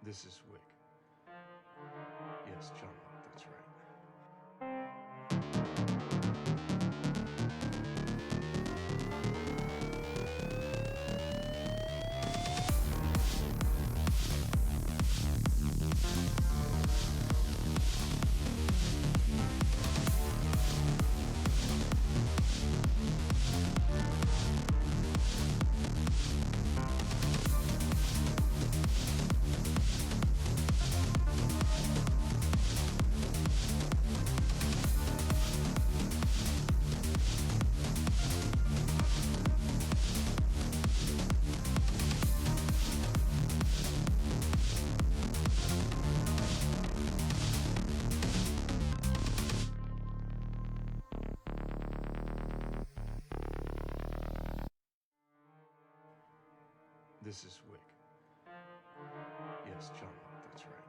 This is Wick. Yes, John Wick, that's right. This is Wick. Yes, John Wick, that's right.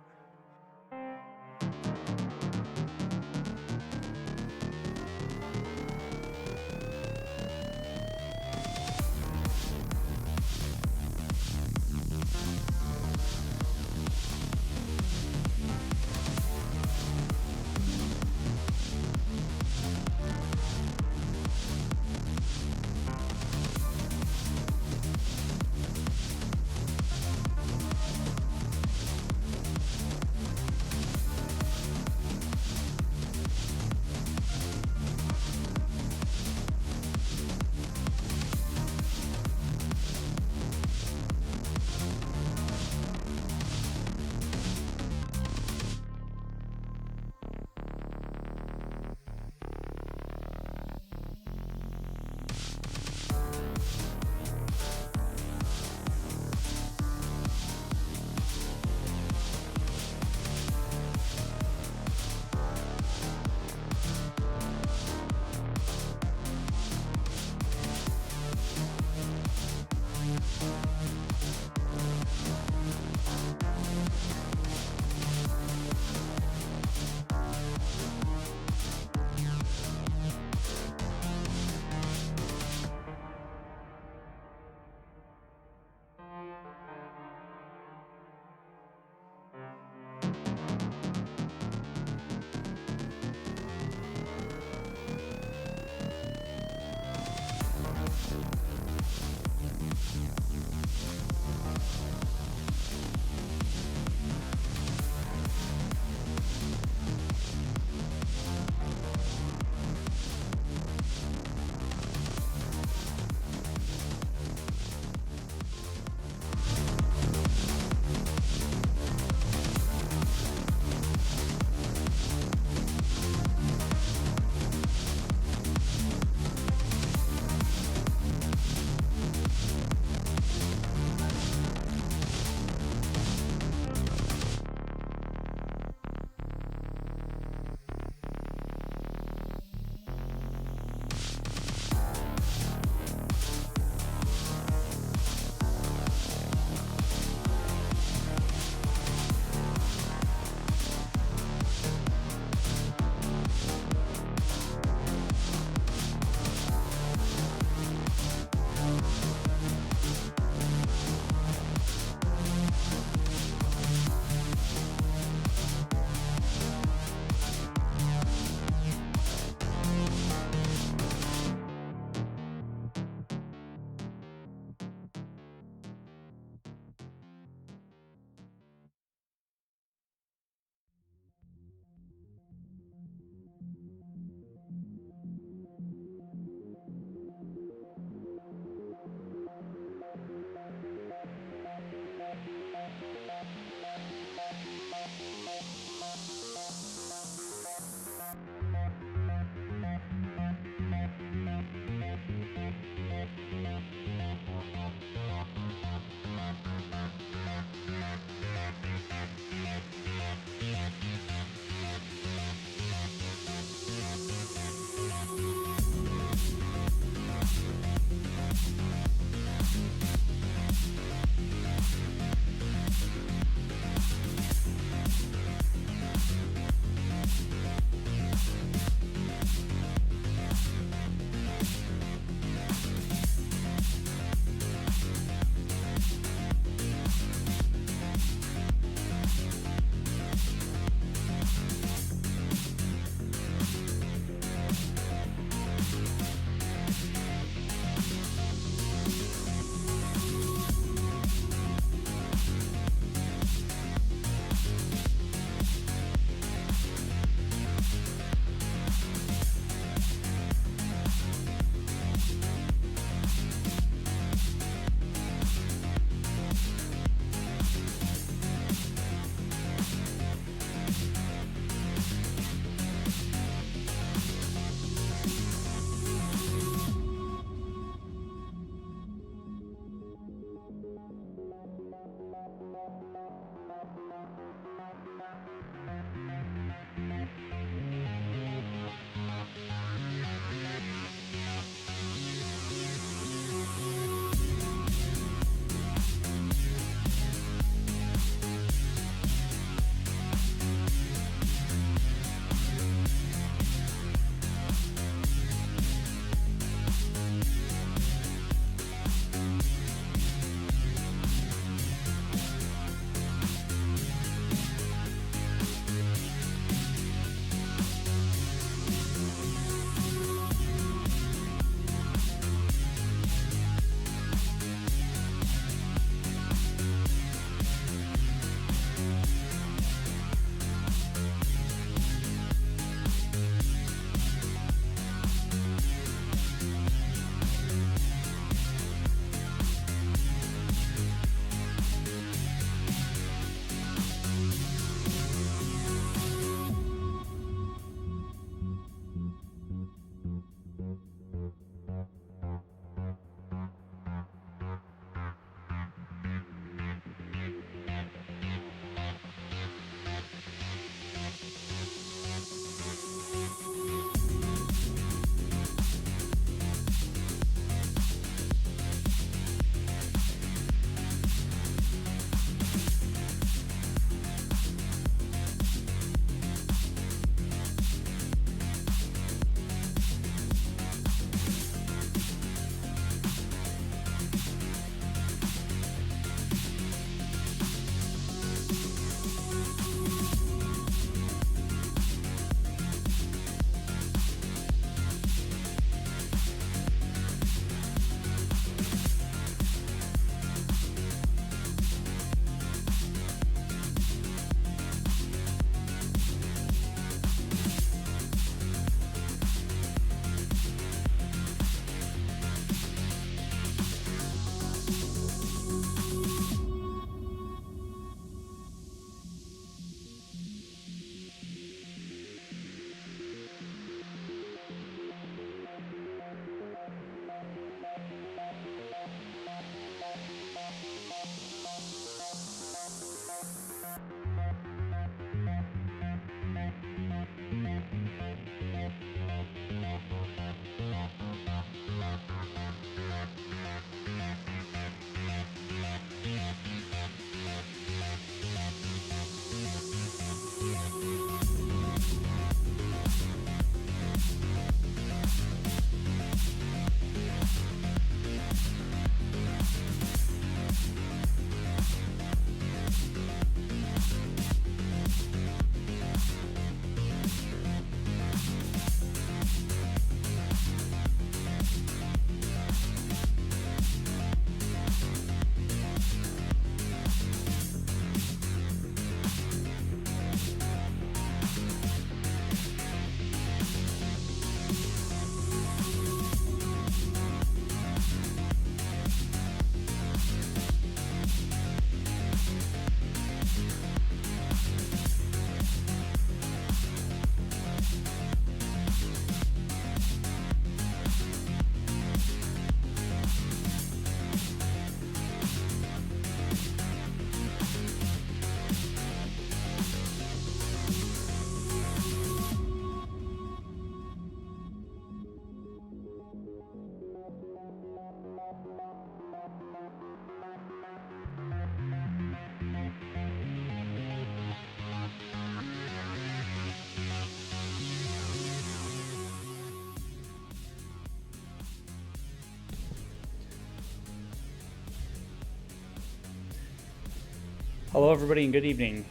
Hello, everybody, and good evening.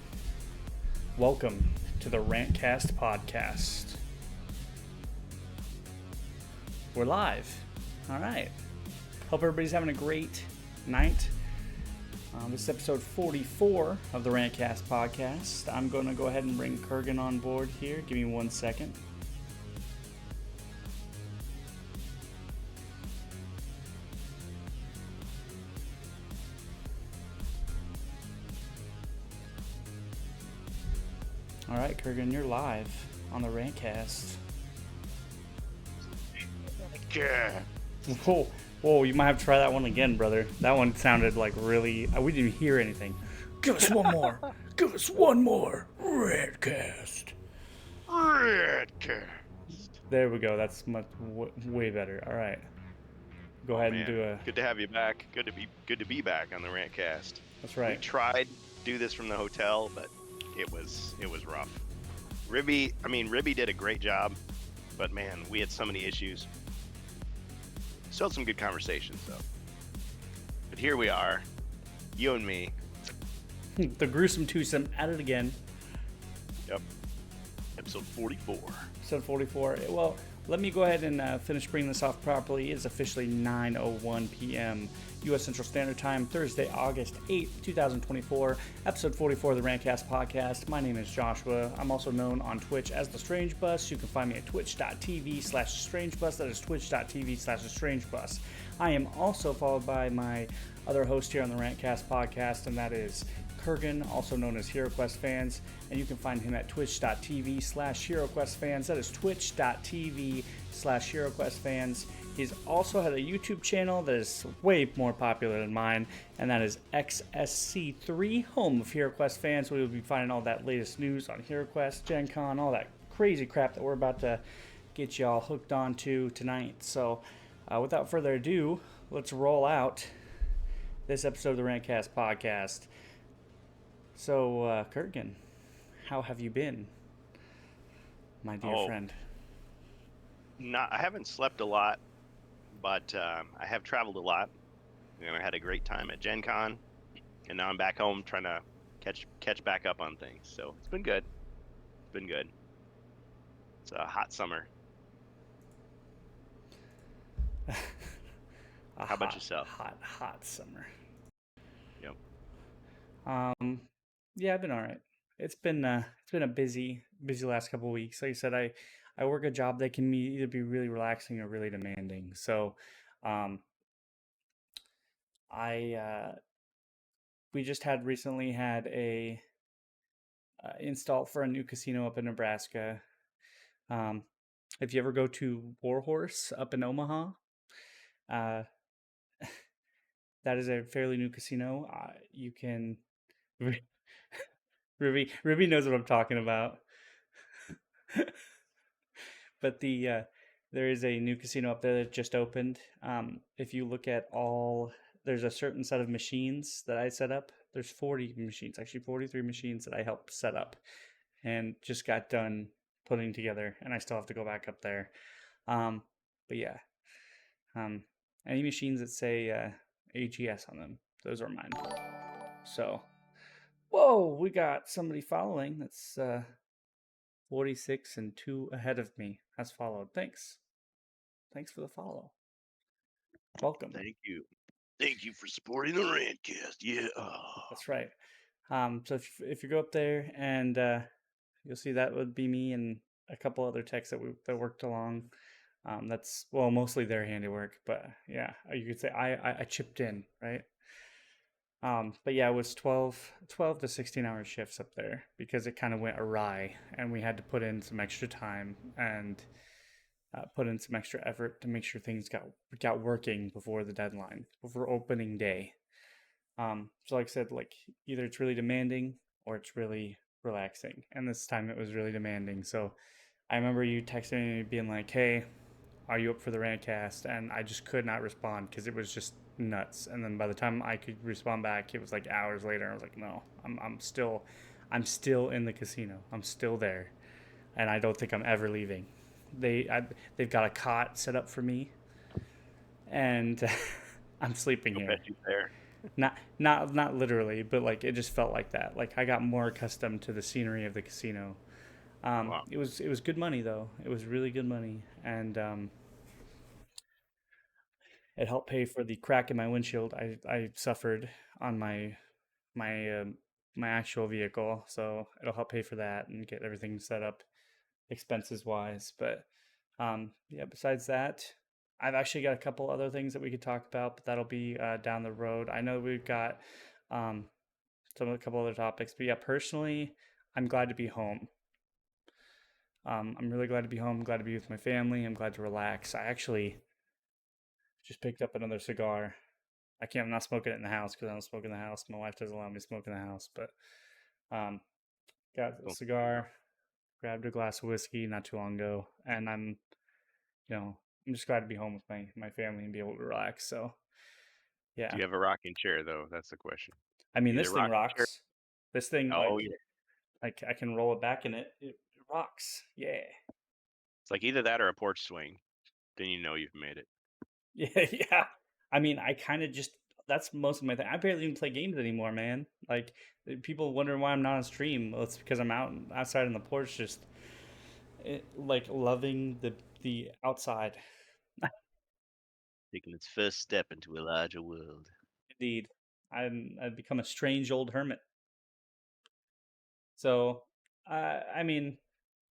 Welcome to the TheRantCastPodcast. We're live. All right. Hope everybody's having a great night. This is episode 44 of the Rantcast Podcast. I'm going to go ahead and bring Kurgan on board here. Give me 1 second. All right, Kurgan, you're live on the Rantcast. Yeah. Whoa, you might have to try that one again, brother. That one sounded like really... we didn't hear anything. Give us one more. Give us one more. Rantcast. Rantcast. There we go. That's much way better. All right. Go ahead and do a. Good to have you back. Good to be back on the Rantcast. That's right. We tried to do this from the hotel, but it was rough. Ribby did a great job, but man, we had so many issues. Still had some good conversations though. But here we are, you and me. The gruesome twosome at it again. Yep. Episode 44. Episode 44. Well, let me go ahead and finish bringing this off properly. It's officially 9:01 p.m. U.S. Central Standard Time, Thursday, August 8th, 2024. Episode 44 of the Rantcast Podcast. My name is Joshua. I'm also known on Twitch as the StrangeBus. You can find me at twitch.tv/StrangeBus. That is twitch.tv/StrangeBus. I am also followed by my other host here on the Rantcast Podcast, and that is Kurgan, also known as HeroQuest Fans, and you can find him at twitch.tv/HeroQuest Fans. That is twitch.tv/HeroQuest Fans. He's also had a YouTube channel that is way more popular than mine, and that is XSC3, home of HeroQuest Fans. We will be finding all that latest news on HeroQuest, GenCon, all that crazy crap that we're about to get y'all hooked onto tonight. So, without further ado, let's roll out this episode of the Rantcast Podcast. So, Kurgan, how have you been, my dear friend? I haven't slept a lot, but I have traveled a lot. I had a great time at GenCon, and now I'm back home trying to catch back up on things. So it's been good. It's a hot summer. How about yourself? Hot summer. Yep. Yeah, I've been all right. It's been a busy last couple of weeks. Like I said, I work a job that can either be really relaxing or really demanding. So, we just recently had a install for a new casino up in Nebraska. If you ever go to Warhorse up in Omaha, that is a fairly new casino. You can. Ruby knows what I'm talking about. But there is a new casino up there that just opened. If you look at there's a certain set of machines that I set up. There's 40 machines, actually 43 machines that I helped set up and just got done putting together, and I still have to go back up there. But yeah, any machines that say AGS on them, those are mine. So, whoa, we got somebody following. That's 46 and 2 ahead of me has followed. Thanks for the follow. Welcome. Thank you for supporting the Rantcast. Yeah, that's right. So if you go up there, and you'll see that would be me and a couple other techs that worked along. That's mostly their handiwork, but yeah, you could say I chipped in, right? But yeah, it was 12 to 16 hour shifts up there because it kind of went awry, and we had to put in some extra time and put in some extra effort to make sure things got working before the deadline, before opening day. So like I said, either it's really demanding or it's really relaxing, and this time it was really demanding. So I remember you texting me being like, "Hey, are you up for the Rantcast?" And I just could not respond because it was just nuts. And then by the time I could respond back, it was like hours later. I was like, no, I'm still in the casino. I'm still there, and I don't think I'm ever leaving. They've got a cot set up for me, and I'm sleeping here. Bet you there. Not literally, but it just felt like that. I got more accustomed to the scenery of the casino. Wow. It was good money though. It was really good money, and it helped pay for the crack in my windshield I suffered on my actual vehicle. So it'll help pay for that and get everything set up expenses wise. But yeah, besides that, I've actually got a couple other things that we could talk about, but that'll be down the road. I know we've got a couple other topics, but yeah, personally, I'm glad to be home. I'm really glad to be home. I'm glad to be with my family. I'm glad to relax. I actually just picked up another cigar. I'm not smoking it in the house because I don't smoke in the house. My wife doesn't allow me to smoke in the house, but got a cigar, grabbed a glass of whiskey not too long ago, and I'm just glad to be home with my family and be able to relax. So yeah. Do you have a rocking chair though? That's the question. I mean, Either this thing rocking chair. rocks. This thing, Oh yeah. like I can roll it back and it rocks. Yeah. It's like either that or a porch swing. Then you know you've made it. Yeah, yeah. I mean, I kind of just that's most of my thing. I barely even play games anymore, man. Like people wondering why I'm not on stream. Well, it's because I'm outside on the porch, just like loving the outside. Taking its first step into a larger world. Indeed, I've become a strange old hermit. So, I mean,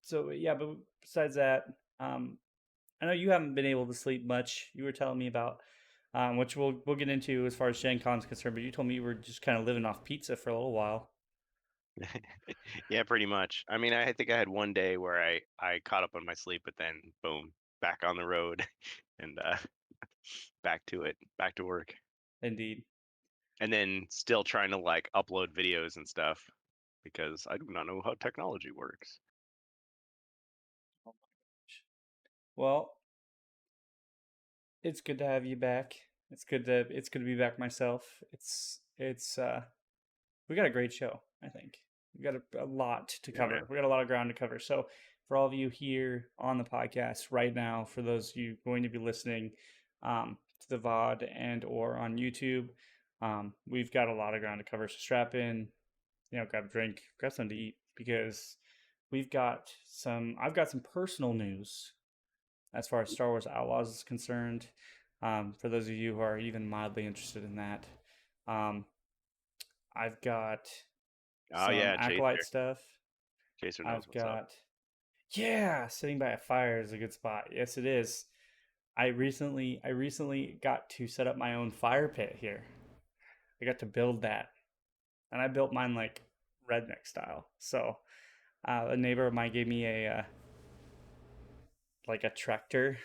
so yeah. But besides that, I know you haven't been able to sleep much. You were telling me about, which we'll get into as far as GenCon is concerned. But you told me you were just kind of living off pizza for a little while. Yeah, pretty much. I mean, I think I had one day where I caught up on my sleep, but then boom, back on the road, and back to work. Indeed. And then still trying to like upload videos and stuff because I do not know how technology works. Oh my gosh. Well, it's good to have you back. It's good to be back myself. It's we got a great show, I think. We got a lot to cover. Man. We got a lot of ground to cover. So for all of you here on the podcast right now, for those of you going to be listening to the VOD and or on YouTube, we've got a lot of ground to cover. So strap in, grab a drink, grab something to eat, because I've got some personal news as far as Star Wars Outlaws is concerned. For those of you who are even mildly interested in that, I've got some Acolyte stuff. Chaser knows what's up. Sitting by a fire is a good spot. Yes, it is. I recently got to set up my own fire pit here. I got to build that, and I built mine like redneck style. So a neighbor of mine gave me a tractor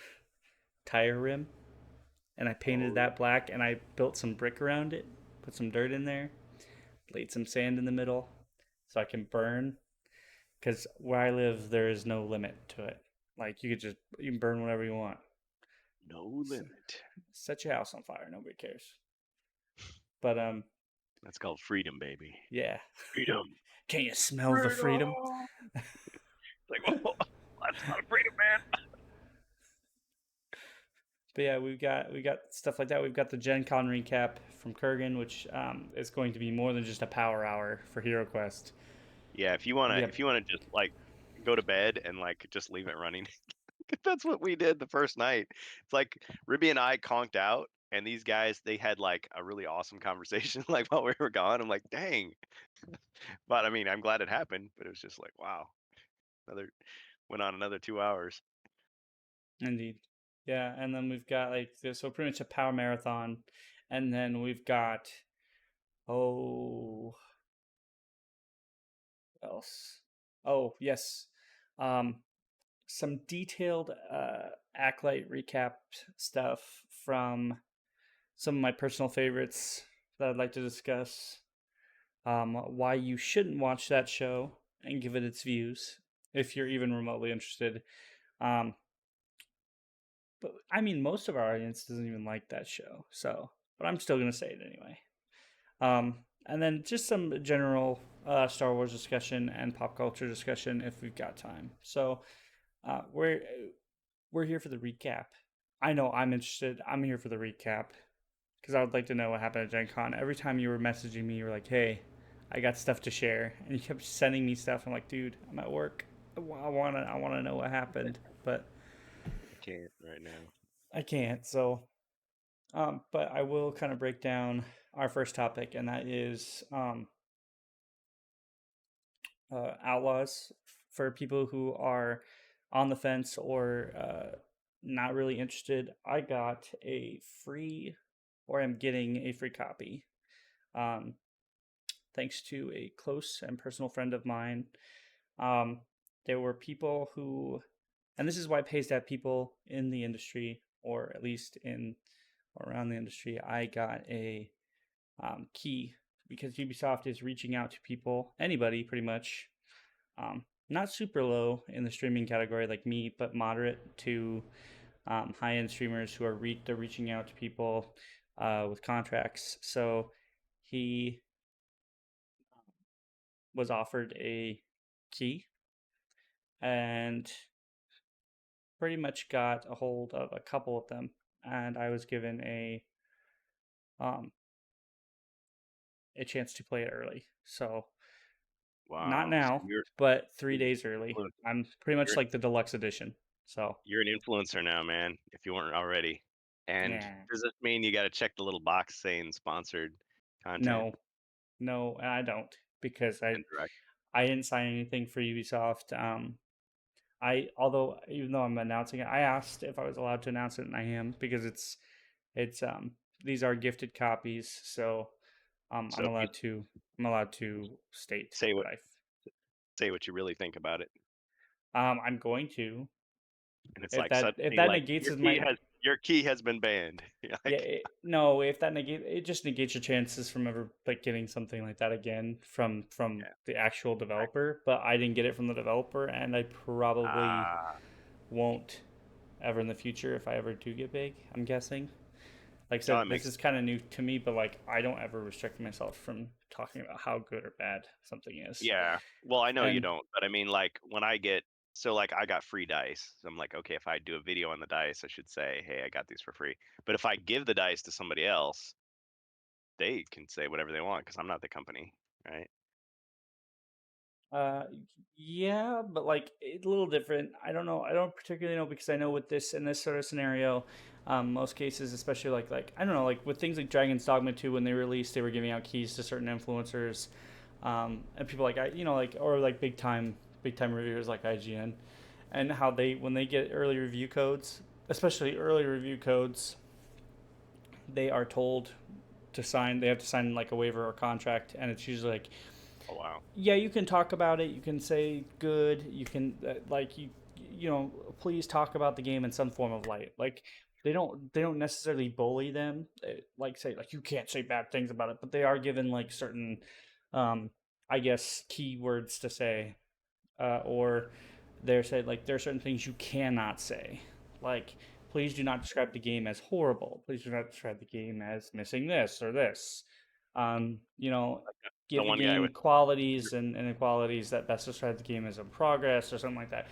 tire rim, and I painted that black, and I built some brick around it, put some dirt in there, laid some sand in the middle so I can burn, because where I live there is no limit to it. Like you can burn whatever you want. No limit. Set your house on fire, nobody cares. But that's called freedom, baby. Yeah. Freedom. Can you smell the freedom? Like, well, that's not freedom, man. But yeah, we got stuff like that. We've got the GenCon recap from Kurgan, which is going to be more than just a power hour for HeroQuest. Yeah, if you wanna just like go to bed and like just leave it running, that's what we did the first night. It's like Ribby and I conked out, and these guys, they had like a really awesome conversation like while we were gone. I'm like, dang. But I mean, I'm glad it happened. But it was just like, wow, went on another 2 hours. Indeed. Yeah, and then we've got so pretty much a power marathon, and then we've got what else? Oh yes, some detailed Acolyte recap stuff from some of my personal favorites that I'd like to discuss. Why you shouldn't watch that show and give it its views if you're even remotely interested. But I mean, most of our audience doesn't even like that show, but I'm still gonna say it anyway. And then just some general Star Wars discussion and pop culture discussion if we've got time. So we're here for the recap. I know I'm interested. I'm here for the recap because I would like to know what happened at Gen Con. Every time you were messaging me, you were like, "Hey, I got stuff to share," and you kept sending me stuff. I'm like, "Dude, I'm at work. I wanna know what happened," but Can't right now. I can't. So, but I will kind of break down our first topic, and that is Outlaws. For people who are on the fence or not really interested, I got a free, or am getting a free copy, thanks to a close and personal friend of mine. There were people who, and this is why it pays to have people in the industry, or at least in around the industry, I got a key because Ubisoft is reaching out to people, anybody pretty much, not super low in the streaming category like me, but moderate to high-end streamers who are they're reaching out to people with contracts. So he was offered a key and pretty much got a hold of a couple of them, and I was given a chance to play it early. So not Wow. So now, but 3 days early. you're I'm pretty much you're like the deluxe edition. So you're an influencer now, man, if you weren't already. And yeah, does it mean you got to check the little box saying sponsored content no, I don't because and direct? I didn't sign anything for Ubisoft. Although even though I'm announcing it, I asked if I was allowed to announce it, and I am because it's these are gifted copies, so So if you I'm allowed to state say what what I say what you really think about it, I'm going to and it's if like if suddenly that like negates my your key has been banned. You're yeah like, no if that negate it just negates your chances from ever like getting something like that again from yeah, the actual right. developer. But I didn't get it from the developer, and I probably Ah, won't ever in the future if I ever do get big. I'm guessing. Like I no, said, it this makes is kind of new to me, but like I don't ever restrict myself from talking about how good or bad something is. yeah. Well, I know you And don't, but I mean, like when I get so like I got free dice. So I'm like, okay, if I do a video on the dice, I should say, hey, I got these for free. But if I give the dice to somebody else, they can say whatever they want because I'm not the company, right? uh, yeah, but like it's a little different. I don't know. I don't particularly know because I know with this in this sort of scenario, most cases, especially like I don't know, like with things like Dragon's Dogma 2 when they released, they were giving out keys to certain influencers, and people like like or like big time reviewers like IGN, and how they when they get early review codes, especially early review codes, they are told to sign. They have to sign like a waiver or contract, and it's usually like, Oh wow. yeah, you can talk about it. You can say good. You can please talk about the game in some form of light. Like they don't necessarily bully them. Like say like you can't say bad things about it, but they are given like certain, um, I guess keywords to say, or they're said like there are certain things you cannot say, like please do not describe the game as horrible. Please do not describe the game as missing this or this. You know, The give the one guy game with qualities and inequalities that best describe the game as in progress or something like that.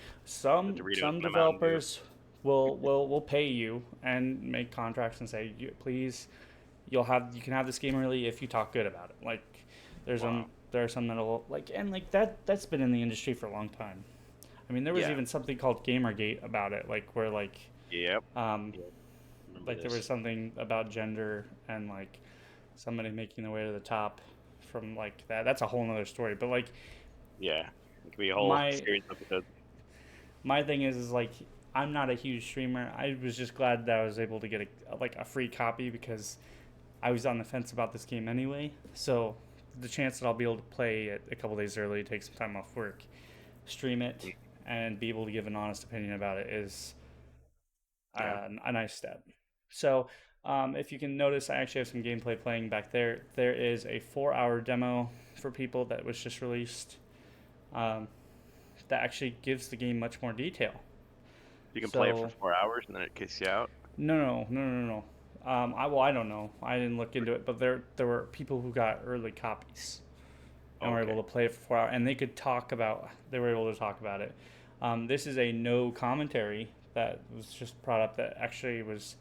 the Doritos Some and the Mountain Dew. developers will pay you and make contracts and say please you can have this game early if you talk good about it. Like Wow. there are some that'll like and like that's been in the industry for a long time. I mean, there was Yeah. even something called Gamergate about it, like where Yep. um, Yep. Remember like there was this? something about gender and like somebody making their way to the top from like that. That's a whole nother story. But like Yeah. It could be a whole my series episode. my thing is like I'm not a huge streamer. I was just glad that I was able to get a free copy because I was on the fence about this game anyway. So the chance that I'll be able to play it a couple days early, take some time off work, stream it, and be able to give an honest opinion about it is Yeah. a nice step. So, if you can notice, I actually have some gameplay playing back there. There is a 4-hour demo for people that was just released um, that actually gives the game much more detail. You can play it for So, 4 hours and then it kicks you out. no. I don't know. I didn't look into it, but there were people who got early copies and were Okay. able to play it for 4 hours, and they were able to talk about it. This is a no commentary that was just brought up that actually was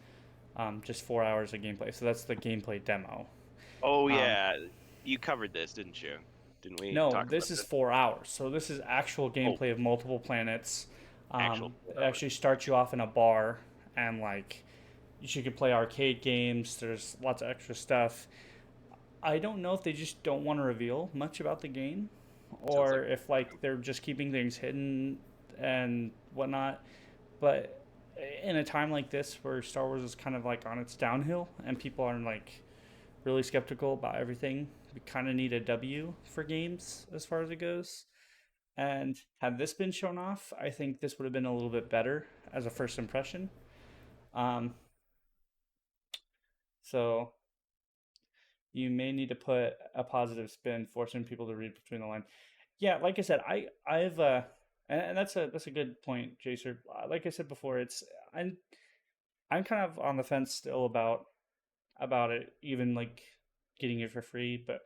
just 4 hours of gameplay. So that's the gameplay demo. Oh Um, yeah. You covered this, didn't you? Didn't we no, talk about this is this? 4 hours. So this is actual Oh, gameplay of multiple planets. actual It 4 hours. actually starts you off in a bar, and like you could play arcade games. There's lots of extra stuff. I don't know if they just don't want to reveal much about the game, Sounds like or if like they're just keeping things hidden and whatnot. But in a time like this where Star Wars is kind of like on its downhill and people are like really skeptical about everything, we kind of need a W for games as far as it goes. And had this been shown off, I think this would have been a little bit better as a first impression. Um, So you may need to put a positive spin, forcing people to read between the lines. Yeah, like I said, I've and that's a good point, Jacer. Like I said before, I'm kind of on the fence still about it, even like getting it for free, but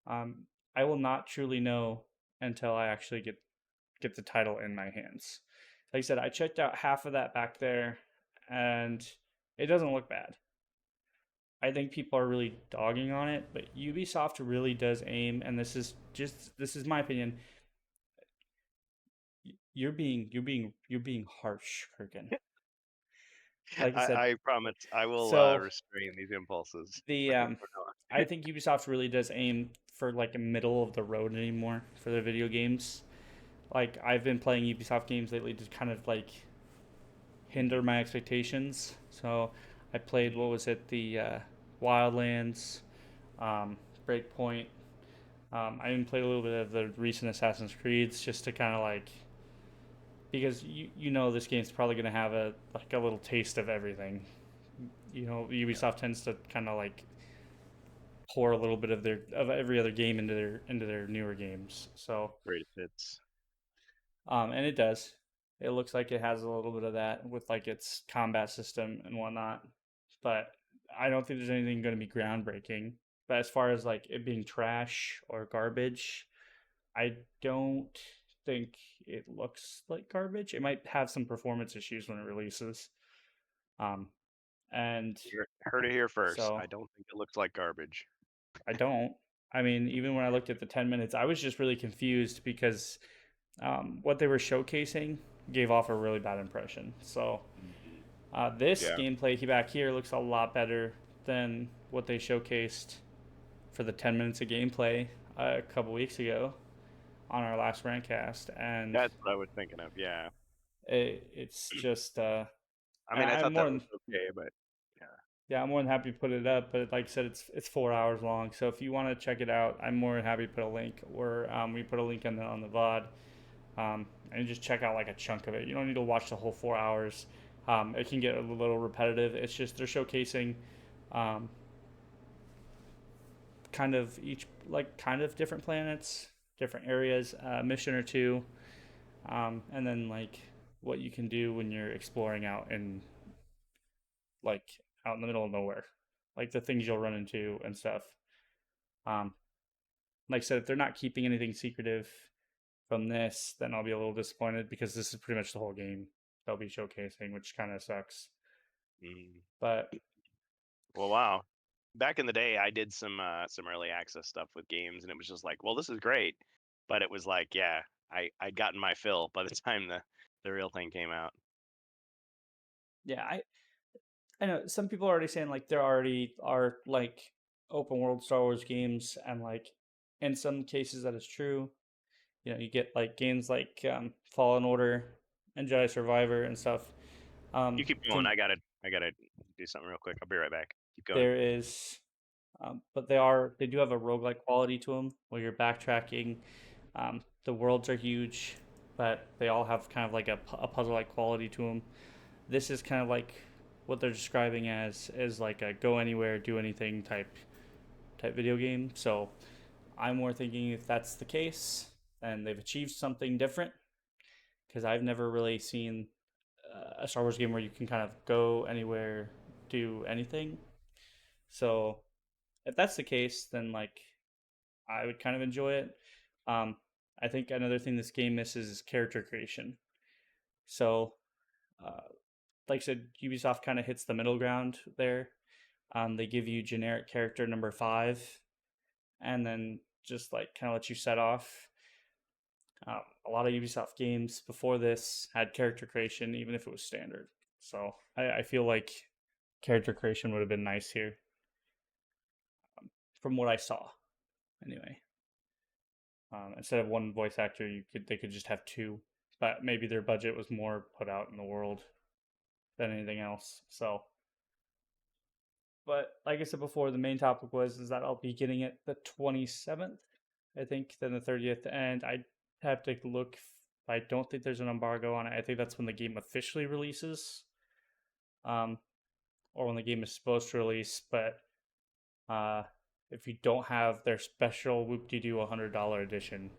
I will not truly know until I actually get the title in my hands. Like I said, I checked out half of that back there, and it doesn't look bad. I think people are really dogging on it, but Ubisoft really does aim, and this is my opinion. You're being harsh, Kurgan. Like I said, I promise I will so restrain these impulses. the I think Ubisoft really does aim for like a middle of the road anymore for their video games. Like I've been playing Ubisoft games lately to kind of like hinder my expectations. So I played, what was it, the Wildlands, Breakpoint. I even played a little bit of the recent Assassin's Creeds just to kind of like, because you know this game's probably going to have a little taste of everything. You know, Ubisoft tends to kind of like pour a little bit of every other game into their newer games. So Greatest hits. and it does. It looks like it has a little bit of that with like its combat system and whatnot. But I don't think there's anything going to be groundbreaking. But as far as like it being trash or garbage, I don't think it looks like garbage. It might have some performance issues when it releases. And You heard it here first. so I don't think it looks like garbage. I don't. I mean, even when I looked at the 10 minutes, I was just really confused because what they were showcasing gave off a really bad impression. So this gameplay back here looks a lot better than what they showcased for the 10 minutes of gameplay a couple weeks ago on our last Rantcast, and That's what I was thinking of. Yeah. it's just. I mean, I thought that was okay, but yeah, I'm more than happy to put it up. But like I said, it's 4 hours long. So if you want to check it out, I'm more than happy to put a link, or we put a link on the VOD, and just check out like a chunk of it. You don't need to watch the whole 4 hours. It can get a little repetitive. It's just they're showcasing kind of different planets, different areas, mission or two, and then like what you can do when you're exploring out in the middle of nowhere, like the things you'll run into and stuff. Like I said, if they're not keeping anything secretive from this, then I'll be a little disappointed because this is pretty much the whole game they'll be showcasing, which kind of sucks. But well, wow. Back in the day, I did some early access stuff with games, and it was just like, well, this is great, but it was like, yeah, I'd gotten my fill by the time the real thing came out. Yeah, I know some people are already saying like there already are like open world Star Wars games, and like in some cases that is true. You know, you get like games like Fallen Order and Jedi Survivor and stuff. You keep going. I gotta do something real quick. I'll be right back. Keep going. There is, but they do have a roguelike quality to them where you're backtracking. The worlds are huge, but they all have kind of like a puzzle-like quality to them. This is kind of like what they're describing as like a go anywhere, do anything type video game. So I'm more thinking if that's the case, then they've achieved something different, because I've never really seen a Star Wars game where you can kind of go anywhere, do anything. So if that's the case, then like I would kind of enjoy it. I think another thing this game misses is character creation. So, like I said, Ubisoft kind of hits the middle ground there. They give you generic character number 5, and then just like kind of let you set off. A lot of Ubisoft games before this had character creation, even if it was standard. So I feel like character creation would have been nice here, from what I saw, anyway. Instead of one voice actor, they could just have 2, but maybe their budget was more put out in the world than anything else. So, but like I said before, the main topic is that I'll be getting it the 27th, I think, then the 30th, and I have to look. I don't think there's an embargo on it. I think that's when the game officially releases, or or when the game is supposed to release, but if you don't have their special whoop-de-doo $100 edition,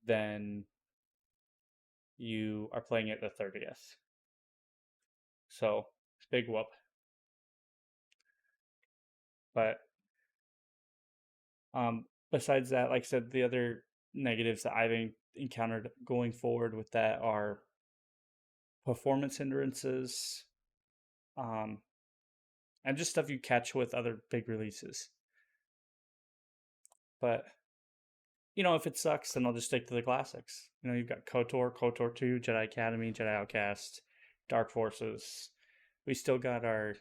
then you are playing it the 30th. So, big whoop. But besides that, like I said, the other negatives that I've encountered going forward with that are performance hindrances, and just stuff you catch with other big releases. But if it sucks, then I'll just stick to the classics. You've got KOTOR, KOTOR 2, Jedi Academy, Jedi Outcast, Dark Forces. We still got our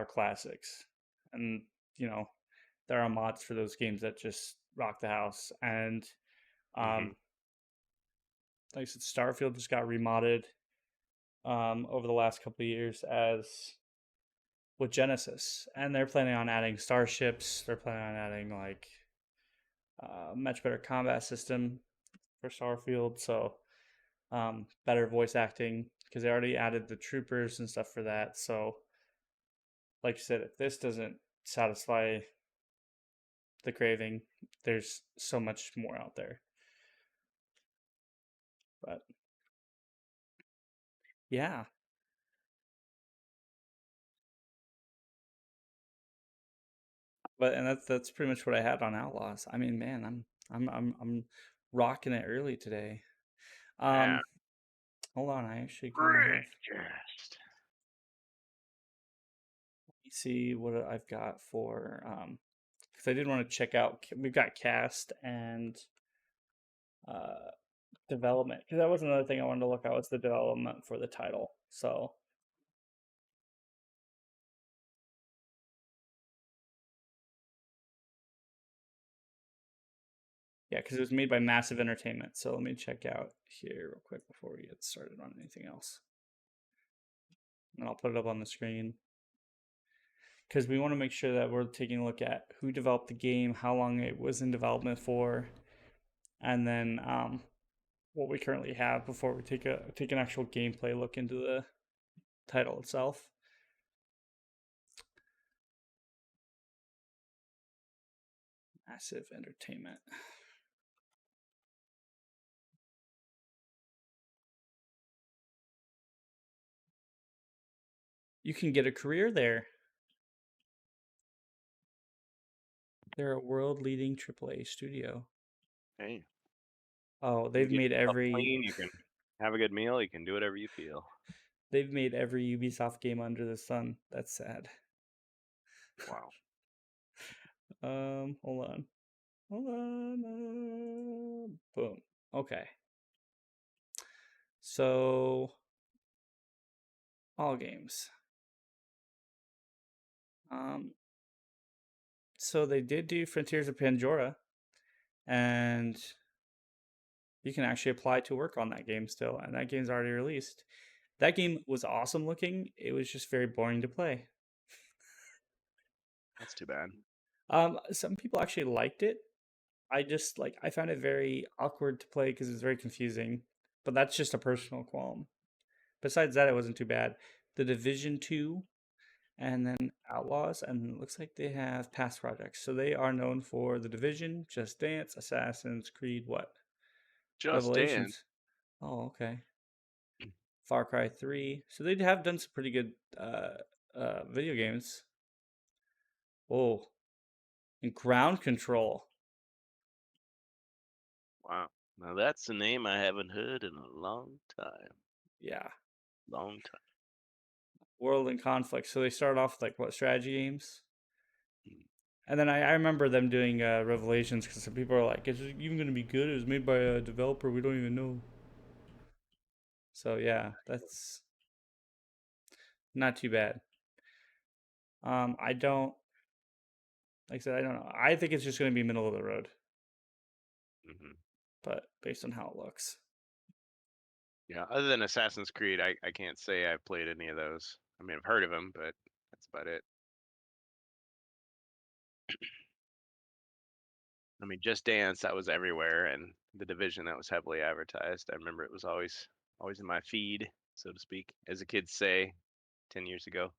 classics, and there are mods for those games that just rock the house. And like I said, Starfield just got remodded over the last couple of years as with Genesis, and they're planning on adding starships. They're planning on adding like much better combat system for Starfield, so better voice acting, because they already added the troopers and stuff for that. So like you said, if this doesn't satisfy the craving, there's so much more out there. But yeah, and that's pretty much what I had on Outlaws. I mean, man, I'm rocking it early today. Yeah. Hold on, I actually kind of have. Let me see what I've got for because I did want to check out. We've got cast and development, because that was another thing I wanted to look at, was the development for the title. So yeah, because it was made by Massive Entertainment. So let me check out here real quick before we get started on anything else. And I'll put it up on the screen, because we want to make sure that we're taking a look at who developed the game, how long it was in development for, and then what we currently have before we take an actual gameplay look into the title itself. Massive Entertainment. You can get a career there. They're a world-leading AAA studio. Hey. Oh, they've made every. Clean, you can have a good meal. You can do whatever you feel. They've made every Ubisoft game under the sun. That's sad. Wow. Hold on. Boom. Okay. So, all games. So they did do Frontiers of Pandora, and you can actually apply to work on that game still, and that game's already released. That game was awesome looking. It was just very boring to play. That's too bad. Some people actually liked it. I found it very awkward to play because it's very confusing. But that's just a personal qualm. Besides that, it wasn't too bad. The Division 2 and then Outlaws, and it looks like they have past projects. So they are known for The Division, Just Dance, Assassin's Creed, what? Just Revelations. Dance. Oh, okay. Far Cry 3. So they have done some pretty good video games. Oh, and Ground Control. Wow. Now that's a name I haven't heard in a long time. Yeah. Long time. World in Conflict. So they start off with, like, what, strategy games? And then I remember them doing Revelations, because some people are like, is it even going to be good? It was made by a developer we don't even know. So yeah, that's not too bad. I don't, like I said, I don't know. I think it's just going to be middle of the road. But based on how it looks. Yeah, other than Assassin's Creed, I can't say I've played any of those. I mean, I've heard of them, but that's about it. I mean, Just Dance, that was everywhere, and The Division, that was heavily advertised. I remember it was always in my feed, so to speak, as the kids say, 10 years ago.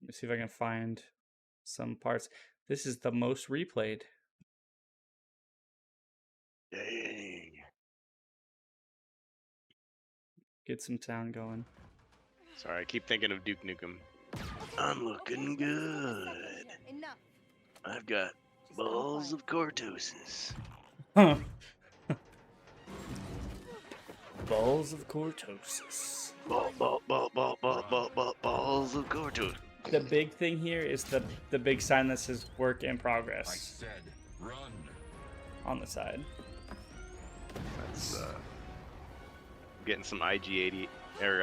me see if I can find some parts. This is the most replayed. Dang. Get some sound going. Sorry, I keep thinking of Duke Nukem. I'm looking good. Enough. I've got balls of cortosis. Huh. Balls of cortosis. Balls of cortosis. The big thing here is the big sign that says work in progress. I said, run. On the side. That's getting some IG-80 or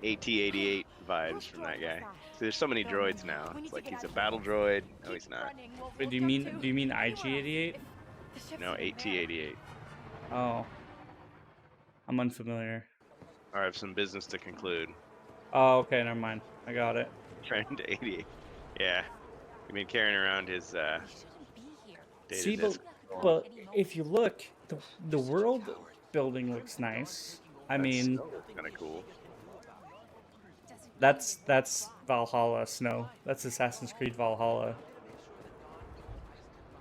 AT-88 vibes from that guy. So there's so many droids now. It's like he's a battle droid. No, he's not. Wait, do you mean IG-88? No, AT-88. Oh, I'm unfamiliar. I have some business to conclude. Oh, okay, never mind. I got it. Trend 88. Yeah. You've been carrying around his data See, disk. but if you look, the world building looks nice. I mean, kind of cool. that's Valhalla Snow. That's Assassin's Creed Valhalla.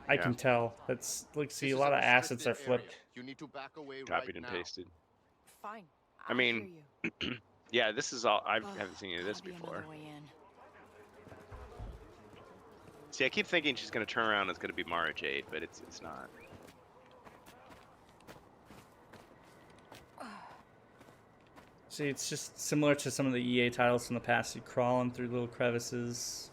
I Yeah. can tell. That's look. See, a lot of assets are flipped. You need to back away Copied right and now. pasted. Fine. I mean, yeah, this is all. I haven't seen any of this before. See, I keep thinking she's gonna turn around and it's gonna be Mara Jade, but it's not. See, it's just similar to some of the EA titles from the past. You crawling through little crevices.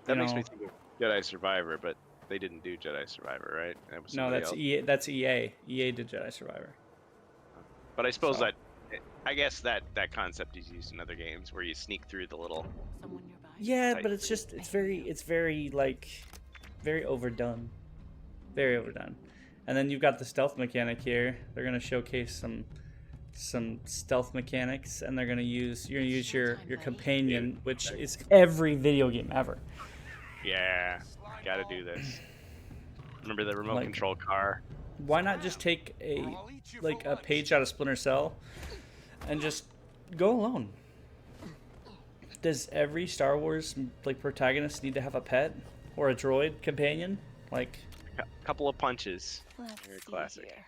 That You makes know. me think of Jedi Survivor, but they didn't do Jedi Survivor, right? That was No, somebody that's else. EA. That's EA. EA did Jedi Survivor. But I suppose So. that, I guess that concept is used in other games where you sneak through the little. Someone nearby. Yeah, Type but it's just it's very like very overdone. Very overdone. And then you've got the stealth mechanic here. They're gonna showcase some stealth mechanics, and you're gonna use your companion, which is every video game ever. Yeah, gotta do this. Remember the remote Like- control car? Why not just take a page out of Splinter Cell and just go alone? Does every Star Wars protagonist need to have a pet or a droid companion? Like, A couple of punches. Let's Very see classic. here.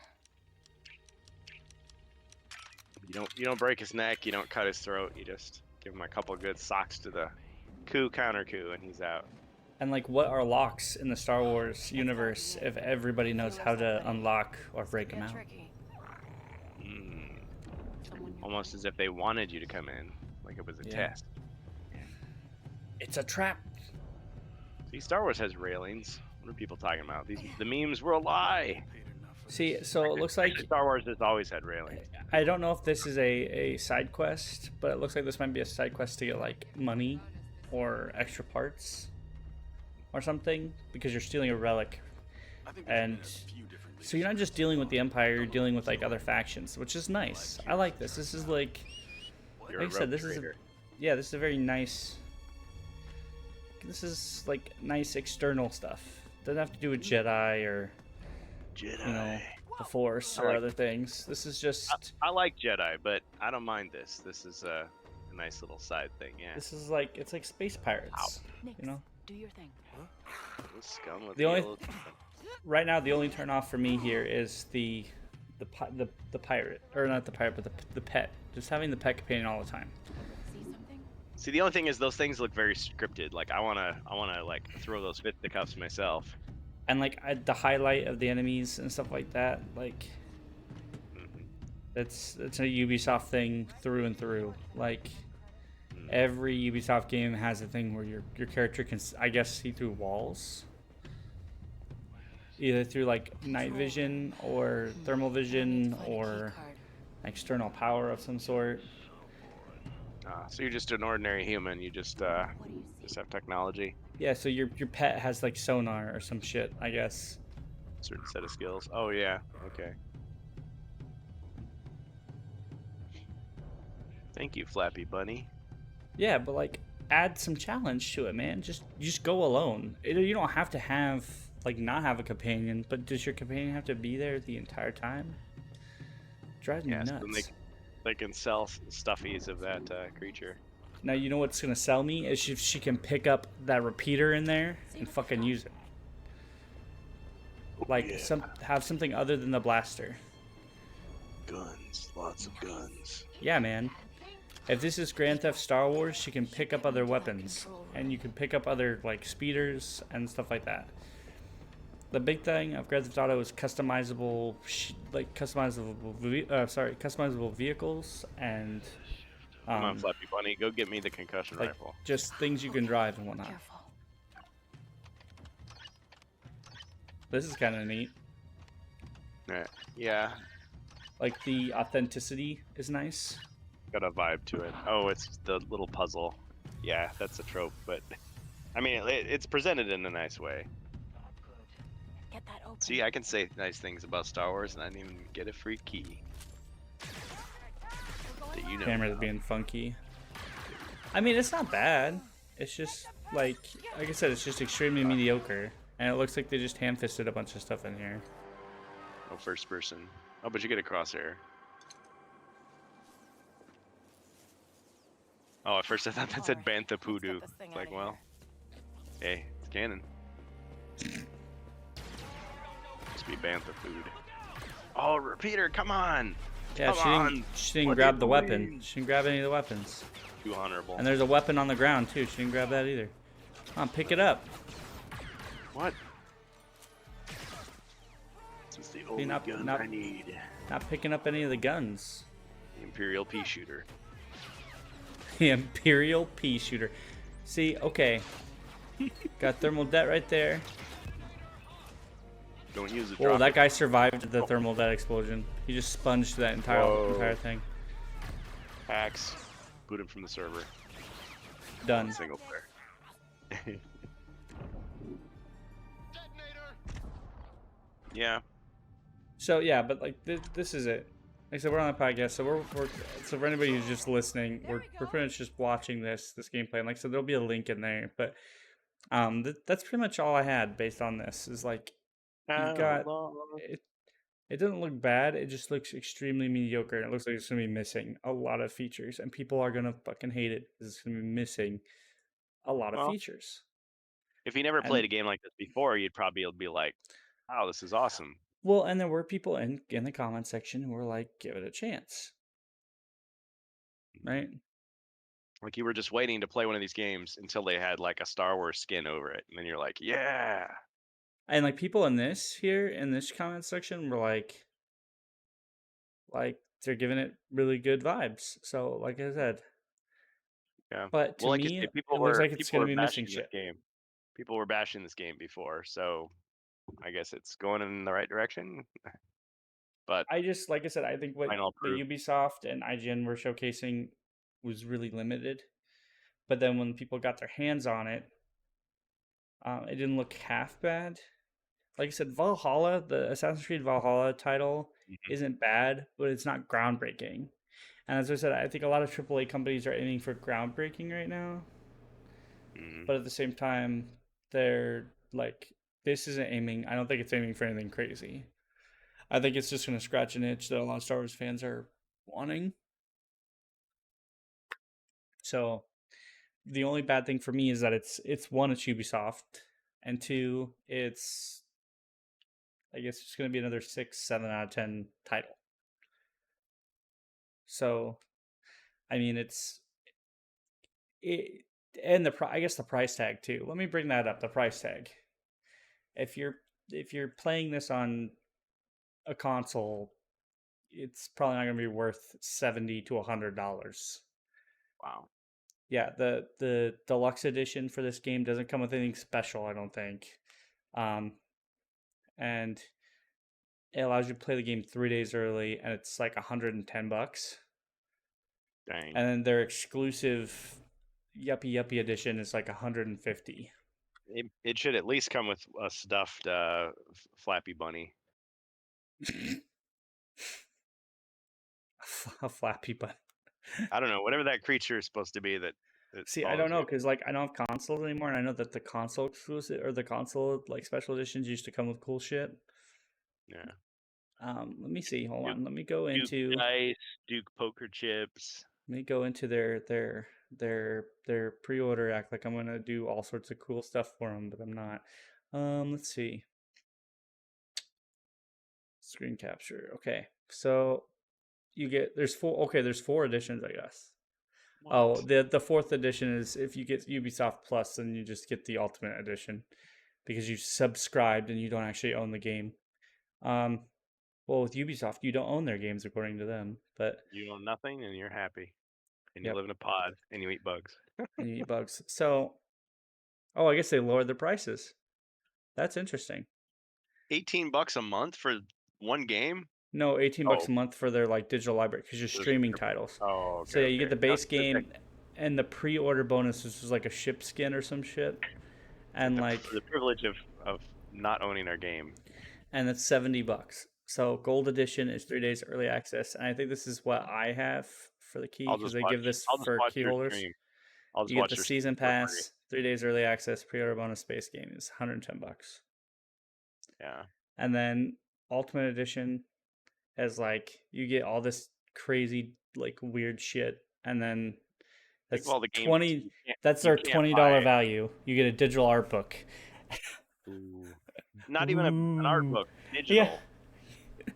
You don't break his neck. You don't cut his throat. You just give him a couple good socks to the counter coup, and he's out. and like, what are locks in the Star Wars universe if everybody knows how to unlock or break them Get out? tricky. Mm, Someone nearby. almost as if they wanted you to come in, like it was a Yeah. test. It's a trap. See, Star Wars has railings. What are people talking about? The memes were a lie. See, so it looks like Star Wars has always had railings. I don't know if this is a side quest, but it looks like this might be a side quest to get like money or extra parts or something, because you're stealing a relic. And so you're not just dealing with the Empire, you're dealing with like other factions, which is nice. I like this. This is like You're like I a said, rogue this is trader. this is a very nice. This is like nice external stuff. Doesn't have to do with Jedi or Jedi. you know the Force I or like- other things. This is just I like Jedi, but I don't mind this. This is a nice little side thing. Yeah. this is like it's like space pirates. Nix, You know. do your thing. Scum with The only- yellow- Right now, the only turn off for me here is the pirate, or not the pirate, but the pet. Just having the pet companion all the time. See something? See, the only thing is those things look very scripted. Like I wanna like throw those fisticuffs myself. And like the highlight of the enemies and stuff like that, like Mhm. it's a Ubisoft thing through and through. Like Mm. every Ubisoft game has a thing where your character can, I guess, see through walls, either through like night vision or thermal vision Find a key or card. external power of some sort. So you're just an ordinary human. You just What do you see? have technology, Yeah, so your pet has like sonar or some shit, I guess. certain set of skills. Oh yeah. Okay. Thank you, Flappy Bunny. Yeah, but like add some challenge to it, man. Just go alone. You don't have to have like not have a companion, but does your companion have to be there the entire time? Drives me Yes, nuts. and they can sell stuffies of that creature. Now you know what's gonna sell me is if she can pick up that repeater in there and fucking use it. Like have something other than the blaster. Guns, lots of guns. Yeah, man. If this is Grand Theft Star Wars, she can pick up other weapons, and you can pick up other like speeders and stuff like that. The big thing of Grand Theft Auto is customizable vehicles and Come on, Flappy Bunny, go get me the concussion like rifle. just things you can drive and whatnot. Careful. This is kind of neat. Yeah, Like the authenticity is nice. got a vibe to it. Oh, it's the little puzzle. Yeah, that's a trope, but I mean, it's presented in a nice way. Get that open. See, I can say nice things about Star Wars, and I didn't even get a free key. That you know. Camera's being funky. I mean, it's not bad. It's just like I said, it's just extremely mediocre, and it looks like they just ham-fisted a bunch of stuff in here. Oh, first person. Oh, but you get a crosshair. Oh, at first I thought that said Bantha Poodoo. Let's get this thing Like, outta well, hey, it's canon. Must be Bantha food. Oh, repeater, come on! Yeah, Come she didn't What grab are the you weapon. doing? She didn't grab any of the weapons. Too honorable. And there's a weapon on the ground too. She didn't grab that either. Come on, pick it up. What? This is the only not- gun not- I need. Not picking up any of the guns. The Imperial Pea Shooter. The Imperial Pea Shooter. See, okay. Got thermal debt right there. Don't use it. Oh, drop that it. guy survived the thermal debt explosion. He just sponged that entire thing. Hacks. Boot him from the server. Done. Single player. Yeah. So yeah, but like this is it. Like I said, we're on a podcast, so we're so for anybody who's just listening, we're pretty much just watching this gameplay. And like I said, there'll be a link in there, but that's pretty much all I had based on this. Is like you've got it. It doesn't look bad. It just looks extremely mediocre. And it looks like it's gonna be missing a lot of features, and people are gonna fucking hate it because it's gonna be missing a lot of Well, features. if you never And- played a game like this before, you'd probably be like, "Oh, this is awesome." Well, and there were people in the comment section who were like, "Give it a chance," right? Like you were just waiting to play one of these games until they had like a Star Wars skin over it, and then you're like, "Yeah." And like people in this comment section were like they're giving it really good vibes. So like I said, Yeah. but to Well, like you me, said, it looks like it's gonna be missing bashing shit. this game. People were bashing this game before, so I guess it's going in the right direction. But I just like I said, I think what Final the proof. Ubisoft and IGN were showcasing was really limited. But then when people got their hands on it, it didn't look half bad. Like I said, Valhalla, the Assassin's Creed Valhalla title, isn't bad, but it's not groundbreaking. And as I said, I think a lot of AAA companies are aiming for groundbreaking right now. Mhm. But at the same time, they're like, this isn't aiming, I don't think it's aiming for anything crazy. I think it's just going to scratch an itch that a lot of Star Wars fans are wanting. So the only bad thing for me is that it's one, it's Ubisoft, and two, it's I guess it's going to be another 6, 7 out of 10 title. So, I mean, and I guess the price tag too. Let me bring that up. The price tag. If you're playing this on a console, it's probably not going to be worth $70 to $100. Wow. Yeah, the deluxe edition for this game doesn't come with anything special, I don't think. And it allows you to play the game 3 days early, and it's like $110. Dang. And then their exclusive Yuppie edition is like $150. It should at least come with a stuffed Flappy Bunny. A Flappy Bunny. I don't know, whatever that creature is supposed to be that See, I don't know, because like I don't have consoles anymore, and I know that the console exclusive or the console like special editions used to come with cool shit. Yeah. Let me see. Hold Duke- on. Let me go Duke into. dice, Duke poker chips. Let me go into their pre-order, act like I'm gonna do all sorts of cool stuff for them, but I'm not. Let's see. Screen capture. Okay, so you get there's four editions, I guess. Oh, the fourth edition is if you get Ubisoft Plus, then you just get the Ultimate Edition because you subscribed and you don't actually own the game. Well, with Ubisoft, you don't own their games according to them, but You own nothing and you're happy, and you yep, live in a pod and you eat bugs. and you eat bugs. So, oh, I guess they lowered their prices. That's interesting. $18 a month for one game? No, $18 Oh, a month for their like digital library because you're streaming subscription. titles. Oh, okay, So yeah, you get okay. the base That's game and the pre-order bonus, which is like a ship skin or some shit, and like the privilege of not owning our game. and it's $70. So gold edition is 3 days early access, and I think this is what I have for the key because they give this for key holders. You get the season pass, 3 days early access, pre-order bonus, space game is $110. Yeah. And then Ultimate Edition is like you get all this crazy like weird shit, and then that's all the games 20. That's their $20 value. You get a digital art book. Ooh. Not even an art book, digital. Yeah.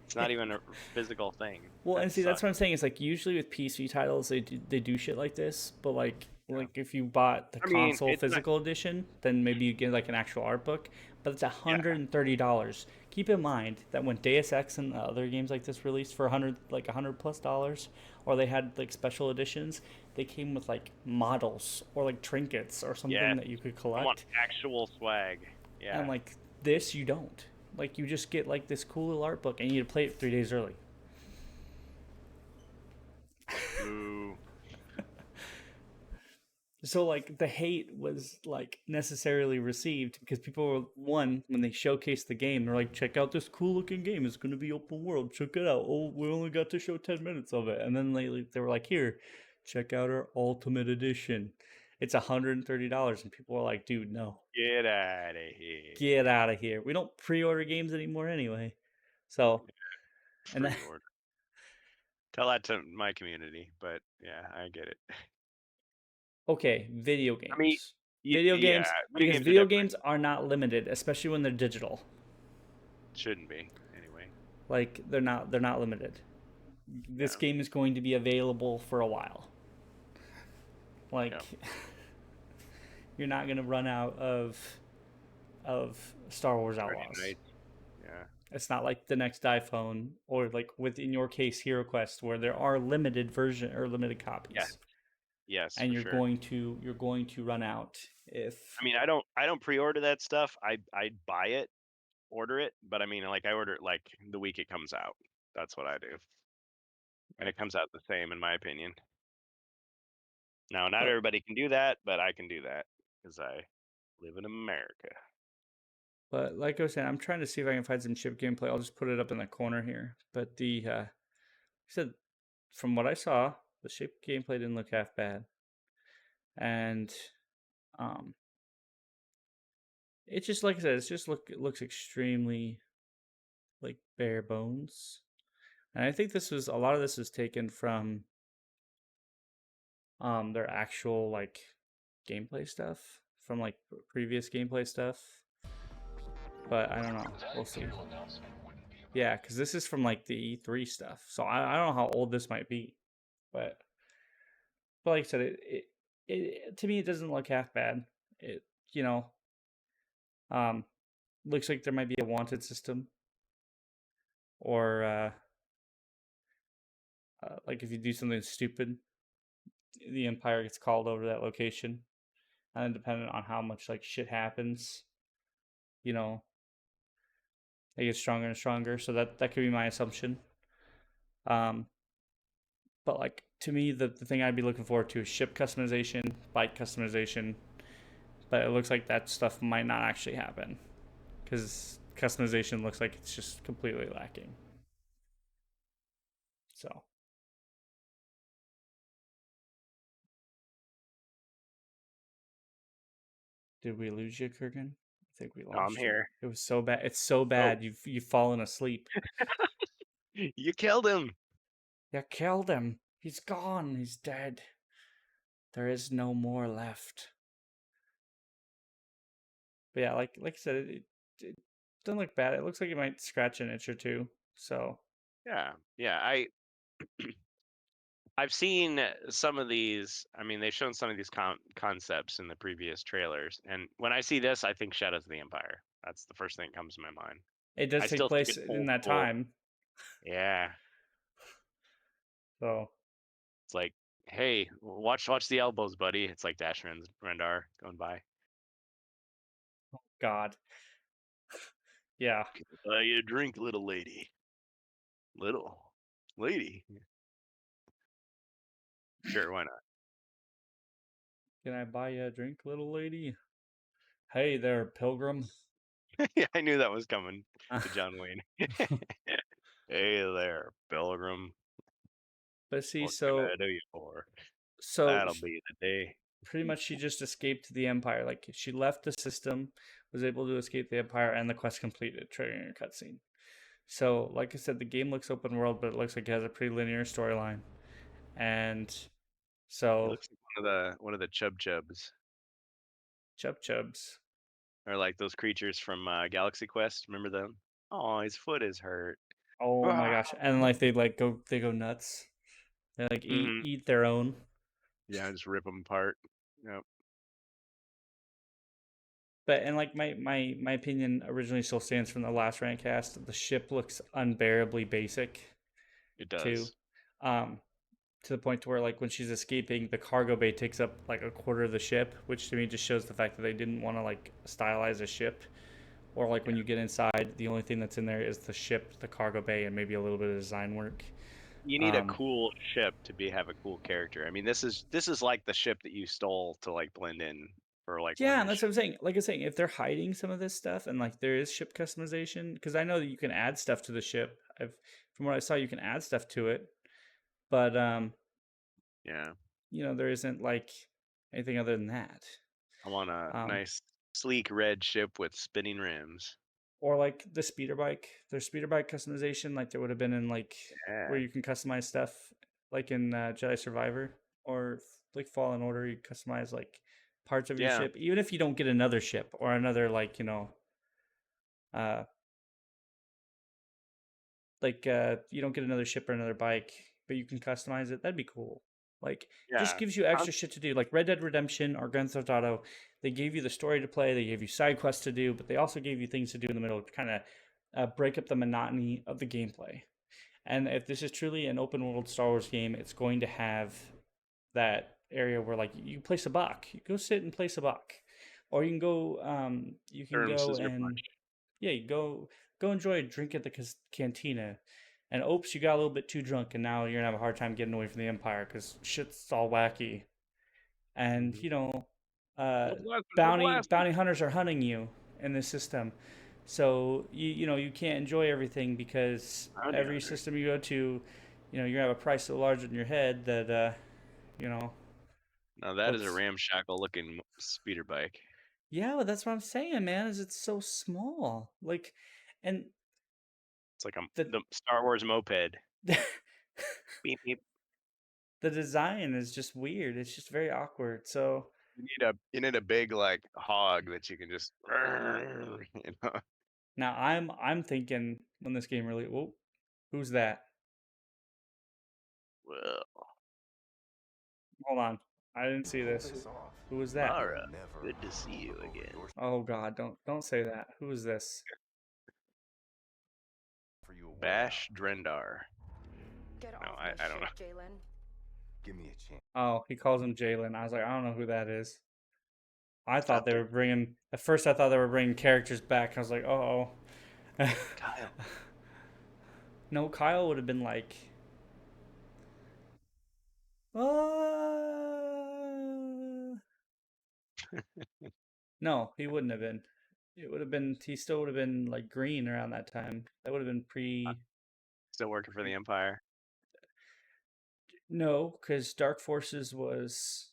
It's not even a physical thing. Well, and see, that's what I'm saying. Is like usually with PC titles, they do shit like this. But like if you bought the console physical edition, then maybe you get like an actual art book. But it's $130. Keep in mind that when Deus Ex and other games like this released for $100+ or they had like special editions, they came with like models or like trinkets or something that you could collect. I want actual swag. Yeah. And like this, you don't. Like you just get like this cool little art book, and you need to play it 3 days early. Ooh. So like the hate was like necessarily received because people were when they showcased the game, they're like, check out this cool looking game. It's going to be open world. Check it out. Oh, we only got to show 10 minutes of it. And then they were like, here, check out our Ultimate Edition. It's $130. And people were like, dude, no. Get out of here. Get out of here. We don't pre-order games anymore anyway. So, and then, tell that to my community, but yeah, I get it. Okay, video games. I mean, video games are not limited, especially when they're digital. Shouldn't be anyway. Like they're not limited. This game is going to be available for a while. Like you're not going to run out of Star Wars Outlaws. Yeah. It's not like the next iPhone or like in your case HeroQuest where there are limited version or limited copies. Yeah. Yes. And you're going to run out if I mean, I don't pre-order that stuff. I buy it, order it, but I mean like I order it like the week it comes out. That's what I do. And it comes out the same in my opinion. Now, not everybody can do that, but I can do that because I live in America. But like I was saying, I'm trying to see if I can find some chip gameplay. I'll just put it up in the corner here. But the I said from what I saw, the chip gameplay didn't look half bad. And it just like I said, it looks extremely like bare bones. And I think a lot of this is taken from their actual like gameplay stuff from like previous gameplay stuff. But I don't know. We'll see. Yeah, because this is from like the E3 stuff. So I don't know how old this might be. But like I said, it to me it doesn't look half bad. It looks like there might be a wanted system. Or like if you do something stupid, the Empire gets called over to that location. And then depending on how much like shit happens, they get stronger and stronger. So that could be my assumption. But like to me, the thing I'd be looking forward to is ship customization, bike customization. But it looks like that stuff might not actually happen because customization looks like it's just completely lacking. So. Did we lose you, Kurgan? I think we lost you. I'm here. It was so bad. It's so bad. You've fallen asleep. You killed him. You killed him. He's gone. He's dead. There is no more left. But yeah, like I said, it doesn't look bad. It looks like it might scratch an itch or two. So Yeah. I've seen some of these. I mean, they've shown some of these concepts in the previous trailers, and when I see this, I think Shadows of the Empire. That's the first thing that comes to my mind. it does I take still think place it's in old that school. time. Yeah, So it's like, hey, watch the elbows, buddy. It's like Dash Rendar going by. God. Yeah. Can I buy you a drink, little lady? Little lady. Sure, why not? Can I buy you a drink, little lady? Hey there, pilgrim. Yeah, I knew that was coming to John Wayne. Hey there, pilgrim. But see, What can I do you for? That'll be the day. pretty much she just escaped the Empire. Like she left the system, was able to escape the Empire, and the quest completed, triggering a cutscene. So, like I said, the game looks open world, but it looks like it has a pretty linear storyline. And It so, looks like one of the chubs, chubs. or like those creatures from Galaxy Quest. Remember them? Oh, his foot is hurt. Oh my gosh! And like they go nuts. They like Mhm. eat their own. Yeah, just rip them apart. Yep. But and like my opinion originally still stands from the last rant cast. The ship looks unbearably basic It too. does. To the point to where like when she's escaping, the cargo bay takes up like a quarter of the ship, which to me just shows the fact that they didn't want to like stylize a ship. Or like when you get inside, the only thing that's in there is the ship, the cargo bay, and maybe a little bit of design work. You need a cool ship to have a cool character. I mean, this is like the ship that you stole to like blend in for like one Yeah, of and your that's what I'm ships. saying. Like I'm saying, if they're hiding some of this stuff and like there is ship customization, because I know that you can add stuff to the ship. From what I saw, you can add stuff to it, but Yeah. there isn't like anything other than that. I want a Um, nice, sleek red ship with spinning rims. or like the speeder bike. There's speeder bike customization, like there would have been in like where Yeah. you can customize stuff, like in Jedi Survivor or like Fallen Order. You customize like parts of your Yeah. ship, even if you don't get another ship or another like uh, you don't get another ship or another bike, but you can customize it. That'd be cool. Like it just Yeah. gives you extra shit to do. Like Red Dead Redemption or Grand Theft Auto, they gave you the story to play, they gave you side quests to do, but they also gave you things to do in the middle to kind of break up the monotony of the gameplay. And if this is truly an open world Star Wars game, it's going to have that area where like you play Sabacc, you go sit and play Sabacc, or you can Term go scissor and punch. yeah, you go enjoy a drink at the cantina. And oops, you got a little bit too drunk, and now you're gonna have a hard time getting away from the Empire because shit's all wacky. And uh, bounty hunters are hunting you in this system, so you can't enjoy everything because Bounty every hunter. system you go to, you're gonna have a price so large in your head that Now that is a what's ramshackle looking speeder bike. yeah, but that's what I'm saying, man. Is it's so small, like, and It's like the the Star Wars moped. Beep beep. the design is just weird. It's just very awkward. So You need a big like hog that you can just you know. now I'm thinking when this game really, whoa, who's that? Well, Hold on, I didn't see this. Who is that? Mara, good to see you again. Oh God, don't say that. Who is this? Bash Drendar. Get No, off I my don't know. ship, Jalen. Give me a chance. Oh, he calls him Jalen. I was like, I don't know who that is. I thought Not they the were bringing. At first, I thought they were bringing characters back. I was like, oh. Kyle. No, Kyle would have been like, no, he wouldn't have been. It would have been. He still would have been like green around that time. That would have been pre. Still working for the Empire. No, because Dark Forces was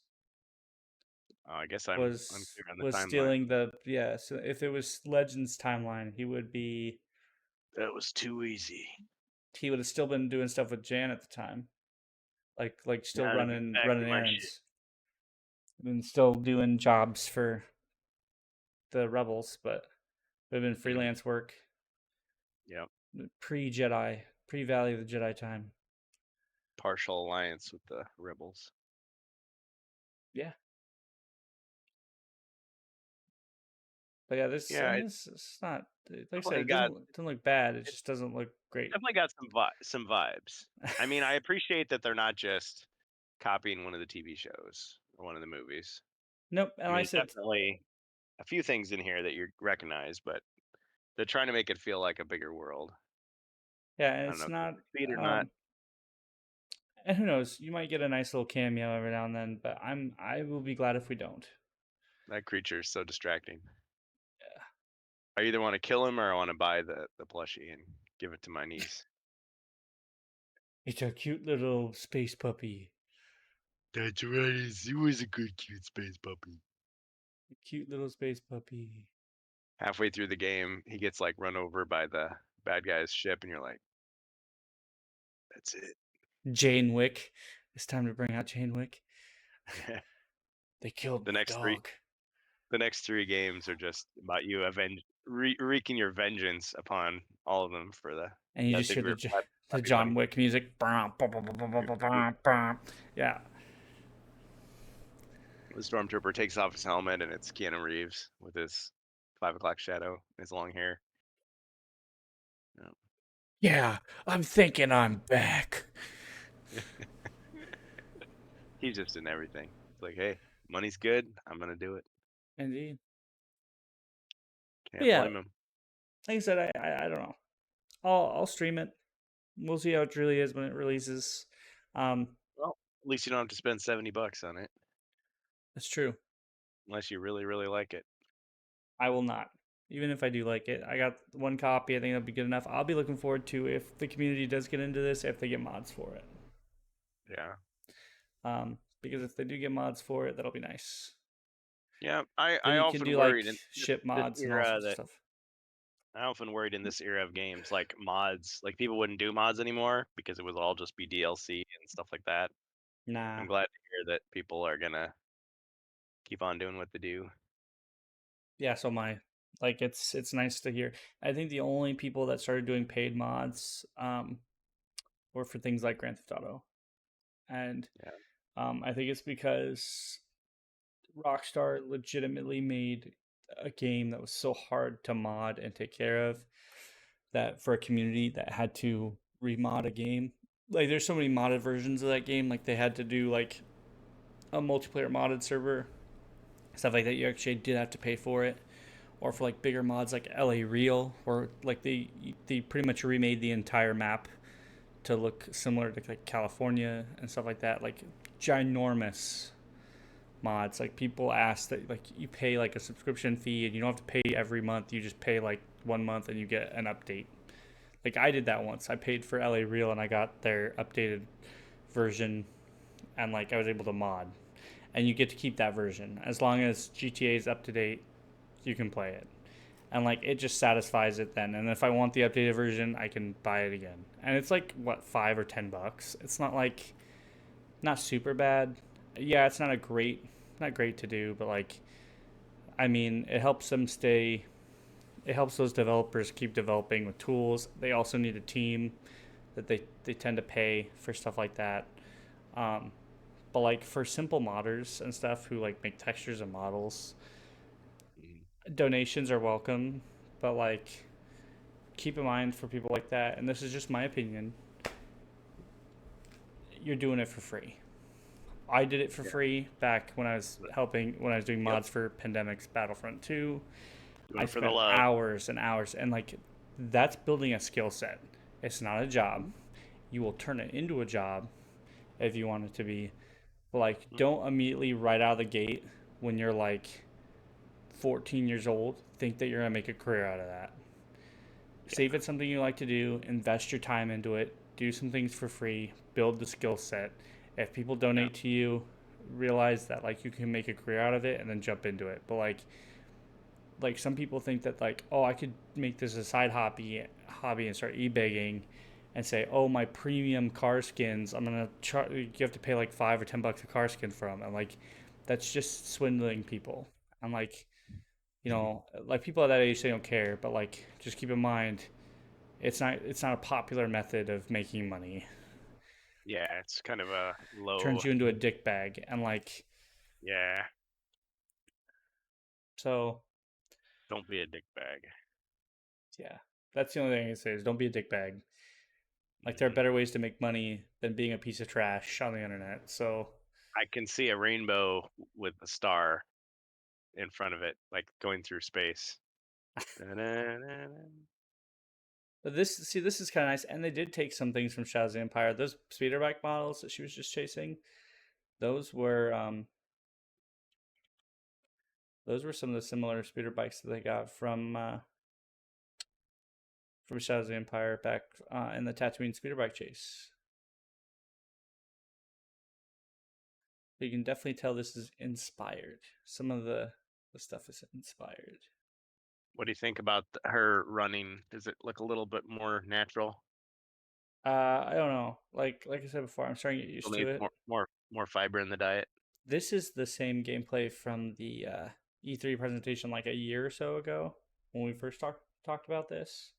Oh, I guess I'm was unclear on the was timeline. stealing the yeah. So if it was Legends timeline, he would be. That was too easy. He would have still been doing stuff with Jan at the time. like still Not running exactly my shit. errands and still doing jobs for the rebels, but they've been freelance work Yep. pre-Jedi, pre-Valley of the Jedi time. Partial alliance with the rebels. Yeah. But yeah, this Yeah, I it mean, it's not like I said, definitely it got doesn't look bad. It it just doesn't look great. definitely got some vibes. I mean, I appreciate that they're not just copying one of the TV shows or one of the movies. Nope. And I I mean, said, definitely a few things in here that you recognize, but they're trying to make it feel like a bigger world. yeah, and I don't know it's if they not. succeed or not. And who knows? You might get a nice little cameo every now and then, but I will be glad if we don't. That creature is so distracting. I either want to kill him or I want to buy the plushie and give it to my niece. It's a cute little space puppy. That's right. He was a good, cute space puppy. A cute little space puppy. Halfway through the game, he gets like run over by the bad guy's ship, and you're like, "That's it." Jane Wick. It's time to bring out Jane Wick. Yeah. They killed The my next dog. the next 3 games are just about you wreaking your vengeance upon all of them for And you that just they hear were the happy John money. Wick music. Yeah. The stormtrooper takes off his helmet, and it's Keanu Reeves with his 5 o'clock shadow and his long hair. Yeah, I'm thinking I'm back. He's just in everything. It's like, hey, money's good. I'm gonna do it. Indeed. But Can't yeah, blame him. like I said, I don't know. I'll stream it. We'll see how it really is when it releases. Well, at least you don't have to spend $70 on it, That's true. unless you really, really like it. I will not. Even if I do like it, I got one copy. I think that'll be good enough. I'll be looking forward to if the community does get into this, if they get mods for it. Yeah. Because if they do get mods for it, that'll be nice. Yeah, Then I you often can do worried like in ship this mods and all era sorts of that stuff. I often worried in this era of games, like mods, like people wouldn't do mods anymore because it would all just be DLC and stuff like that. Nah. I'm glad to hear that people are gonna keep on doing what they do. Yeah, so like it's nice to hear. I think the only people that started doing paid mods were for things like Grand Theft Auto. And Yeah. I think it's because Rockstar legitimately made a game that was so hard to mod and take care of that for a community that had to remod a game. Like there's so many modded versions of that game. Like they had to do like a multiplayer modded server, stuff like that. You actually did have to pay for it, or for like bigger mods like LA Real, where like they pretty much remade the entire map to look similar to like California and stuff like that. Like ginormous mods. Like people ask that like you pay like a subscription fee and you don't have to pay every month. You just pay like 1 month and you get an update. Like I did that once. I paid for LA Real and I got their updated version, and like I was able to mod. And you get to keep that version as long as GTA is up to date. You can play it, and like it just satisfies it then. And if I want the updated version, I can buy it again. And it's like what, $5 or $10. It's not like not super bad. Yeah, it's not great to do, but like I mean, it helps them stay. It helps those developers keep developing with tools. They also need a team that they tend to pay for stuff like that. But like for simple modders and stuff who like make textures and models, donations are welcome. But like keep in mind for people like that, and this is just my opinion, you're doing it for free. I did it for free back when I was doing mods for Pandemic's Battlefront 2. Doing I it for the spent love. hours and hours, and like that's building a skill set. It's not a job. You will turn it into a job if you want it to be. But like, don't immediately right out of the gate when you're like 14 years old think that you're gonna make a career out of that. See if it's something you like to do. Invest your time into it. Do some things for free. Build the skill set. If people donate to you, realize that like you can make a career out of it and then jump into it. But like some people think that like, oh, I could make this a side hobby and start e-begging and say, "Oh, my premium car skins, I'm gonna charge. You have to pay like $5 or $10 a car skin from," and like, that's just swindling people. And like, like people at that age, they don't care. But like, just keep in mind, it's not a popular method of making money. Yeah, it's kind of a low. Turns you into a dick bag, and like, Yeah, so don't be a dick bag. yeah, that's the only thing I can say is don't be a dick bag. Like, there are better ways to make money than being a piece of trash on the internet. So I can see a rainbow with a star in front of it, like going through space. but this is kind of nice, and they did take some things from Shadows of the Empire. Those speeder bike models that she was just chasing, those were some of the similar speeder bikes that they got from Shadows of the Empire back in the Tatooine speeder bike chase. But you can definitely tell this is inspired. Some of the stuff is inspired. What do you think about her running? Does it look a little bit more natural? I don't know. Like I said before, I'm starting to get used to it. More fiber in the diet. This is the same gameplay from the E3 presentation like a year or so ago when we first talked about this.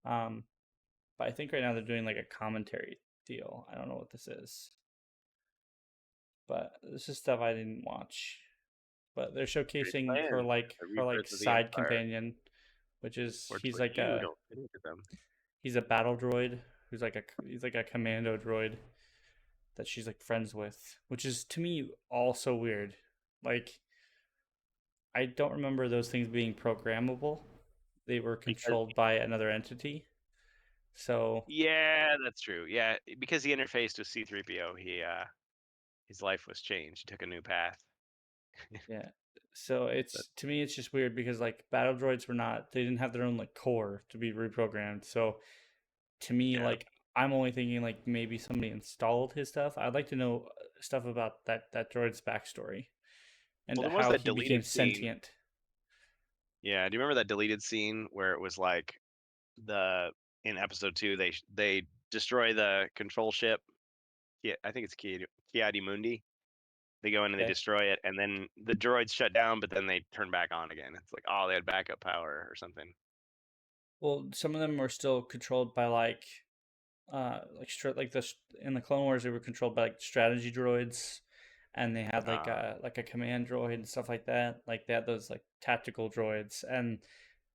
But I think right now they're doing like a commentary deal. I don't know what this is, but this is stuff I didn't watch. But they're showcasing her side companion, which is he's a battle droid who's he's like a commando droid that she's like friends with, which is to me also weird. Like, I don't remember those things being programmable. They were controlled by another entity. So yeah, that's true. Yeah, because he interfaced with C-3PO, his life was changed. He took a new path. yeah. So to me it's just weird because like battle droids they didn't have their own like core to be reprogrammed. So to me, like, I'm only thinking like maybe somebody installed his stuff. I'd like to know stuff about that droid's backstory and how he became sentient. Yeah, do you remember that deleted scene where it was like in episode 2 they destroy the control ship? Yeah, I think it's Kiadi Mundi. They go in and they destroy it, and then the droids shut down, but then they turn back on again. It's like, oh, they had backup power or something. Well, some of them were still controlled by in the Clone Wars they were controlled by like strategy droids, and they had like a command droid and stuff like that. Like they had those like tactical droids,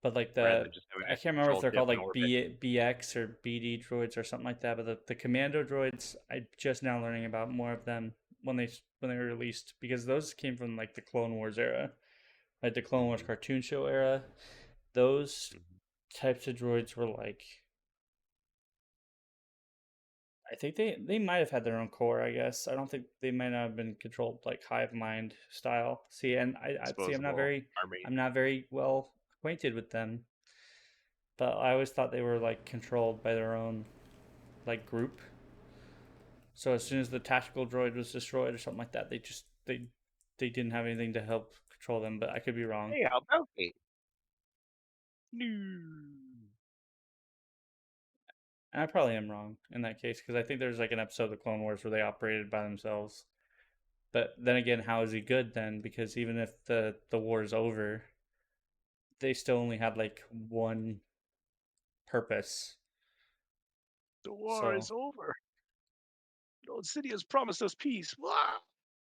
but like I can't remember if they're called like BX or BD droids or something like that. But the commando droids, I just now learning about more of them when they were released, because those came from like the Clone Wars era, like the Clone Wars cartoon show era. Those types of droids were like, I think they might have had their own core. I guess I don't think they might not have been controlled like hive mind style. See, and I see. I'm not very well acquainted with them, but I always thought they were like controlled by their own like group. So as soon as the tactical droid was destroyed or something like that, they didn't have anything to help control them. But I could be wrong. Hey, how about me? No. And I probably am wrong in that case, because I think there's like an episode of the Clone Wars where they operated by themselves. But then again, how is he good then? Because even if the war is over, they still only had like one purpose. The war is over. The old city has promised us peace.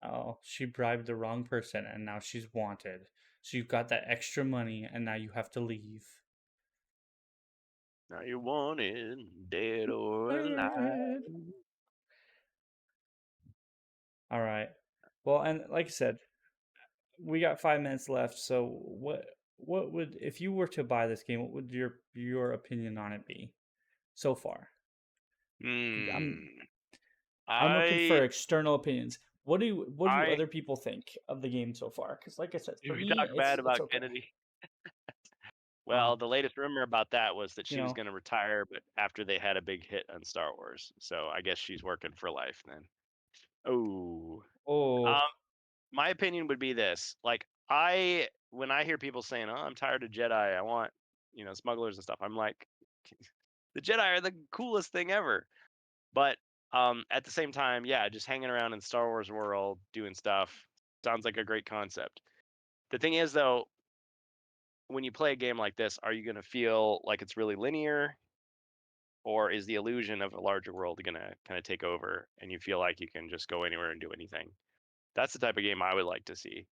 Oh, she bribed the wrong person and now she's wanted. So you've got that extra money and now you have to leave. Now you're wanted, dead or alive. All right. Well, and like I said, we got 5 minutes left. So what would, if you were to buy this game, what would your opinion on it be so far? I'm looking for external opinions. What do other people think of the game so far? Because like I said, for me, talk bad about okay. Kennedy. Well, the latest rumor about that was that she was going to retire, but after they had a big hit on Star Wars, so I guess she's working for life then. My opinion would be this: like, when I hear people saying, "Oh, I'm tired of Jedi. I want, smugglers and stuff," I'm like, The Jedi are the coolest thing ever. But at the same time, yeah, just hanging around in Star Wars world, doing stuff, sounds like a great concept. The thing is, though, when you play a game like this, are you going to feel like it's really linear, or is the illusion of a larger world going to kind of take over, and you feel like you can just go anywhere and do anything? That's the type of game I would like to see,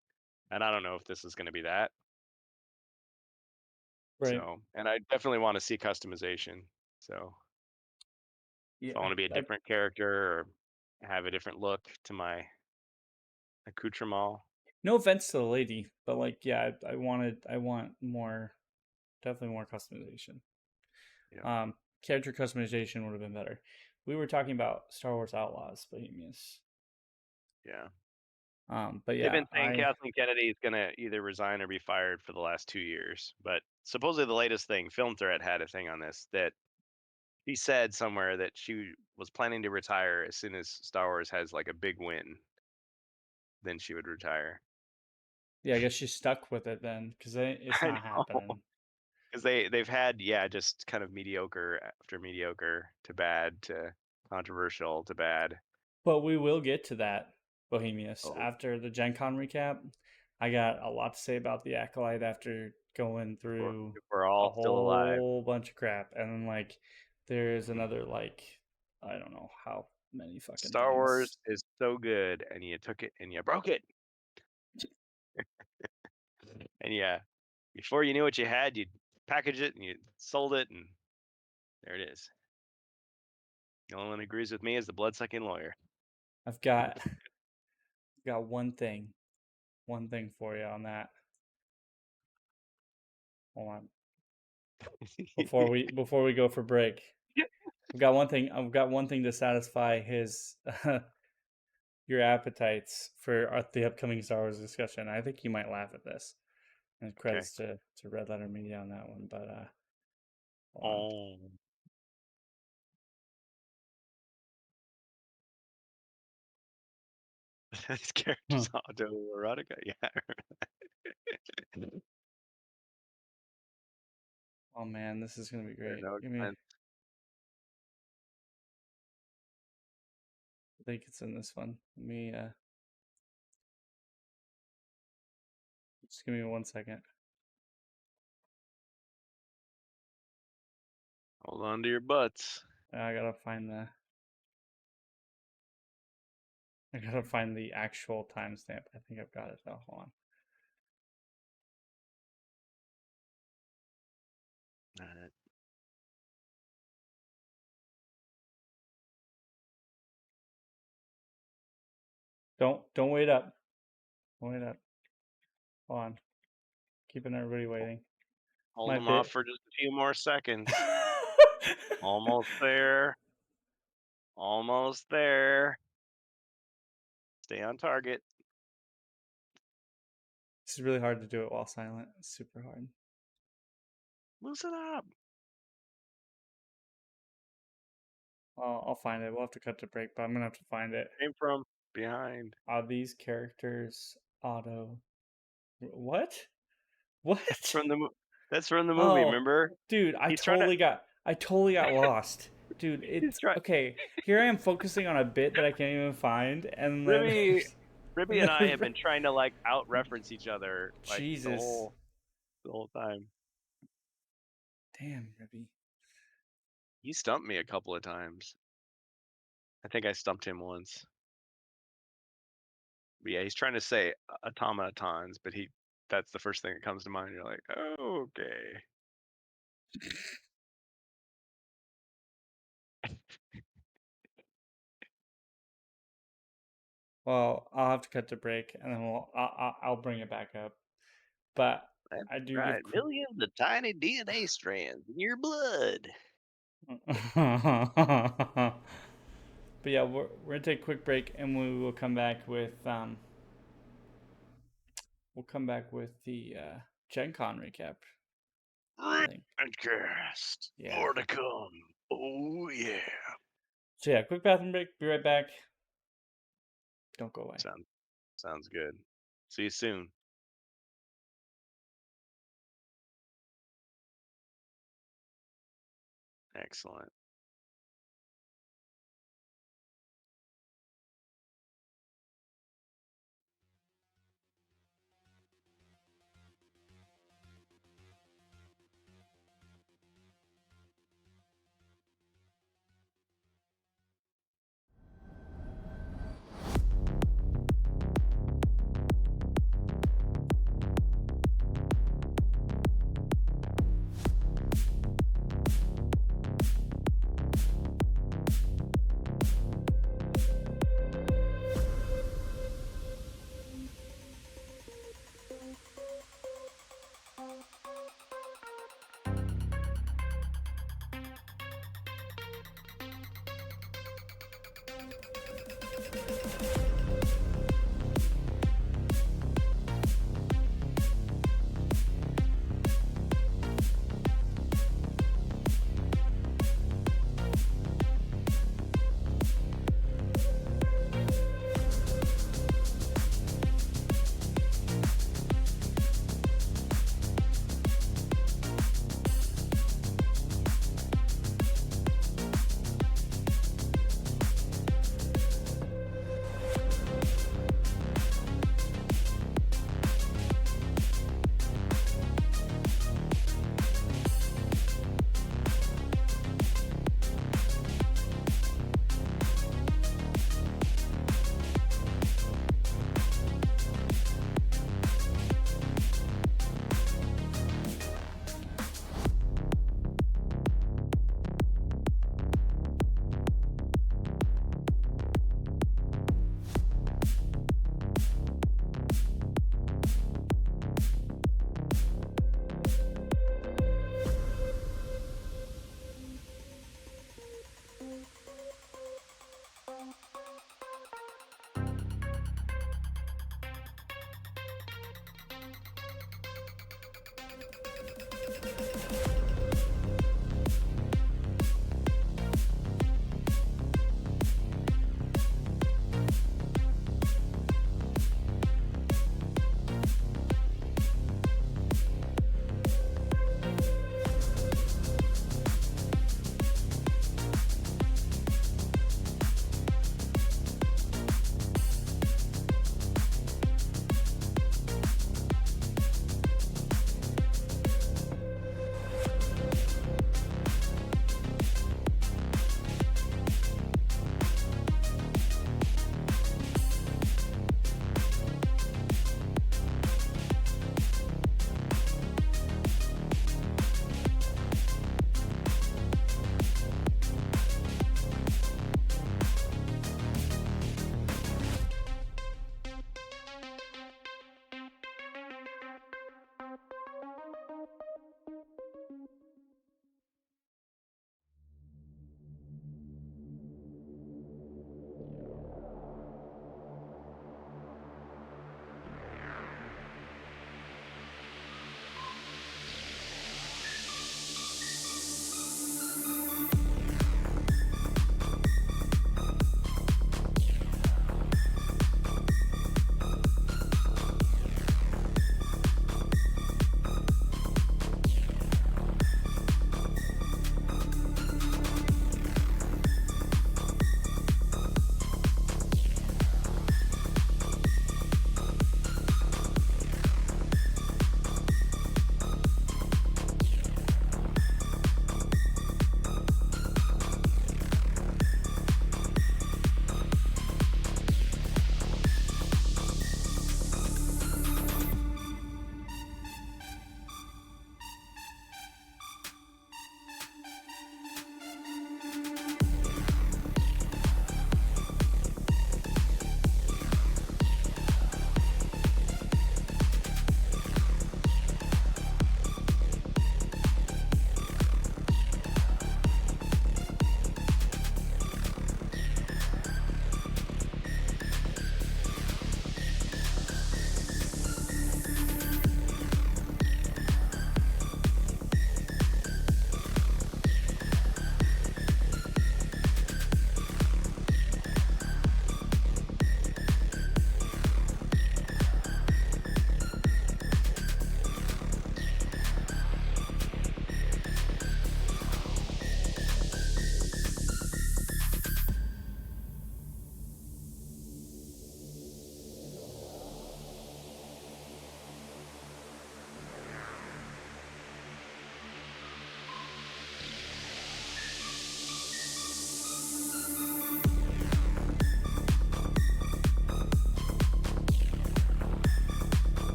and I don't know if this is going to be that. Right. So, and I definitely want to see customization. So, if I want to be a different character or have a different look to my accoutrement. No offense to the lady, but like, yeah, I want more, definitely more customization. Yeah. Character customization would have been better. We were talking about Star Wars Outlaws, Bohemius. Yeah. But yeah, They've been saying Kathleen Kennedy is going to either resign or be fired for the last 2 years. But supposedly the latest thing, Film Threat had a thing on this, that he said somewhere that she was planning to retire as soon as Star Wars has like a big win. Then she would retire. Yeah, I guess she's stuck with it then, because it's not happening. Because they've had, yeah, just kind of mediocre after mediocre to bad to controversial to bad. But we will get to that, Bohemius, Oh. after the GenCon recap. I got a lot to say about the Acolyte after going through If we're all a still alive. whole bunch of crap, and then like there's another like I don't know how many fucking Star things. Wars is so good, and you took it and you broke it. And yeah, before you knew what you had, you packaged it and you sold it, and there it is. The only one who agrees with me is the blood-sucking lawyer. I've got one thing for you on that. Hold on. Before we go for break, I've got one thing to satisfy his your appetites for the upcoming Star Wars discussion. I think you might laugh at this. And credits to Red Letter Media on that one, but hold on. These characters autoerotica, yeah. Oh man, this is gonna be great. No Give me. expense. I think it's in this one. Let me. Just give me 1 second. Hold on to your butts. I gotta find the actual timestamp. I think I've got it though. Hold on. All right. Don't wait up. Don't wait up. Hold on. Keeping everybody waiting. Hold them off for just a few more seconds. Almost there. Almost there. Stay on target. It's really hard to do it while silent. It's super hard. Loosen up. I'll find it. We'll have to cut to break, but I'm gonna have to find it. Came from behind. Are these characters auto? What? What? That's from the movie. Remember, dude, I totally got lost. Dude, it's okay. Here I am focusing on a bit that I can't even find, and then Ribby and I have been trying to like out reference each other like Jesus. the whole time. Damn, Ribby. He stumped me a couple of times. I think I stumped him once. But yeah, he's trying to say automatons, but that's the first thing that comes to mind. You're like, oh, okay. Well, I'll have to cut to break, and then I'll bring it back up. But That's I do right. Millions of tiny DNA strands in your blood. But yeah, we're gonna take a quick break, and we will come back with the GenCon recap. TheRantCast. Yeah. More to come. Oh yeah. So yeah, quick bathroom break. Be right back. Don't go away. Sounds good. See you soon. Excellent.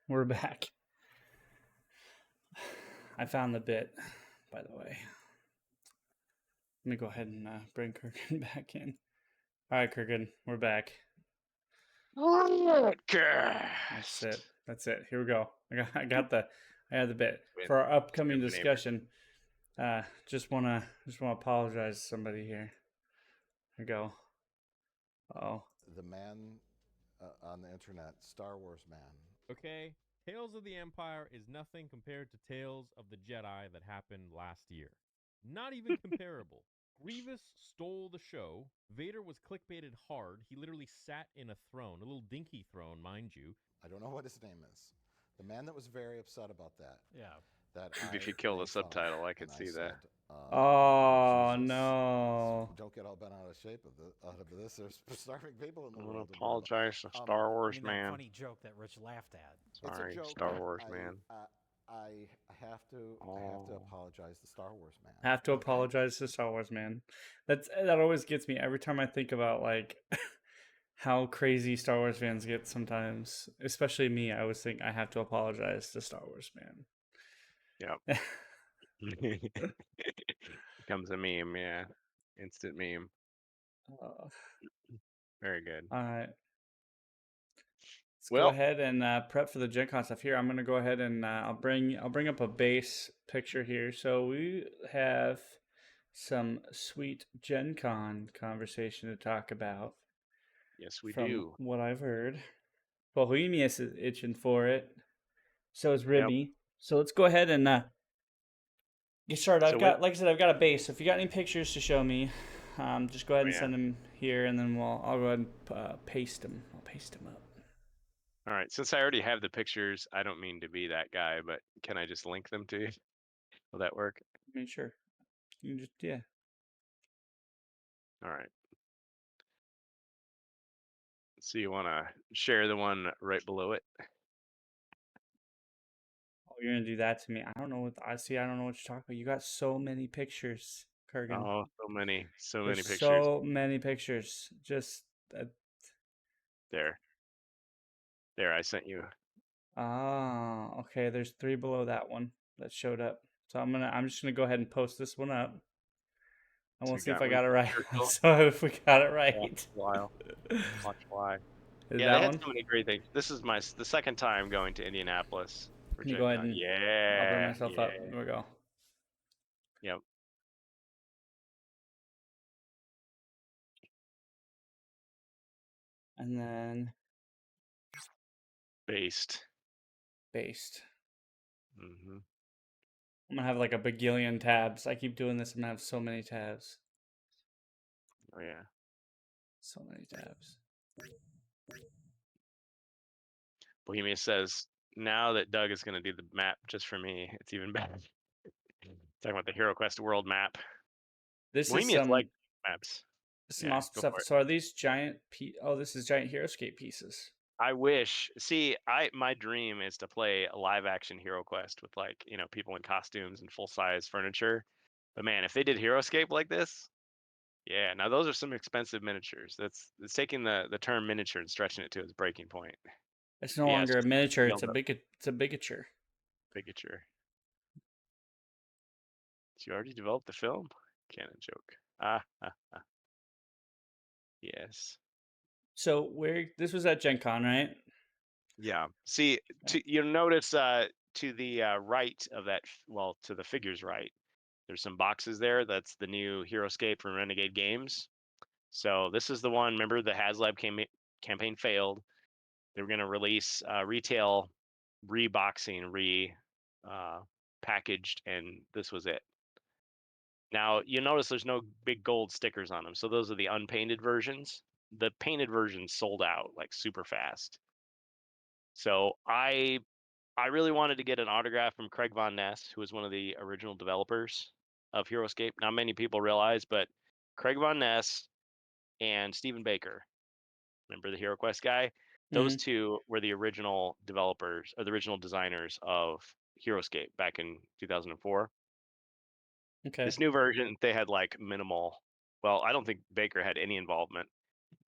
We're back. I found the bit, by the way. Let me go ahead and bring Kurgan back in. All right, Kurgan, we're back. That's it. That's it. Here we go. I got the bit for our upcoming discussion. Just wanna apologize to somebody here. Here we go. Oh. The man on the internet, StarWars Man. Okay, Tales of the Empire is nothing compared to Tales of the Jedi that happened last year. Not even comparable. Grievous stole the show. Vader was clickbaited hard. He literally sat in a throne, a little dinky throne, mind you. I don't know what his name is. The man that was very upset about that. Yeah. That Maybe if you kill the subtitle, I could see that. Oh no! Don't get all bent out of shape out of this. There's starving people in the I world. want to apologize to Star Wars Man. Funny joke that Rich laughed at. Sorry, it's a joke. Star Wars Man. I have to apologize to Star Wars Man. I have to apologize to Star Wars Man. That always gets me every time I think about like how crazy Star Wars fans get sometimes. Especially me. I always think I have to apologize to Star Wars Man. Yep. Becomes a meme, yeah. Instant meme. Very good. All right. Let's go ahead and prep for the GenCon stuff here. I'm going to go ahead and I'll bring up a base picture here. So we have some sweet GenCon conversation to talk about. Yes, we from do. What I've heard. Bohemius is itching for it. So is Ribby. Yep. So let's go ahead and get started. Like I said, I've got a base. So if you got any pictures to show me, just go ahead and send them here, and then I'll go ahead and paste them. I'll paste them up. All right. Since I already have the pictures, I don't mean to be that guy, but can I just link them to you? Will that work? I mean, sure. You can just All right. So you want to share the one right below it? Oh, you're gonna do that to me? I don't know what I don't know what you're talking about. You got so many pictures, Kurgan. Oh, so many pictures. So many pictures. Just there. I sent you. Ah, okay. There's 3 below that one that showed up. So I'm just gonna go ahead and post this one up. And we'll see if I got it right. So if we got it right. Watch why. Is yeah, that they had one? so many great things. This is the second time going to Indianapolis. Let me go ahead and I'll bring myself up. There we go. Yep. And then based. Mm-hmm. I'm gonna have like a bagillion tabs. I keep doing this. I'm gonna have so many tabs. Oh yeah. So many tabs. Bohemia says, now that Doug is going to do the map just for me, it's even better. Talking about the HeroQuest world map. This Bohemia's is some like maps. Some awesome stuff. So are these giant? This is giant HeroScape pieces. I wish. See, my dream is to play a live action HeroQuest with people in costumes and full size furniture. But man, if they did HeroScape like this, yeah. Now those are some expensive miniatures. It's taking the term miniature and stretching it to its breaking point. It's no longer a miniature. It's a bigature. Bigature. Did you already develop the film? Canon joke. Yes. So this was at GenCon, right? Yeah. See, you'll notice to the right of that, to the figure's right, there's some boxes there. That's the new HeroScape from Renegade Games. So this is the one. Remember, the HasLab campaign failed. They were going to release retail reboxing, packaged, and this was it. Now, you'll notice there's no big gold stickers on them. So those are the unpainted versions. The painted versions sold out like super fast. So I really wanted to get an autograph from Craig Von Ness, who was one of the original developers of HeroScape. Not many people realize, but Craig Von Ness and Stephen Baker, remember the HeroQuest guy? Those two were the original developers, or the original designers of HeroScape back in 2004. Okay. This new version, they had like minimal. Well, I don't think Baker had any involvement,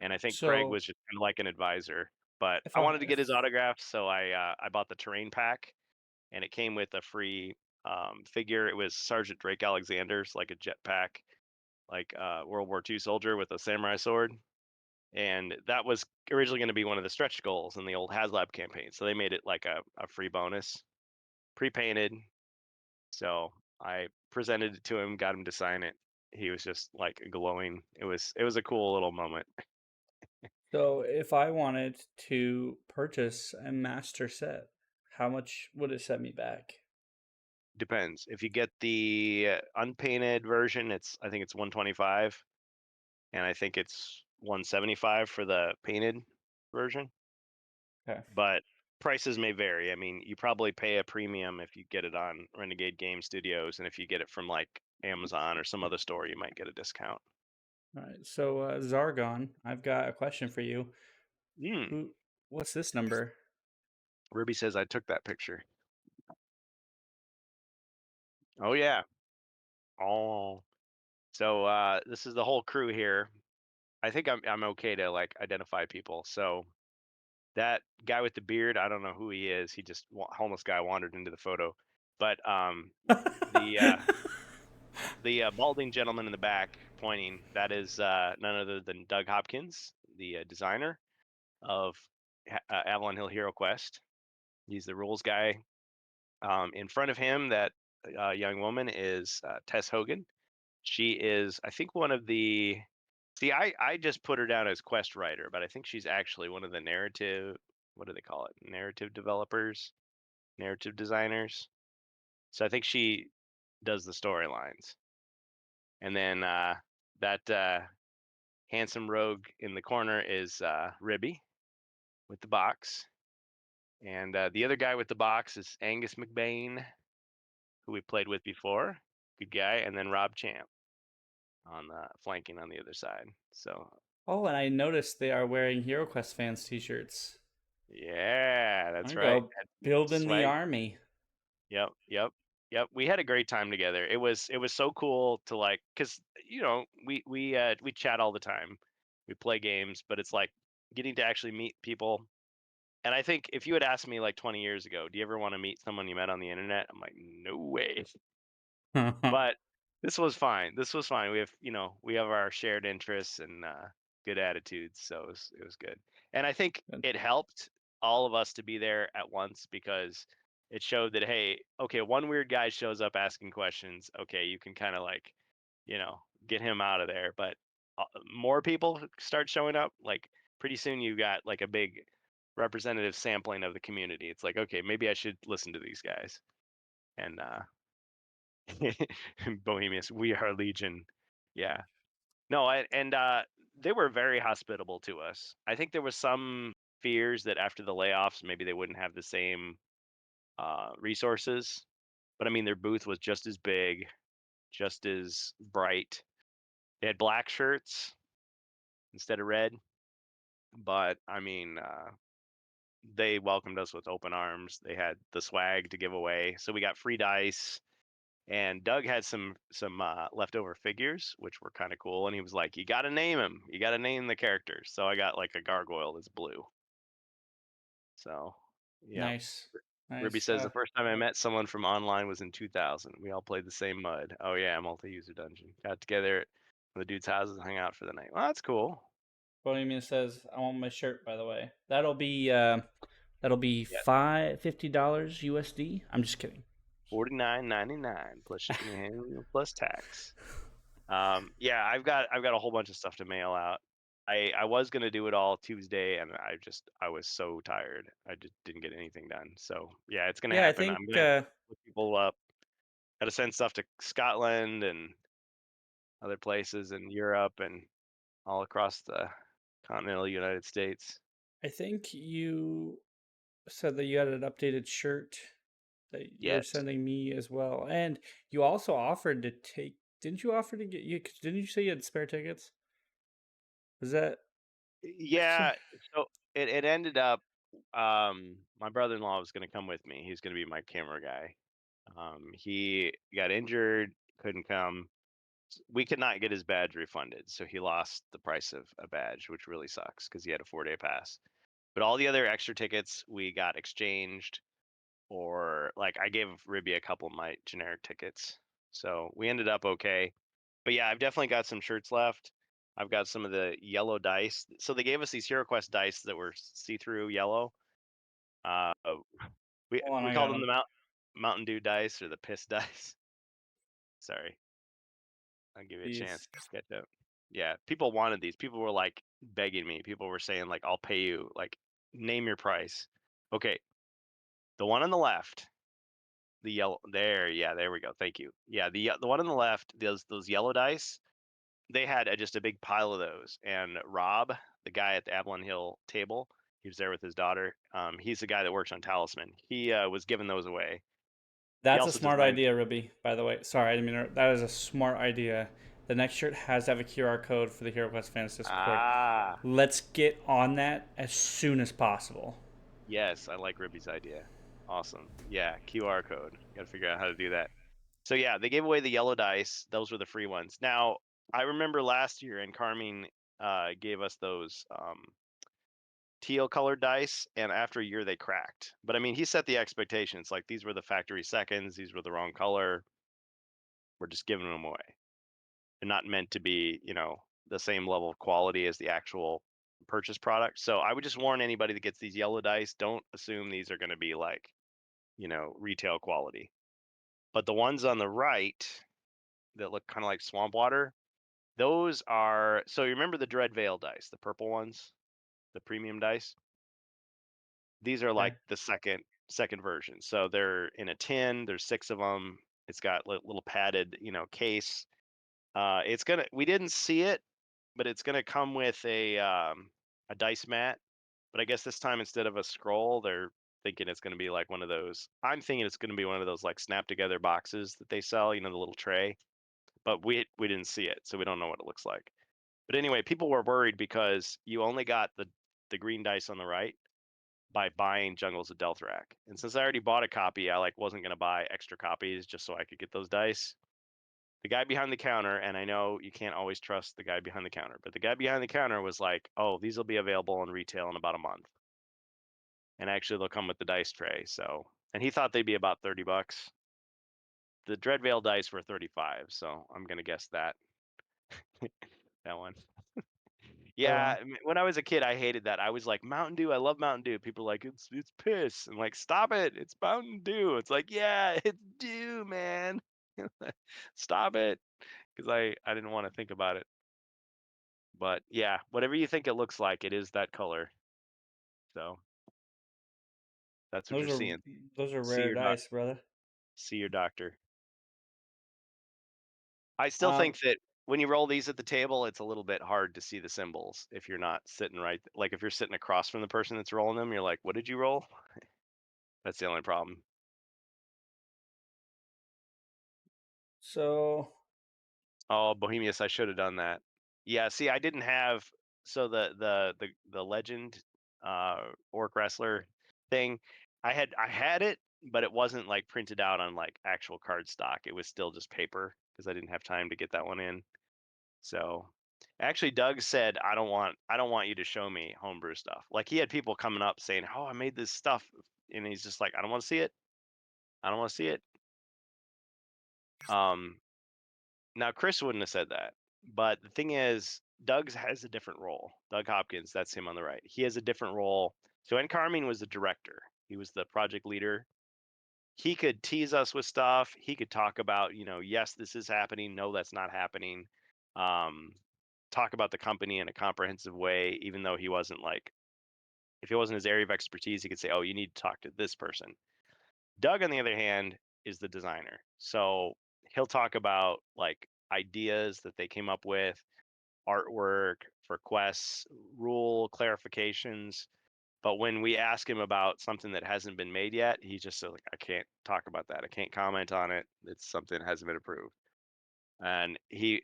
and I think Craig was just kind of like an advisor. But If I I wanted to get his autograph, so I bought the terrain pack, and it came with a free figure. It was Sergeant Drake Alexander's, like a jetpack, like World War II soldier with a samurai sword. And that was originally going to be one of the stretch goals in the old HasLab campaign. So they made it like a free bonus, pre-painted. So I presented it to him, got him to sign it. He was just like glowing. It was a cool little moment. So if I wanted to purchase a master set, how much would it set me back? Depends. If you get the unpainted version, I think it's 125, and I think it's 175 for the painted version. Okay. But prices may vary. I mean, you probably pay a premium if you get it on Renegade Game Studios, and if you get it from like Amazon or some other store, you might get a discount. All right. So Zargon, I've got a question for you. Hmm. What's this number? Ruby says I took that picture. Oh yeah. Oh. So this is the whole crew here. I think I'm okay to like identify people. So that guy with the beard, I don't know who he is. He just homeless guy wandered into the photo. But the balding gentleman in the back pointing, that is none other than Doug Hopkins, the designer of Avalon Hill Hero Quest. He's the rules guy. In front of him, that young woman is Tess Hogan. She is, I think, one of the. See, I just put her down as quest writer, but I think she's actually one of the narrative. What do they call it? Narrative developers, narrative designers. So I think she does the storylines. And then that handsome rogue in the corner is Ribby with the box. And the other guy with the box is Angus McBain, who we played with before. Good guy. And then Rob Champ on flanking on the other side. So Oh, and I noticed they are wearing HeroQuest fans t-shirts. yeah, that's I right. go building the Swag. army. Yep. We had a great time together. It was so cool to like, cause we chat all the time. We play games, but it's like getting to actually meet people. And I think if you had asked me like 20 years ago, do you ever want to meet someone you met on the internet? I'm like, no way. But this was fine. This was fine. We have our shared interests and good attitudes, so it was good. And I think Good. it helped all of us to be there at once because it showed that, hey, okay, one weird guy shows up asking questions. Okay, you can kind of like, get him out of there. But more people start showing up. Like pretty soon, you got like a big representative sampling of the community. It's like, okay, maybe I should listen to these guys. And Bohemians, we are Legion. Yeah. No, and they were very hospitable to us. I think there was some fears that after the layoffs, maybe they wouldn't have the same resources. But I mean, their booth was just as big, just as bright. They had black shirts instead of red. But I mean, they welcomed us with open arms. They had the swag to give away. So we got free dice. And Doug had some leftover figures, which were kind of cool. And he was like, "You got to name him. You got to name the characters." So I got like a gargoyle that's blue. So, yeah. Nice. Ruby Nice. says the first time I met someone from online was in 2000. We all played the same mud. Oh yeah, multi-user dungeon. Got together at the dude's houses and hung out for the night. Well, that's cool. Bohemian says, "I want my shirt." By the way, that'll be Yeah. $50 USD. I'm just kidding. $49.99 plus shipping and handling plus tax. Yeah, I've got a whole bunch of stuff to mail out. I was gonna do it all Tuesday, and I was so tired. I just didn't get anything done. So yeah, it's gonna Yeah, I happen. think I'm gonna look people up. Got to send stuff to Scotland and other places in Europe and all across the continental United States. you said that you had an updated shirt that you're Yes. sending me as well, and you also offered to take. Didn't you offer to get you? Didn't you say you had spare tickets? Was that? Yeah. So it ended up. My brother-in-law was gonna come with me. He's gonna be my camera guy. He got injured, couldn't come. We could not get his badge refunded, so he lost the price of a badge, which really sucks because he had a 4-day pass. But all the other extra tickets we got exchanged, or like I gave Ribby a couple of my generic tickets. So we ended up okay. But yeah, I've definitely got some shirts left. I've got some of the yellow dice. So they gave us these HeroQuest dice that were see-through yellow. Uh, we Hold on, we I called got them the them. Mountain Dew dice or the piss dice. Sorry, I'll give you a chance These. to catch up. Yeah, people wanted these. People were like begging me. People were saying like, "I'll pay you. Like, name your price." Okay, the one on the left, the yellow there. Yeah, there we go. Thank you. Yeah, the one on the left, those yellow dice. They had just a big pile of those. And Rob, the guy at the Avalon Hill table, he was there with his daughter. He's the guy that works on Talisman. He was giving those away. He That's a also smart designed. idea, Ruby, by the way. Sorry, I didn't mean that is a smart idea. The next shirt has to have a QR code for the HeroQuest fans Discord. Ah, Let's get on that as soon as possible. yes, I like Ribby's idea. Awesome. Yeah, QR code. Got to figure out how to do that. So yeah, they gave away the yellow dice. Those were the free ones. Now, I remember last year, and Carmine gave us those teal colored dice, and after a year they cracked. But I mean, he set the expectations. Like, these were the factory seconds. These were the wrong color. We're just giving them away. They're not meant to be, the same level of quality as the actual purchase product. So I would just warn anybody that gets these yellow dice, don't assume these are going to be like, retail quality. But the ones on the right that look kind of like swamp water, those are, so you remember the Dread Veil dice, the purple ones, the premium dice? These are like Okay. the second version. So they're in a tin. There's 6 of them. It's got little padded, case. We didn't see it, but it's gonna come with a dice mat. But I guess this time, instead of a scroll, they're thinking it's gonna be like one of those. I'm thinking it's gonna be one of those like snap together boxes that they sell, the little tray. But we didn't see it, so we don't know what it looks like. But anyway, people were worried because you only got the green dice on the right by buying Jungles of Delthrak. And since I already bought a copy, I wasn't going to buy extra copies just so I could get those dice. The guy behind the counter, and I know you can't always trust the guy behind the counter, but the guy behind the counter was like, "Oh, these will be available on retail in about a month. And actually they'll come with the dice tray." So, and he thought they'd be about $30. The Dreadveil dice were 35, so I'm going to guess that that one. Yeah, when I was a kid, I hated that. I was like, Mountain Dew, I love Mountain Dew. People are like, it's piss. And like, stop it, it's Mountain Dew. It's like, yeah, it's Dew, man. Stop it, because I didn't want to think about it. But yeah, whatever you think it looks like, it is that color. So that's what you're Those are seeing. those are See rare your dice, brother. see your doctor. I still Um, think that when you roll these at the table, it's a little bit hard to see the symbols if you're not sitting right. Like, if you're sitting across from the person that's rolling them, you're like, what did you roll? That's the only problem. so Oh, Bohemius, I should have done that. Yeah, see, I didn't have, so the legend orc wrestler thing, I had it, but it wasn't like printed out on like actual card stock. It was still just paper because I didn't have time to get that one in. So actually Doug said, I don't want you to show me homebrew stuff. Like, he had people coming up saying, "Oh, I made this stuff." And he's just like, "I don't want to see it. I don't want to see it." Um Now, Chris wouldn't have said that, but the thing is, Doug has a different role. Doug Hopkins, that's him on the right. He has a different role. So, N. Carmine was the director. He was the project leader. He could tease us with stuff. He could talk about, yes, this is happening. No, that's not happening. Um, Talk about the company in a comprehensive way, even though he wasn't like, if it wasn't his area of expertise, he could say, "Oh, you need to talk to this person." Doug, on the other hand, is the designer. So he'll talk about like ideas that they came up with, artwork for quests, rule clarifications. But when we ask him about something that hasn't been made yet, he just says, like, "I can't talk about that. I can't comment on it. It's something that hasn't been approved." And he's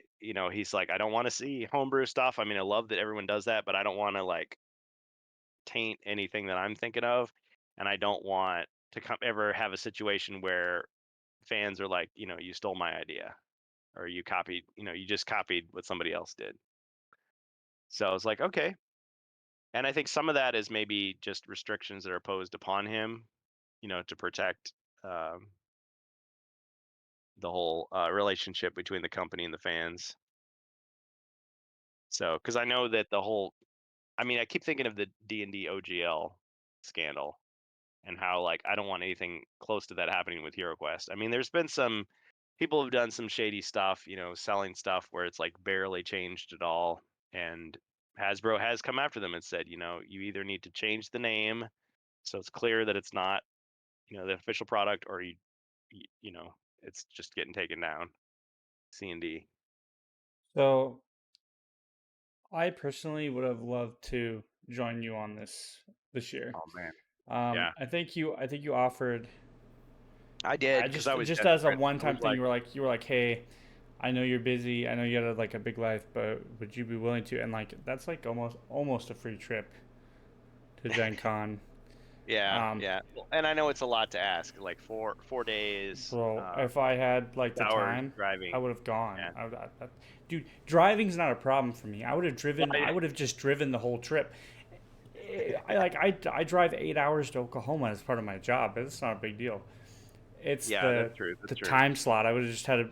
like, "I don't want to see homebrew stuff. I mean, I love that everyone does that, but I don't want to like taint anything that I'm thinking of. And I don't want to ever have a situation where fans are like, you stole my idea, or you copied, you just copied what somebody else did." So I was like, okay. And I think some of that is maybe just restrictions that are imposed upon him, to protect the whole relationship between the company and the fans. So, because I know that I keep thinking of the D&D OGL scandal and how I don't want anything close to that happening with HeroQuest. I mean, there's been some people have done some shady stuff, selling stuff where it's barely changed at all, and Hasbro has come after them and said, you either need to change the name so it's clear that it's not, the official product, or it's just getting taken down. C&D. So I personally would have loved to join you on this year. Oh man, yeah, I think you offered. I did, because I was Just as a desperate. I one-time was thing, you were like, hey, I know you're busy. I know you had a big life, but would you be willing to? And that's almost a free trip to GenCon. yeah, yeah. Well, and I know it's a lot to ask, like 4 days, Bro, if I had the hours time, I driving. would have gone. Yeah. Dude, driving's not a problem for me. I would have driven. Well, I would have just driven the whole trip. I drive 8 hours to Oklahoma as part of my job, but it's not a big deal. It's yeah, that's true. the That's true. time slot. I would have just had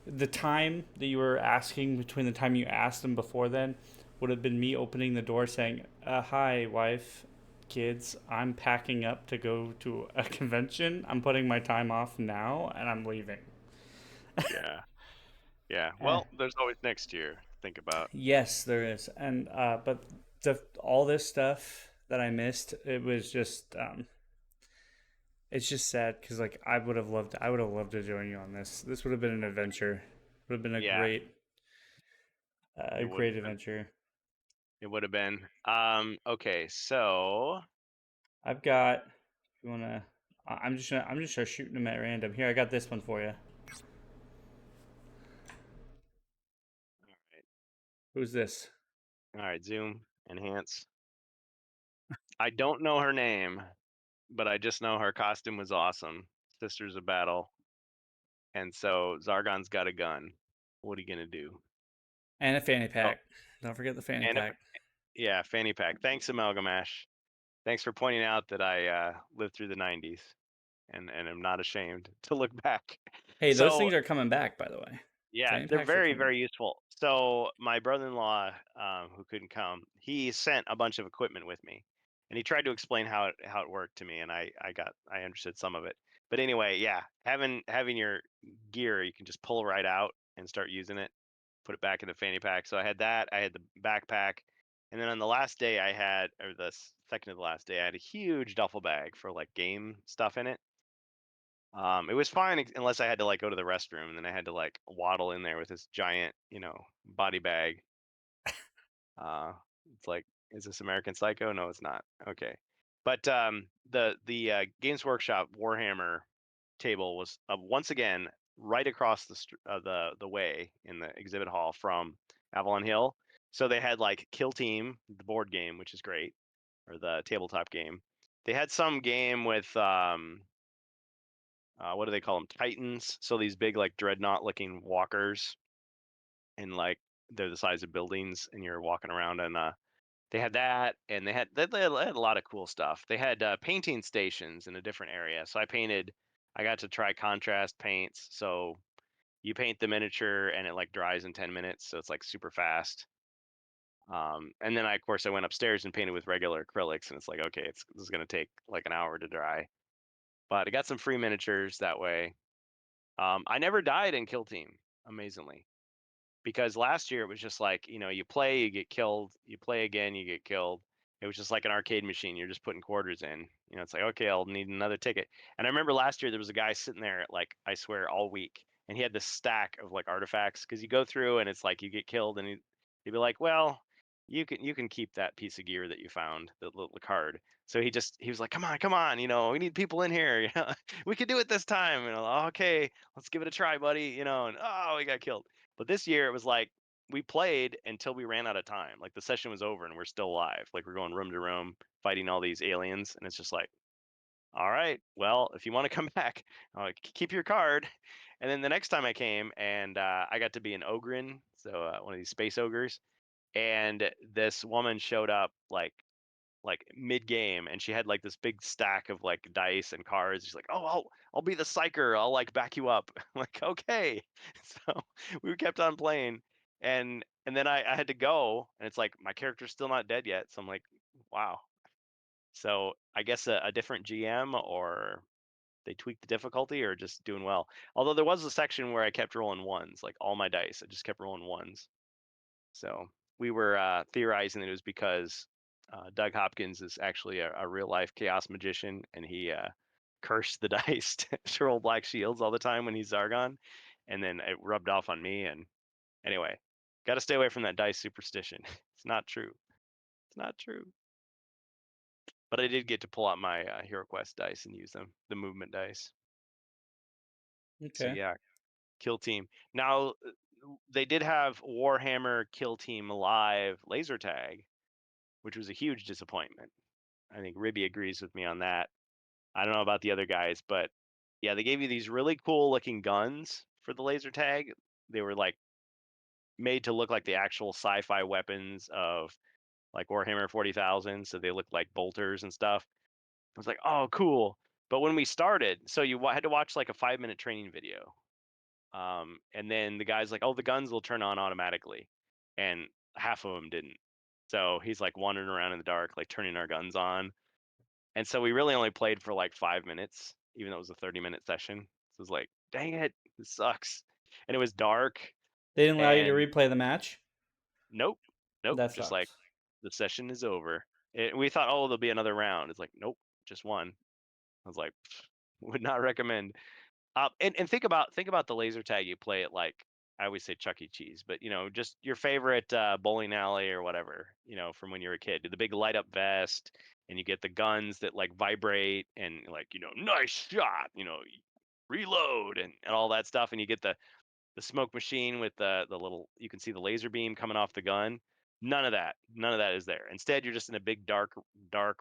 the time that you were asking between the time you asked them before then would have been me opening the door saying, "Hi, wife, kids. I'm packing up to go to a convention. I'm putting my time off now, and I'm leaving." Yeah, yeah. Well, there's always next year to think about. Yes, there is, and but all this stuff that I missed, it was just it's just sad because I would have loved to join you on this. This would have been an adventure. Would have been Yeah, a it would great have been. adventure. It would have been. Okay, so I've got. If you wanna, I'm just shooting them at random. Here, I got this one for you. Who's this? all right, zoom, enhance. I don't know her name, but I just know her costume was awesome. Sisters of Battle. And so Zargon's got a gun. What are you gonna do? And a fanny Oh, pack. Don't forget the fanny and pack. yeah, fanny pack. Thanks, Amalgamash. Thanks for pointing out that I lived through the '90s, and am not ashamed to look back. Hey, those So things are coming back, by the way. yeah, Fanny they're packs are very, coming back. very useful. So my brother-in-law, who couldn't come, he sent a bunch of equipment with me, and he tried to explain how it worked to me, and I understood some of it. But anyway, yeah, having your gear, you can just pull right out and start using it, put it back in the fanny pack. So I had that. I had the backpack, and then on the last day, or the second to the last day, I had a huge duffel bag for game stuff in it. It was fine unless I had to go to the restroom, and then I had to waddle in there with this giant, body bag. It's like, is this American Psycho? No, it's not. Okay, but the Games Workshop Warhammer table was once again right across the way in the exhibit hall from Avalon Hill. So they had Kill Team, the board game, which is great, or the tabletop game. They had some game with what do they call them? Titans. So these big dreadnought looking walkers, and they're the size of buildings, and you're walking around, and they had that, and they had a lot of cool stuff. They had painting stations in a different area. So I got to try contrast paints. So you paint the miniature and it dries in 10 minutes. So it's super fast. And then of course I went upstairs and painted with regular acrylics, and it's okay, this is going to take an hour to dry. But I got some free miniatures that way. I never died in Kill Team, amazingly, because last year it was just you play, you get killed, you play again, you get killed. It was just like an arcade machine. You're just putting quarters in. It's okay, I'll need another ticket. And I remember last year there was a guy sitting there I swear all week, and he had this stack of artifacts, because you go through and it's you get killed, and he'd be like, well, you can keep that piece of gear that you found, the little card. So he was like, come on, we need people in here, we could do it this time. Okay, let's give it a try, buddy, and oh, we got killed. But this year it was we played until we ran out of time. The session was over and we're still alive. We're going room to room fighting all these aliens, and it's just all right, well, if you want to come back, keep your card. And then the next time I came, and I got to be an Ogrin, so one of these space ogres. and this woman showed up like mid game, and she had like this big stack of like dice and cards. She's like, "Oh, I'll be the psyker. I'll like back you up." I'm like, okay. So we kept on playing, and then I had to go, and it's like my character's still not dead yet. So I'm like, wow. So I guess a different GM, or they tweaked the difficulty, or just doing well. Although there was a section where I kept rolling ones, like all my dice, I just kept rolling ones. So we were theorizing that it was because Doug Hopkins is actually a real life chaos magician, and he cursed the dice to roll black shields all the time when he's Zargon, and then it rubbed off on me. And anyway, got to stay away from that dice superstition. It's not true. It's not true. But I did get to pull out my HeroQuest dice and use them, the movement dice. So Okay. yeah, Kill Team. Now they did have Warhammer Kill Team Live laser tag, which was a huge disappointment. I think Ribby agrees with me on that. I don't know about the other guys, but yeah, they gave you these really cool looking guns for the laser tag. They were like made to look like the actual sci-fi weapons of like Warhammer 40,000, so they looked like bolters and stuff. I was like, oh, cool. But when we started, so you had to watch like a 5-minute training video. And then the guy's like, oh, the guns will turn on automatically. And half of them didn't. So he's like wandering around in the dark, like turning our guns on. And so we really only played for like 5 minutes, even though it was a 30-minute session. So it was like, dang it, this sucks. And it was dark. They didn't allow you to And replay the match? nope, That just like sucks. the session is over. We thought, oh, there'll be another round. It's like, nope, just one. I was like, would not recommend. And think about the laser tag you play at, like, I always say Chuck E. Cheese, but just your favorite bowling alley or whatever, from when you were a kid. The big light up vest, and you get the guns that like vibrate, and like, nice shot, reload, and all that stuff, and you get the smoke machine with the little, you can see the laser beam coming off the gun. None of that is there. Instead, you're just in a big dark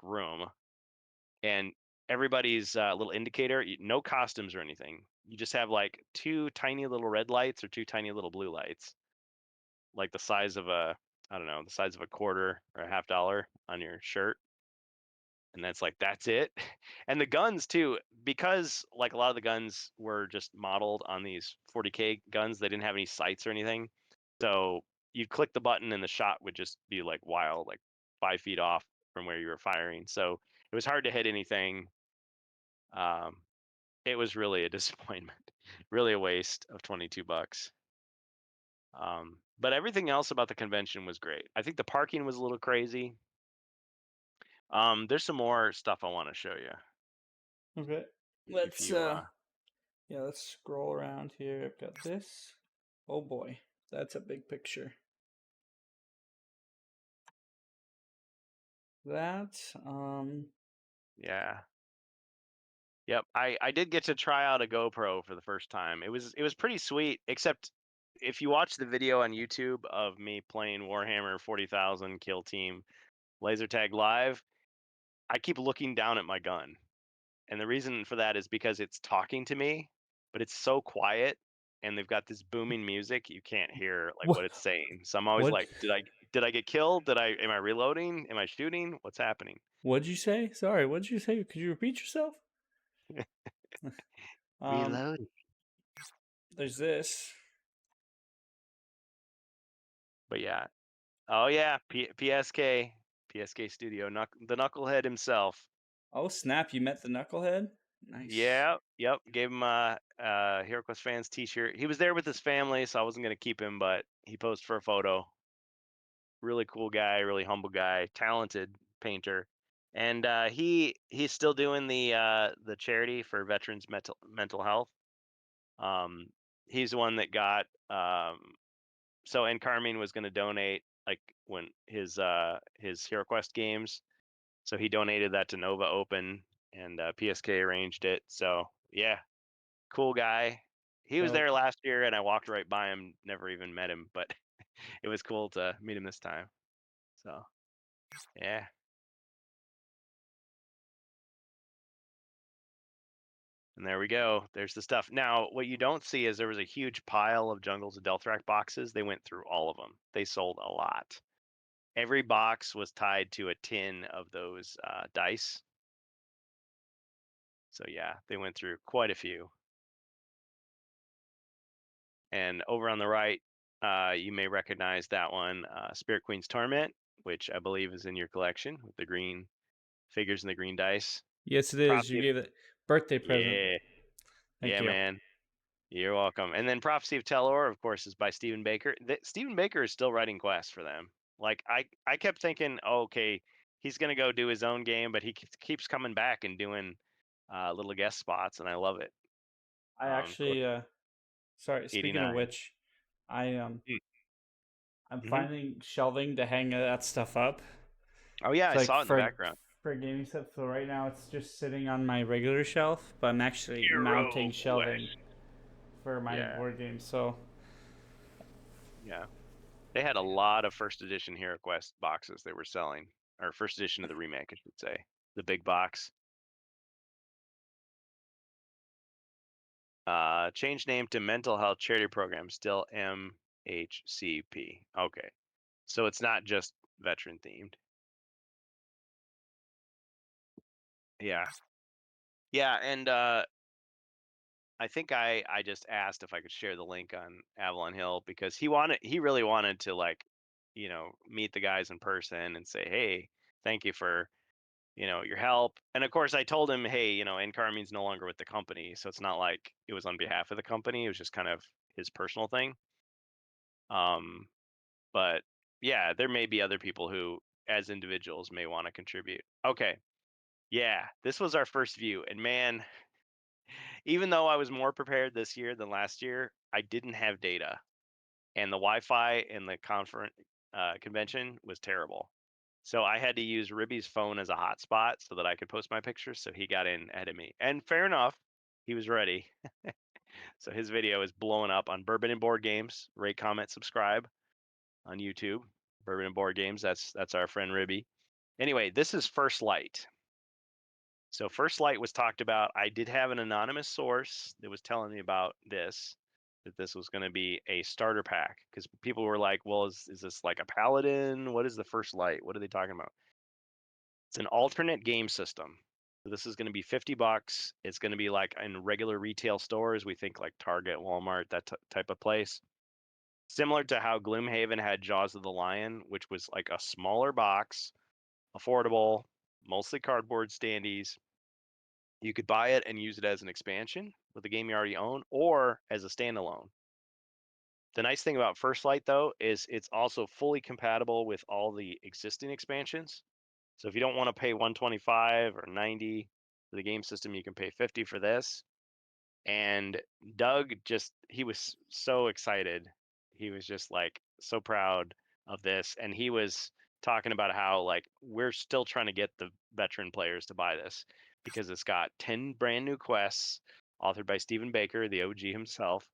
room, and everybody's little indicator, no costumes or anything. You just have like two tiny little red lights or two tiny little blue lights, like the size of a, I don't know, the size of a quarter or a $50 on your shirt. And that's it. And the guns too, because like a lot of the guns were just modeled on these 40K guns, they didn't have any sights or anything. So you'd click the button and the shot would just be like wild, like 5 feet off from where you were firing. So it was hard to hit anything. It was really a disappointment, really a waste of $22. But everything else about the convention was great. I think the parking was a little crazy. There's some more stuff I want to show you. Okay. If Let's you let's scroll around here. I've got this. Oh boy, that's a big picture. That yeah. Yep, I did get to try out a GoPro for the first time. It was pretty sweet, except if you watch the video on YouTube of me playing Warhammer 40,000 Kill Team Laser Tag Live, I keep looking down at my gun. And the reason for that is because it's talking to me, but it's so quiet, and they've got this booming music, you can't hear like what it's saying. So I'm always what like, did I get killed? Am I reloading? Am I shooting? What's happening? what'd you say? Sorry, what'd you say? Could you repeat yourself? Reloading. There's this. But yeah. Oh yeah, PSK Studio, the Knucklehead himself. Oh snap! You met the knucklehead. Nice. Yeah, yep. Gave him a HeroQuest fans T-shirt. He was there with his family, so I wasn't gonna keep him, but he posed for a photo. Really cool guy, really humble guy, talented painter, and he's still doing the charity for veterans mental health. He's the one that got so, and Carmine was going to donate like when his HeroQuest games, so he donated that to Nova Open, and PSK arranged it. So yeah, cool guy. He was So there last year, and I walked right by him, never even met him, but it was cool to meet him this time. So yeah. And there we go. There's the stuff. Now, what you don't see is there was a huge pile of Jungles of Delthrak boxes. They went through all of them. They sold a lot. every box was tied to a tin of those dice. So yeah, they went through quite a few. And over on the right, you may recognize that one, Spirit Queen's Torment, which I believe is in your collection with the green figures and the green dice. Yes, it is. You gave it birthday present. Yeah. Thank Yeah, you. man. You're welcome. And then Prophecy of Telor, of course, is by Stephen Baker. Stephen Baker is still writing quests for them. Like I kept thinking, oh, okay, he's gonna go do his own game, but he keeps coming back and doing little guest spots, and I love it. I actually, sorry. Speaking of 89. which, I'm Mm-hmm. finding shelving to hang that stuff up. Oh yeah, It's I like saw it in the background. for gaming stuff. So right now it's just sitting on my regular shelf, but I'm actually mounting shelving for my Yeah. board games. So Yeah. They had a lot of first edition HeroQuest boxes they were selling, or first edition of the remake, I should say, the big box. Change name to Mental Health Charity Program, still MHCP. Okay, so it's not just veteran themed. Yeah, yeah, and I think I just asked if I could share the link on Avalon Hill because he really wanted to, like, meet the guys in person and say, hey, thank you for your help. And of course I told him, hey, Carmine's no longer with the company, so it's not like it was on behalf of the company. It was just kind of his personal thing. But yeah, there may be other people who, as individuals, may want to contribute. Okay. Yeah, this was our first view. And man, even though I was more prepared this year than last year, I didn't have data. And the Wi-Fi in the convention was terrible. So I had to use Ribby's phone as a hotspot so that I could post my pictures. So he got in ahead of me. And fair enough, he was ready. So his video is blowing up on Bourbon and Board Games. Rate, comment, subscribe on YouTube. Bourbon and Board Games. That's our friend Ribby. Anyway, this is First Light. So First Light was talked about. I did have an anonymous source that was telling me about this, that this was going to be a starter pack, because people were like, well, is this like a Paladin? What is the First Light? What are they talking about? It's an alternate game system. So this is going to be $50. It's going to be like in regular retail stores. We think like Target, Walmart, that type of place. Similar to how Gloomhaven had Jaws of the Lion, which was like a smaller box, affordable, mostly cardboard standees. You could buy it and use it as an expansion with a game you already own, or as a standalone. The nice thing about First Light, though, is it's also fully compatible with all the existing expansions. So if you don't want to pay $125 or $90 for the game system, you can pay $50 for this. And Doug he was so excited. He was just like so proud of this. And he was talking about how, like, we're still trying to get the veteran players to buy this because it's got 10 brand new quests authored by Stephen Baker, the OG himself.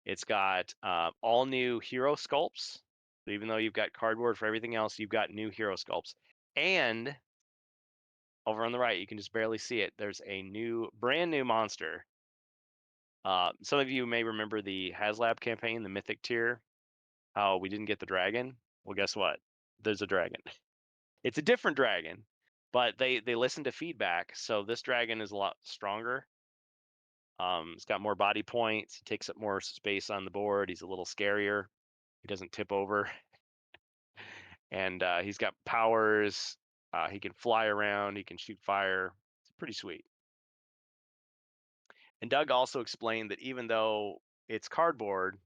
It's got all new hero sculpts. So even though you've got cardboard for everything else, you've got new hero sculpts. And over on the right, you can just barely see it. There's a brand new monster. Some of you may remember the HasLab campaign, the Mythic tier, how we didn't get the dragon. Well, guess what? There's a dragon. It's a different dragon, but they listen to feedback. So this dragon is a lot stronger. It's got more body points. He takes up more space on the board. He's a little scarier. He doesn't tip over. And he's got powers. He can fly around. He can shoot fire. It's pretty sweet. And Doug also explained that even though it's cardboard,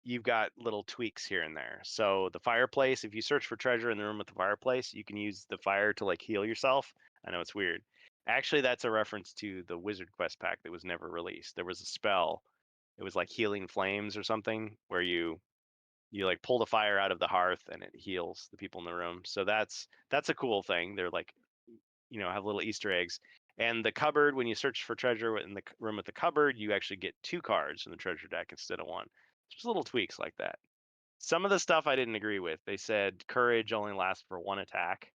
you've got little tweaks here and there. So the fireplace, if you search for treasure in the room with the fireplace, you can use the fire to like heal yourself. I know it's weird. Actually, that's a reference to the Wizard Quest pack that was never released. There was a spell. It was like healing flames or something where you like pull the fire out of the hearth and it heals the people in the room. So that's a cool thing. They're like, have little Easter eggs. And the cupboard, when you search for treasure in the room with the cupboard, you actually get 2 cards from the treasure deck instead of 1. Just little tweaks like that. Some of the stuff I didn't agree with. They said courage only lasts for 1 attack,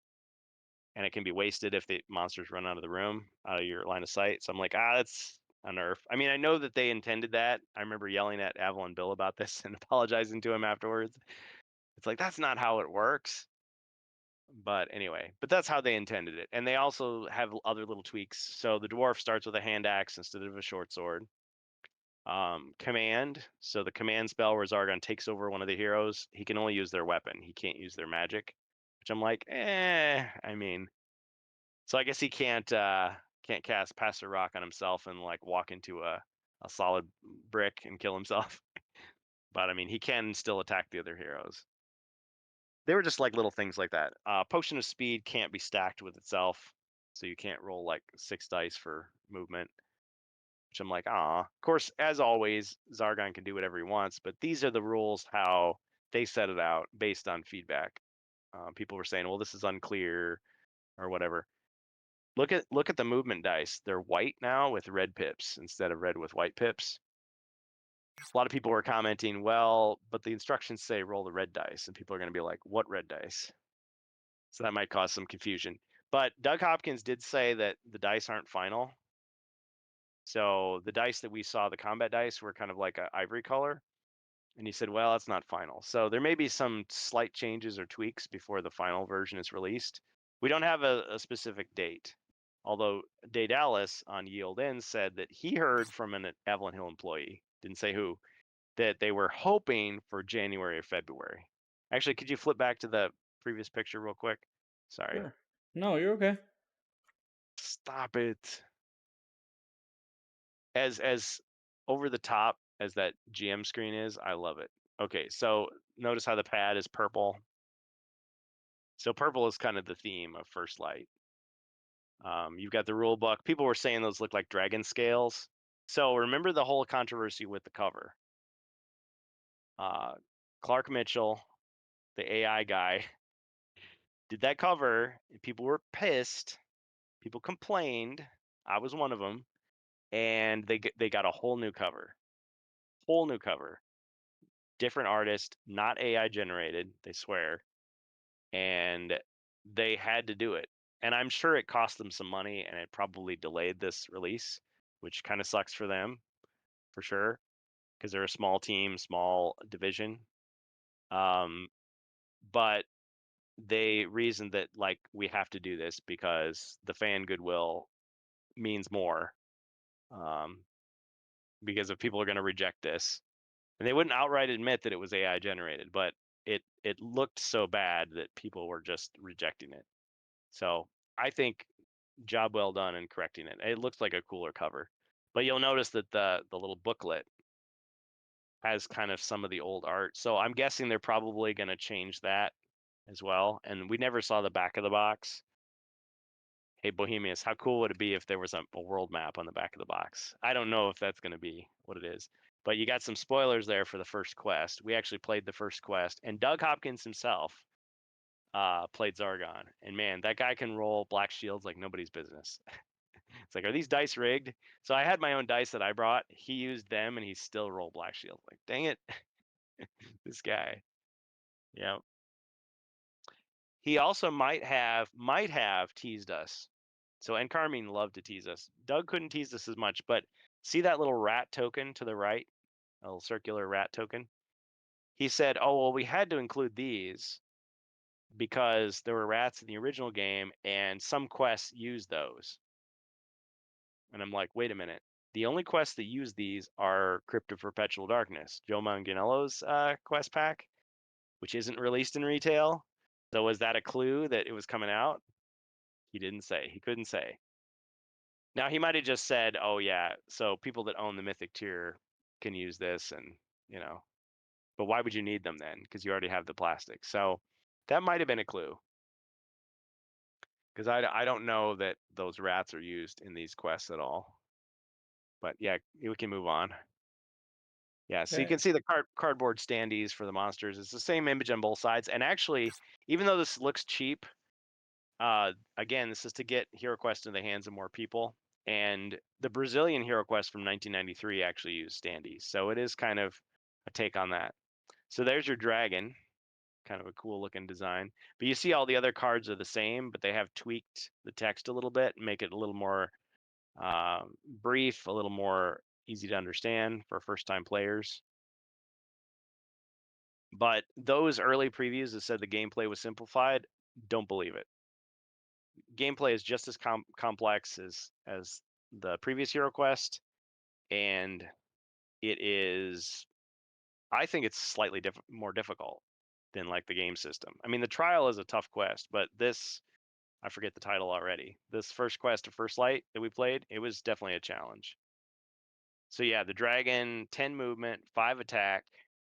and it can be wasted if the monsters run out of the room, out of your line of sight. So I'm like, that's a nerf. I mean, I know that they intended that. I remember yelling at Avalon Bill about this and apologizing to him afterwards. It's like, that's not how it works. But anyway, but that's how they intended it. And they also have other little tweaks. So the dwarf starts with a hand axe instead of a short sword. Command. So the command spell where Zargon takes over one of the heroes, he can only use their weapon. He can't use their magic, which I'm like, I mean, so I guess he can't cast Pass a Rock on himself and like walk into a solid brick and kill himself. But I mean, he can still attack the other heroes. They were just like little things like that. Potion of Speed can't be stacked with itself, so you can't roll like 6 dice for movement, which I'm like, ah. Of course, as always, Zargon can do whatever he wants, but these are the rules how they set it out based on feedback. People were saying, well, this is unclear or whatever. Look at the movement dice. They're white now with red pips instead of red with white pips. A lot of people were commenting, well, but the instructions say roll the red dice, and people are going to be like, what red dice? So that might cause some confusion. But Doug Hopkins did say that the dice aren't final. So the dice that we saw, the combat dice, were kind of like an ivory color. And he said, well, that's not final. So there may be some slight changes or tweaks before the final version is released. We don't have a specific date. Although Day Dallas on Yield In said that he heard from an Avalon Hill employee, didn't say who, that they were hoping for January or February. Actually, could you flip back to the previous picture real quick? Sorry. Sure. No, you're okay. Stop it. As over the top as that GM screen is, I love it. Okay, so notice how the pad is purple. So purple is kind of the theme of First Light. You've got the rule book. People were saying those look like dragon scales. So remember the whole controversy with the cover. Clark Mitchell, the AI guy, did that cover. And people were pissed. People complained. I was one of them. And they got a whole new cover. Whole new cover. Different artist, not AI generated, they swear. And they had to do it. And I'm sure it cost them some money and it probably delayed this release, which kind of sucks for them, for sure, because they're a small team, small division. But they reasoned that, like, we have to do this because the fan goodwill means more. Because if people are going to reject this, and they wouldn't outright admit that it was AI generated, but it looked so bad that people were just rejecting it. So I think job well done in correcting it. It looks like a cooler cover, but you'll notice that the little booklet has kind of some of the old art. So I'm guessing they're probably going to change that as well. And we never saw the back of the box. Hey, Bohemians, how cool would it be if there was a world map on the back of the box? I don't know if that's going to be what it is, but you got some spoilers there for the first quest. We actually played the first quest, and Doug Hopkins himself played Zargon. And man, that guy can roll black shields like nobody's business. It's like, are these dice rigged? So I had my own dice that I brought. He used them, and he still rolled black shield. Like, dang it, this guy. Yeah. He also might have teased us. So, and Carmine loved to tease us. Doug couldn't tease us as much, but see that little rat token to the right, a little circular rat token? He said, oh, well, we had to include these because there were rats in the original game and some quests use those. And I'm like, wait a minute. The only quests that use these are Crypt of Perpetual Darkness, Joe Manganiello's quest pack, which isn't released in retail. So was that a clue that it was coming out? He didn't say. He couldn't say. Now he might have just said, "Oh yeah, so people that own the Mythic tier can use this," and But why would you need them then? Because you already have the plastic. So that might have been a clue. Because I don't know that those rats are used in these quests at all. But yeah, we can move on. Yeah, so you can see the cardboard standees for the monsters. It's the same image on both sides. And actually, even though this looks cheap, again, this is to get HeroQuest in the hands of more people. And the Brazilian HeroQuest from 1993 actually used standees. So it is kind of a take on that. So there's your dragon, kind of a cool looking design. But you see all the other cards are the same, but they have tweaked the text a little bit and make it a little more brief, a little more easy to understand for first time players. But those early previews that said the gameplay was simplified, don't believe it. Gameplay is just as complex as the previous HeroQuest, and it is, I think it's slightly more difficult than like the game system. I mean, the trial is a tough quest, but this, I forget the title already. This first quest of First Light that we played, it was definitely a challenge. So yeah, the dragon, 10 movement, 5 attack,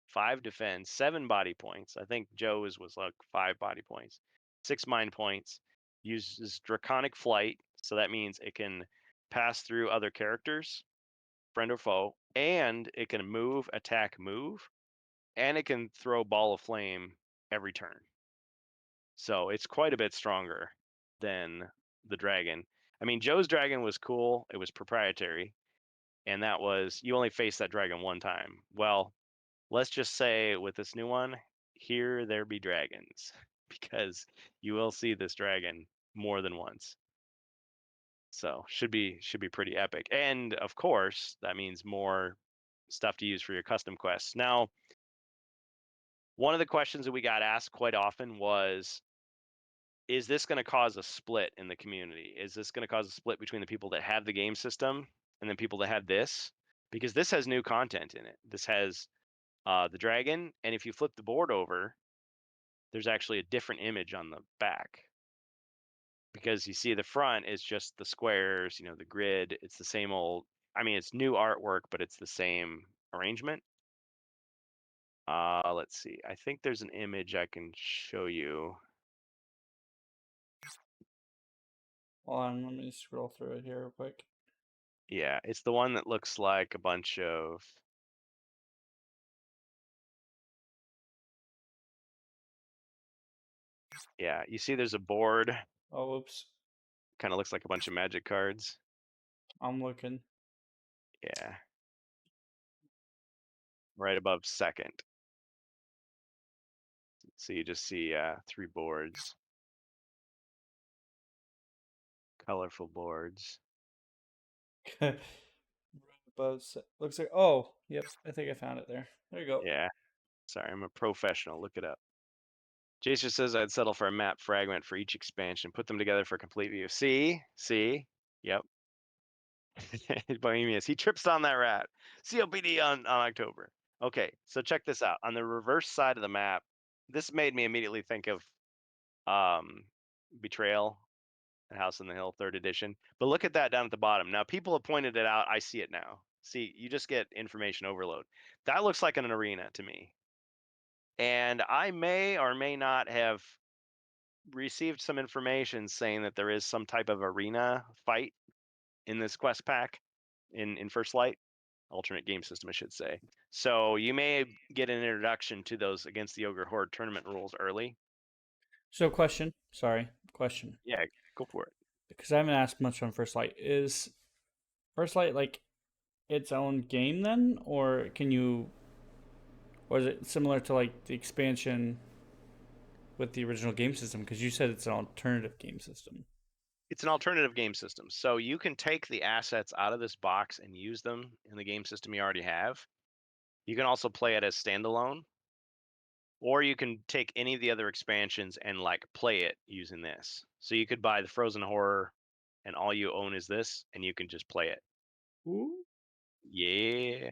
5 defense, 7 body points. I think Joe's was like 5 body points, 6 mind points. Uses draconic flight, so that means it can pass through other characters, friend or foe, and it can move, attack, move, and it can throw ball of flame every turn. So it's quite a bit stronger than the dragon. I mean, Joe's dragon was cool. It was proprietary, and that was you only face that dragon one time. Well, let's just say with this new one, here there be dragons, because you will see this dragon more than once. So should be pretty epic. And of course, that means more stuff to use for your custom quests. Now, one of the questions that we got asked quite often was, is this going to cause a split in the community? Is this going to cause a split between the people that have the game system and then people that have this? Because this has new content in it. This has the dragon, and if you flip the board over, there's actually a different image on the back. Because you see the front is just the squares, the grid. It's the same old, I mean, it's new artwork, but it's the same arrangement. Let's see. I think there's an image I can show you. Hold on, let me scroll through it here real quick. Yeah, it's the one that looks like a bunch of yeah, you see there's a board, Oh, oops. kind of looks like a bunch of magic cards. I'm looking. Yeah. Right above second. So you just see 3 boards. Colorful boards. Looks like, oh, yep, I think I found it there. There you go. Yeah. Sorry, I'm a professional. Look it up. Jason says I'd settle for a map fragment for each expansion. Put them together for a complete view. See? Yep. Bohemius. He trips on that rat. COPD on October. Okay, so check this out. On the reverse side of the map, this made me immediately think of Betrayal and House on the Hill 3rd edition. But look at that down at the bottom. Now, people have pointed it out. I see it now. See, you just get information overload. That looks like an arena to me. And I may or may not have received some information saying that there is some type of arena fight in this quest pack in First Light, alternate game system, I should say. So you may get an introduction to those Against the Ogre Horde tournament rules early. So, question. Yeah, go for it. Because I haven't asked much on First Light. Is First Light like its own game then, or is it similar to like the expansion with the original game system? Because you said it's an alternative game system. It's an alternative game system. So you can take the assets out of this box and use them in the game system you already have. You can also play it as standalone, or you can take any of the other expansions and like play it using this. So you could buy the Frozen Horror and all you own is this, and you can just play it. Ooh. Yeah.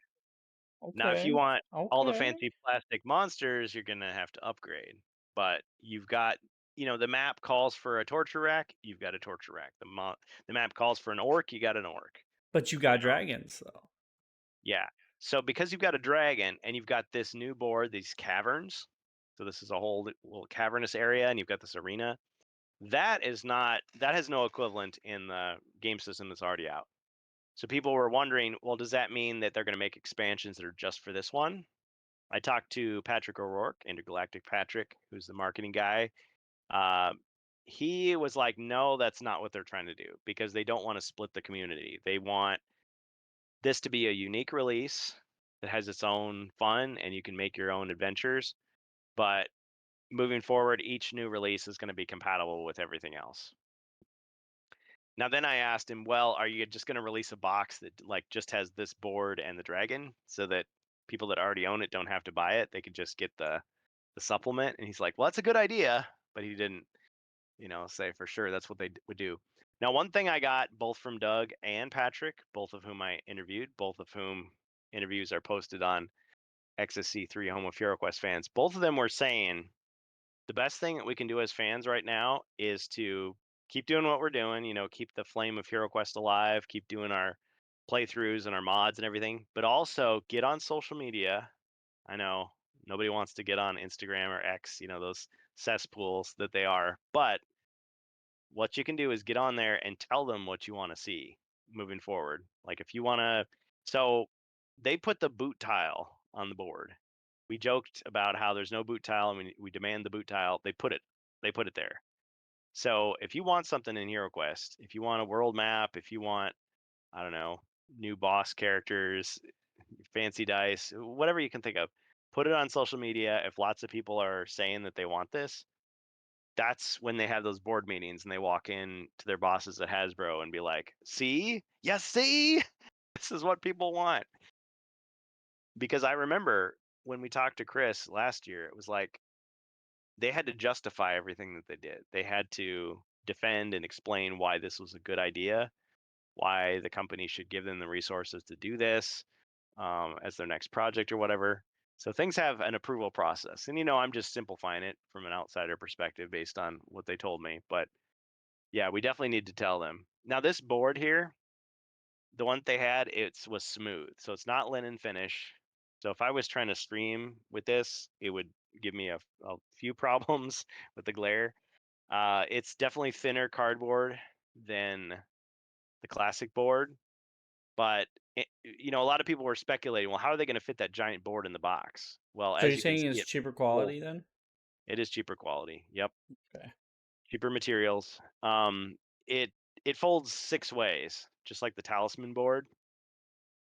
Okay. Now, if you want all the fancy plastic monsters, you're going to have to upgrade. But you've got, the map calls for a torture rack, you've got a torture rack. The map calls for an orc, you got an orc. But you got dragons, though. Yeah. So because you've got a dragon and you've got this new board, these caverns, so this is a whole little cavernous area, and you've got this arena, that has no equivalent in the game system that's already out. So people were wondering, well, does that mean that they're going to make expansions that are just for this one? I talked to Patrick O'Rourke, Intergalactic Patrick, who's the marketing guy. He was like, no, that's not what they're trying to do, because they don't want to split the community. They want this to be a unique release that has its own fun and you can make your own adventures. But moving forward, each new release is going to be compatible with everything else. Now, then I asked him, well, are you just going to release a box that like just has this board and the dragon so that people that already own it don't have to buy it? They could just get the the supplement, and he's like, well, that's a good idea, but he didn't, say for sure that's what they would do. Now, one thing I got both from Doug and Patrick, both of whom I interviewed, both of whom interviews are posted on XSC3 Home of HeroQuest fans, both of them were saying the best thing that we can do as fans right now is to keep doing what we're doing, keep the flame of HeroQuest alive, keep doing our playthroughs and our mods and everything, but also get on social media. I know nobody wants to get on Instagram or X, those cesspools that they are, but what you can do is get on there and tell them what you want to see moving forward. Like if you want to, so they put the boot tile on the board. We joked about how there's no boot tile and we demand the boot tile. They put it there. So if you want something in HeroQuest, if you want a world map, if you want, I don't know, new boss characters, fancy dice, whatever you can think of, put it on social media. If lots of people are saying that they want this, that's when they have those board meetings and they walk in to their bosses at Hasbro and be like, see, yes, see, this is what people want. Because I remember when we talked to Chris last year, it was like they had to justify everything that they did. They had to defend and explain why this was a good idea, why the company should give them the resources to do this as their next project or whatever. So things have an approval process. And, I'm just simplifying it from an outsider perspective based on what they told me. But yeah, we definitely need to tell them. Now, this board here, the one they had, it was smooth. So it's not linen finish. So if I was trying to stream with this, it would give me a few problems with the glare. It's definitely thinner cardboard than the classic board. But, a lot of people were speculating, well, how are they going to fit that giant board in the box? Well, So as you're you can saying see, it's cheaper quality then? it is cheaper quality. Yep. Okay. Cheaper materials. It folds 6 ways, just like the Talisman board.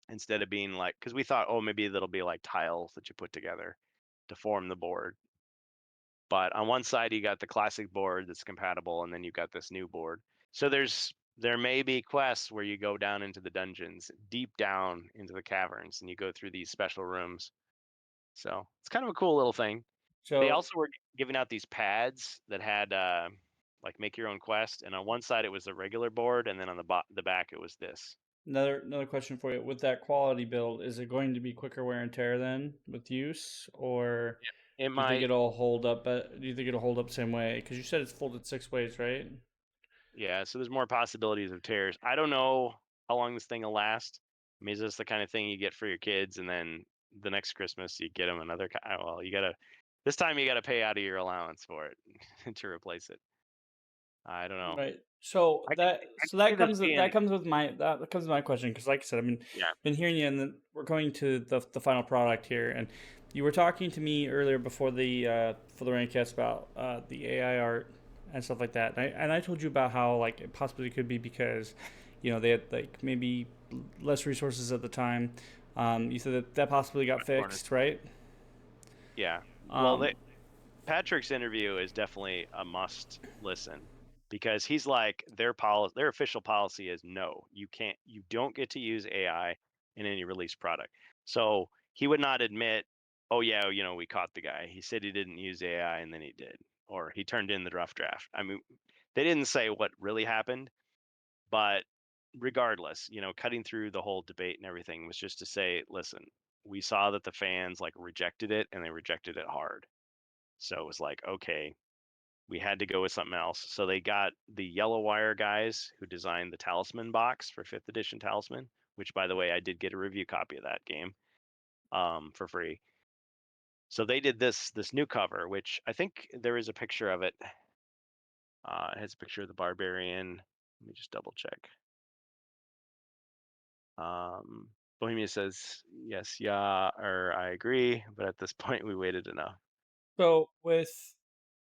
Instead of being like, because we thought, oh, maybe that'll be like tiles that you put together to form the board. But on one side, you got the classic board that's compatible, and then you got this new board. So there may be quests where you go down into the dungeons, deep down into the caverns, and you go through these special rooms. So it's kind of a cool little thing. They So also were giving out these pads that had like make your own quest, and on one side it was the regular board, and then on the back it was this. another question for you: with that quality build, is it going to be quicker wear and tear then with use, or It do you think might, it'll hold up? Do you think it'll hold up same way? Because you said it's folded 6 ways, right? yeah. So there's more possibilities of tears. I don't know how long this thing will last. I mean, is this the kind of thing you get for your kids, and then the next Christmas you get them another? Well, this time you gotta pay out of your allowance for it to replace it. I don't know. Right. So I can that I so can see that this comes being, with my question, because like I said, yeah. been hearing you, and we're going to the final product here, and you were talking to me earlier before the for the Rantcast about the AI art and stuff like that, and I told you about how like it possibly could be because they had like maybe less resources at the time. You said that possibly got fixed, right? Yeah. Well, Um, Patrick's interview is definitely a must listen because he's like their official policy is no, you don't get to use AI in any release product. So he would not admit, oh yeah, we caught the guy. He said he didn't use AI and then he did, or he turned in the rough draft. I mean, they didn't say what really happened, but regardless, cutting through the whole debate and everything was just to say, listen, we saw that the fans like rejected it and they rejected it hard. So it was like, okay, we had to go with something else. So they got the Yellow Wire guys who designed the Talisman box for 5th edition Talisman, which by the way, I did get a review copy of that game for free. So they did this new cover, which I think there is a picture of it. It has a picture of the barbarian. Let me just double check. Bohemia says yes, yeah, or I agree, but at this point we waited enough. so with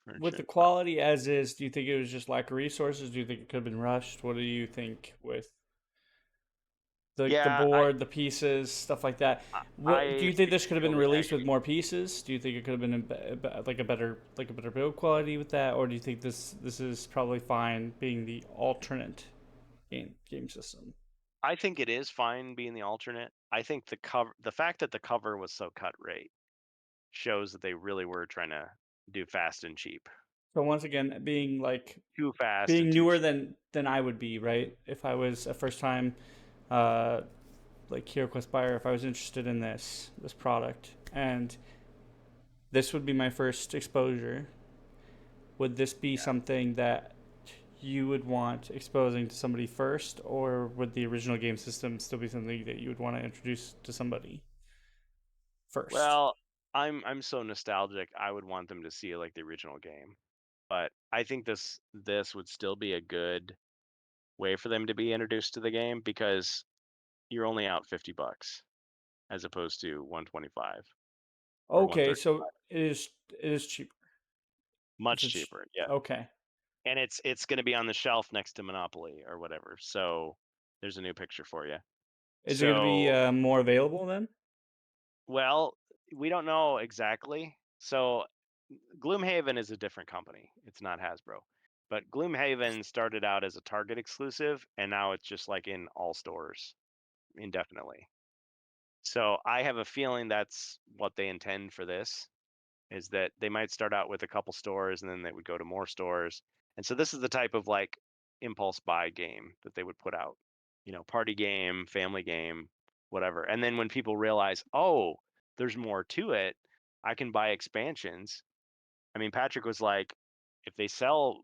the Friendship. quality as is, do you think it was just lack of resources? Do you think it could have been rushed? What do you think with the Yeah, board, the pieces, stuff like that? What do I you think this could have been feel the released with agony. more pieces? Do you think it could have been like a better build quality with that, or do you think this is probably fine being the alternate game system? I think it is fine being the alternate. I think the fact that the cover was so cut rate shows that they really were trying to do fast and cheap. So once again, being like Too fast being and too newer cheap. than I would be, right? If I was a first time, uh, like HeroQuest buyer, if I was interested in this product, and this would be my first exposure, would this be something that you would want exposing to somebody first, or would the original game system still be something that you would want to introduce to somebody first? Well, I'm so nostalgic. I would want them to see like the original game, but I think this would still be a good way for them to be introduced to the game because you're only out $50 as opposed to 125 or Okay, 130. so it is cheaper. It's Much a cheaper, yeah. okay. And it's going to be on the shelf next to Monopoly or whatever. So there's a new picture for you. Is it going to be So, more available then? well, we don't know exactly. So Gloomhaven is a different company. It's not Hasbro. But Gloomhaven started out as a Target exclusive and now it's just like in all stores indefinitely. So I have a feeling that's what they intend for this is that they might start out with a couple stores and then they would go to more stores. And so this is the type of like impulse buy game that they would put out. Party game, family game, whatever. And then when people realize, "Oh, there's more to it, I can buy expansions." I mean, Patrick was like, if they sell,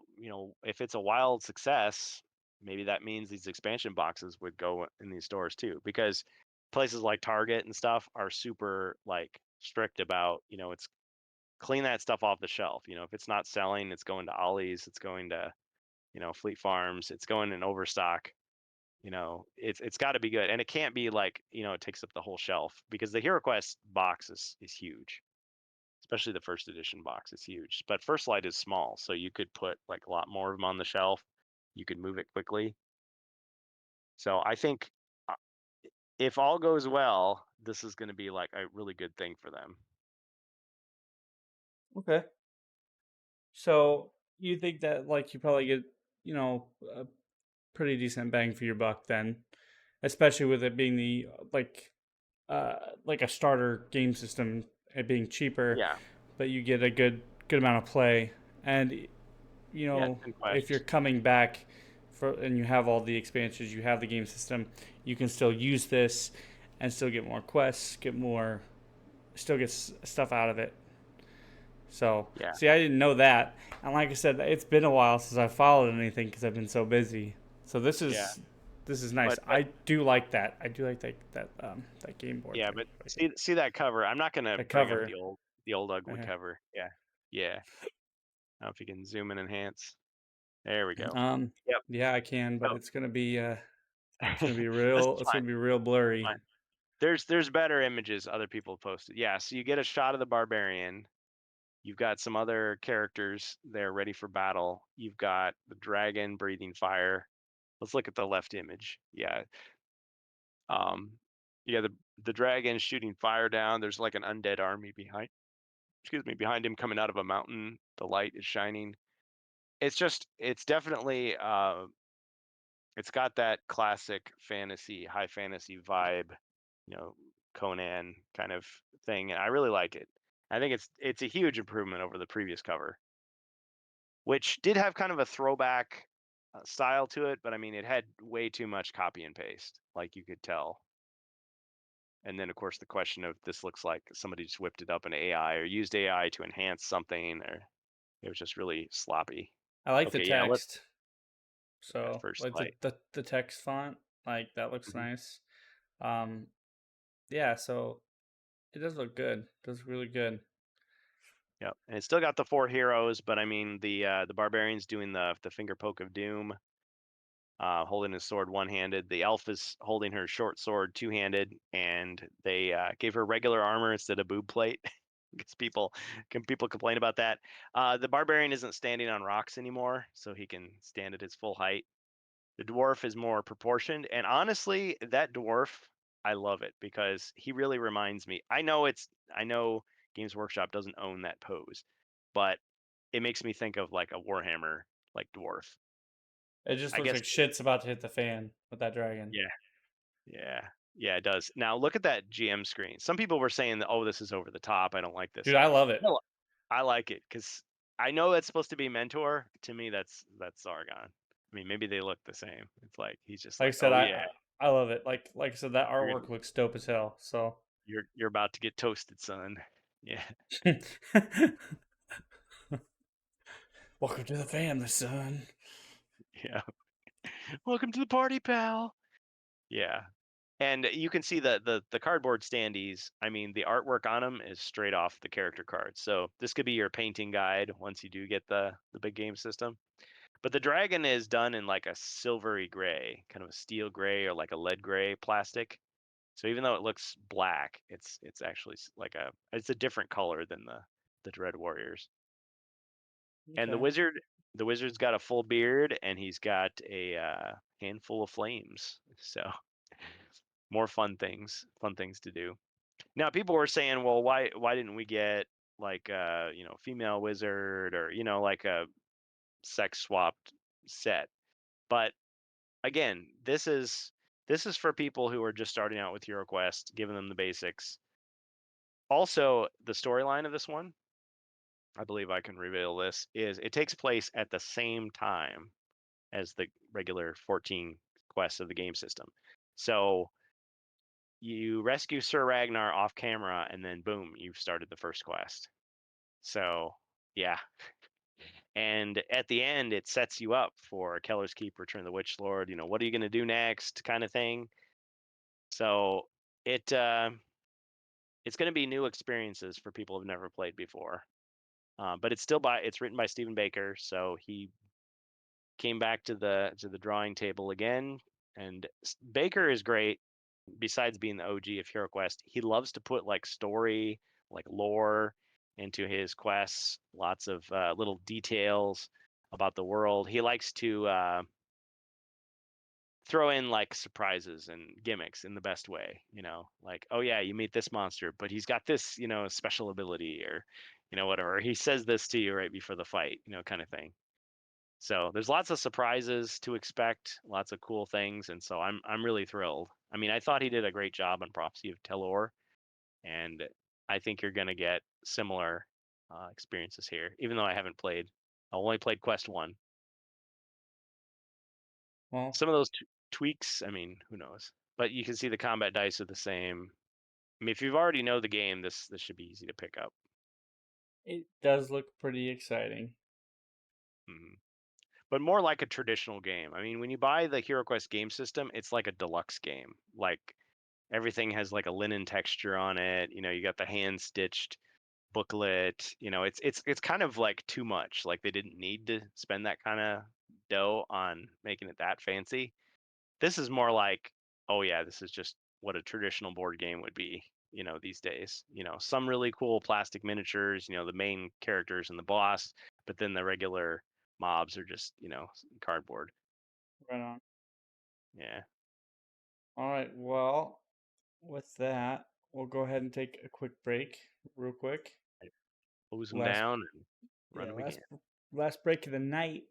if it's a wild success, maybe that means these expansion boxes would go in these stores too, because places like Target and stuff are super like strict about, it's clean that stuff off the shelf. If it's not selling, it's going to Ollie's, it's going to, Fleet Farms, it's going in overstock. It's got to be good, and it can't be like, it takes up the whole shelf because the HeroQuest box is huge. Especially the first edition box is huge, but First Light is small, so you could put like a lot more of them on the shelf. You could move it quickly. So I think uh, if all goes well, this is going to be like a really good thing for them. Okay. So you think that like you probably get, a pretty decent bang for your buck then, especially with it being the like a starter game system, it being cheaper, Yeah, but you get a good amount of play. And yeah, it's been if you're quests. coming back for and you have all the expansions, you have the game system, you can still use this and still get more quests, still get stuff out of it. So, Yeah, see, I didn't know that. And like I said, it's been a while since I followed anything because I've been so busy. So yeah, this is nice. but I do like that. I do like that game board yeah, thing. but see that cover. I'm not gonna The bring up cover. the old ugly uh cover. Yeah, yeah. I don't know if you can zoom and enhance. There we go. Um, Yep. yeah, I can, but So it's gonna be this real. is It's fine. gonna be real It's blurry. fine. There's better images other people have posted. Yeah, so you get a shot of the barbarian. You've got some other characters there ready for battle. You've got the dragon breathing fire. Let's look at the left image. Yeah. Um, yeah, the dragon shooting fire down. There's like an undead army behind him coming out of a mountain. The light is shining. It's definitely it's got that classic fantasy, high fantasy vibe, you know, Conan kind of thing, and I really like it. I think it's a huge improvement over the previous cover, which did have kind of a throwback style to it, but I mean, it had way too much copy and paste, like you could tell. And then, of course, the question of this looks like somebody just whipped it up in AI or used AI to enhance something, or it was just really sloppy. I like the Okay, yeah, let's text. look at So First like Light. the text font, like that looks Mhm. nice. Um, yeah. So it does look good. It does really good. Yep, and it's still got the four heroes, but I mean the barbarian's doing the finger poke of doom, holding his sword one-handed. The elf is holding her short sword two-handed, and they gave her regular armor instead of boob plate. Because people complain about that. The barbarian isn't standing on rocks anymore, so he can stand at his full height. The dwarf is more proportioned, and honestly, that dwarf, I love it because he really reminds me. I know Games Workshop doesn't own that pose, but it makes me think of like a Warhammer like dwarf. It just I looks guess like shit's about to hit the fan with that dragon. yeah, yeah. Yeah, it does. Now look at that GM screen. Some people were saying that, oh, this is over the top. I don't like this. Dude, I love it. No, I like it because I know that's supposed to be Mentor. To me, that's Sargon. I mean, maybe they look the same. It's like he's just Like I like, said, oh yeah, I love it. Like I said, that you're artwork looks dope as hell. So you're about to get toasted, son. Yeah. welcome to the family, son. Yeah. Welcome to the party, pal. Yeah. And you can see the cardboard standees. I mean, the artwork on them is straight off the character cards. So this could be your painting guide once you do get the big game system. But the dragon is done in like a silvery gray, kind of a steel gray or like a lead gray plastic. So even though it looks black, it's actually like it's a different color than the Dread Warriors. And the Okay. wizard's got a full beard and he's got a handful of flames. So more fun things to do. Now people were saying, well, why didn't we get like female wizard or like a sex swapped set? But again, this is for people who are just starting out with HeroQuest, giving them the basics. Also, the storyline of this one, I believe I can reveal this, is it takes place at the same time as the regular 14 quests of the game system. So you rescue Sir Ragnar off camera, and then boom, you've started the first quest. So yeah. And at the end, it sets you up for Keller's Keep, Return of the Witch Lord. What are you going to do next, kind of thing. So it's going to be new experiences for people who've never played before. But it's written by Stephen Baker, so he came back to the drawing table again. And Baker is great. Besides being the OG of HeroQuest, he loves to put like story, like lore into his quests. Lots of little details about the world. He likes to throw in like surprises and gimmicks in the best way. Like, oh yeah, you meet this monster, but he's got this, special ability, or whatever. He says this to you right before the fight, kind of thing. So there's lots of surprises to expect, lots of cool things, and so I'm really thrilled. I mean, I thought he did a great job on Prophecy of Telor, and I think you're gonna get similar experiences here. Even though I haven't played, I only played Quest 1. Well, Some of those tweaks, I mean, who knows? But you can see the combat dice are the same. I mean, if you've already know the game, this should be easy to pick up. it does look pretty exciting. Mm-hmm. But more like a traditional game. I mean, when you buy the HeroQuest game system, it's like a deluxe game. Like everything has like a linen texture on it. You got the hand stitched booklet. It's kind of like too much. Like they didn't need to spend that kind of dough on making it that fancy. This is more like, oh yeah, this is just what a traditional board game would be, these days. Some really cool plastic miniatures, the main characters and the boss, but then the regular mobs are just, cardboard. Right on. Yeah. All right. Well, with that, we'll go ahead and take a quick break, real quick. Close them Last, down and run yeah, them again. last break of the night,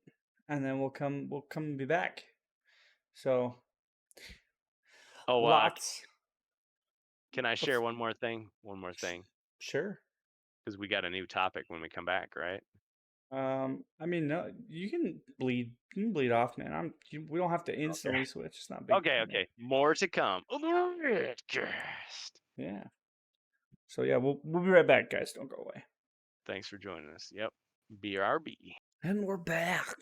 and then we'll come and be back. So, Oh, lots. can I share one more thing? Sure. Because we got a new topic when we come back, right? I mean, no, you can bleed. You can bleed off, man. We don't have to instantly switch. It's not big. Okay. More to come. Oh, the Redcast. Yeah. So yeah, we'll be right back, guys. Don't go away. Thanks for joining us. Yep. BRB. And we're back.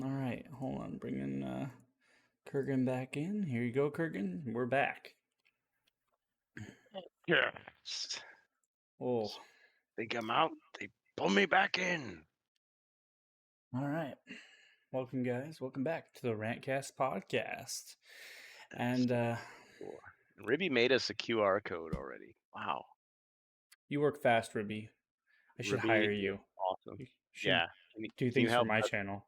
All right, hold on. Bringing Kurgan back in. Here you go, Kurgan. We're back. Yes. Oh. They come out. They pull me back in. All right. Welcome, guys. Welcome back to the TheRantCastPodcast. And Ribby made us a QR code already. Wow. You work fast, Ribby. I should Ribby hire you. Awesome. You Yeah. do things for my channel.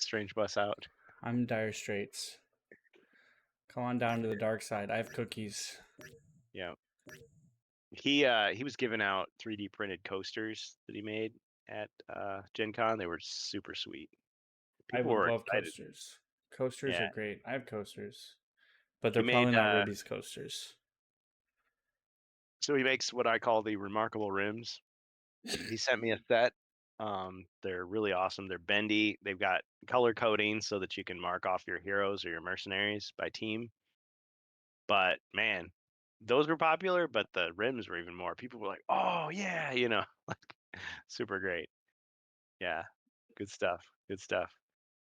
StrangeBus out. I'm Dire Straits. Come on down to the dark side. I have cookies. Yeah. He was giving out 3D printed coasters that he made at GenCon. They were super sweet. People were love excited. coasters. Coasters are great. I have coasters. but they're He probably made, not Ruby's coasters. so he makes what I call the remarkable rims. He sent me a set. They're really awesome. They're bendy. They've got color coding so that you can mark off your heroes or your mercenaries by team. But man, those were popular, but the rims were even more. People were like, "Oh yeah," like super great. Yeah, good stuff. Good stuff.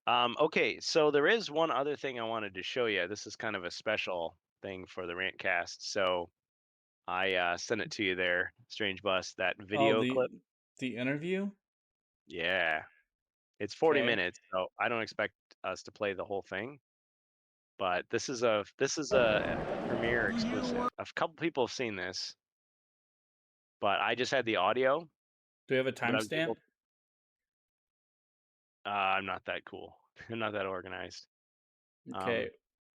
Okay, so there is one other thing I wanted to show you. This is kind of a special thing for the Rantcast. So I sent it to you there, Strange Bus, that Oh, video clip. the interview. Yeah, it's 40 Okay. minutes, so I don't expect us to play the whole thing. But this is a premiere exclusive. A couple people have seen this, but I just had the audio. Do we have a But I was timestamp? able. I'm not that cool. I'm not that organized. Okay.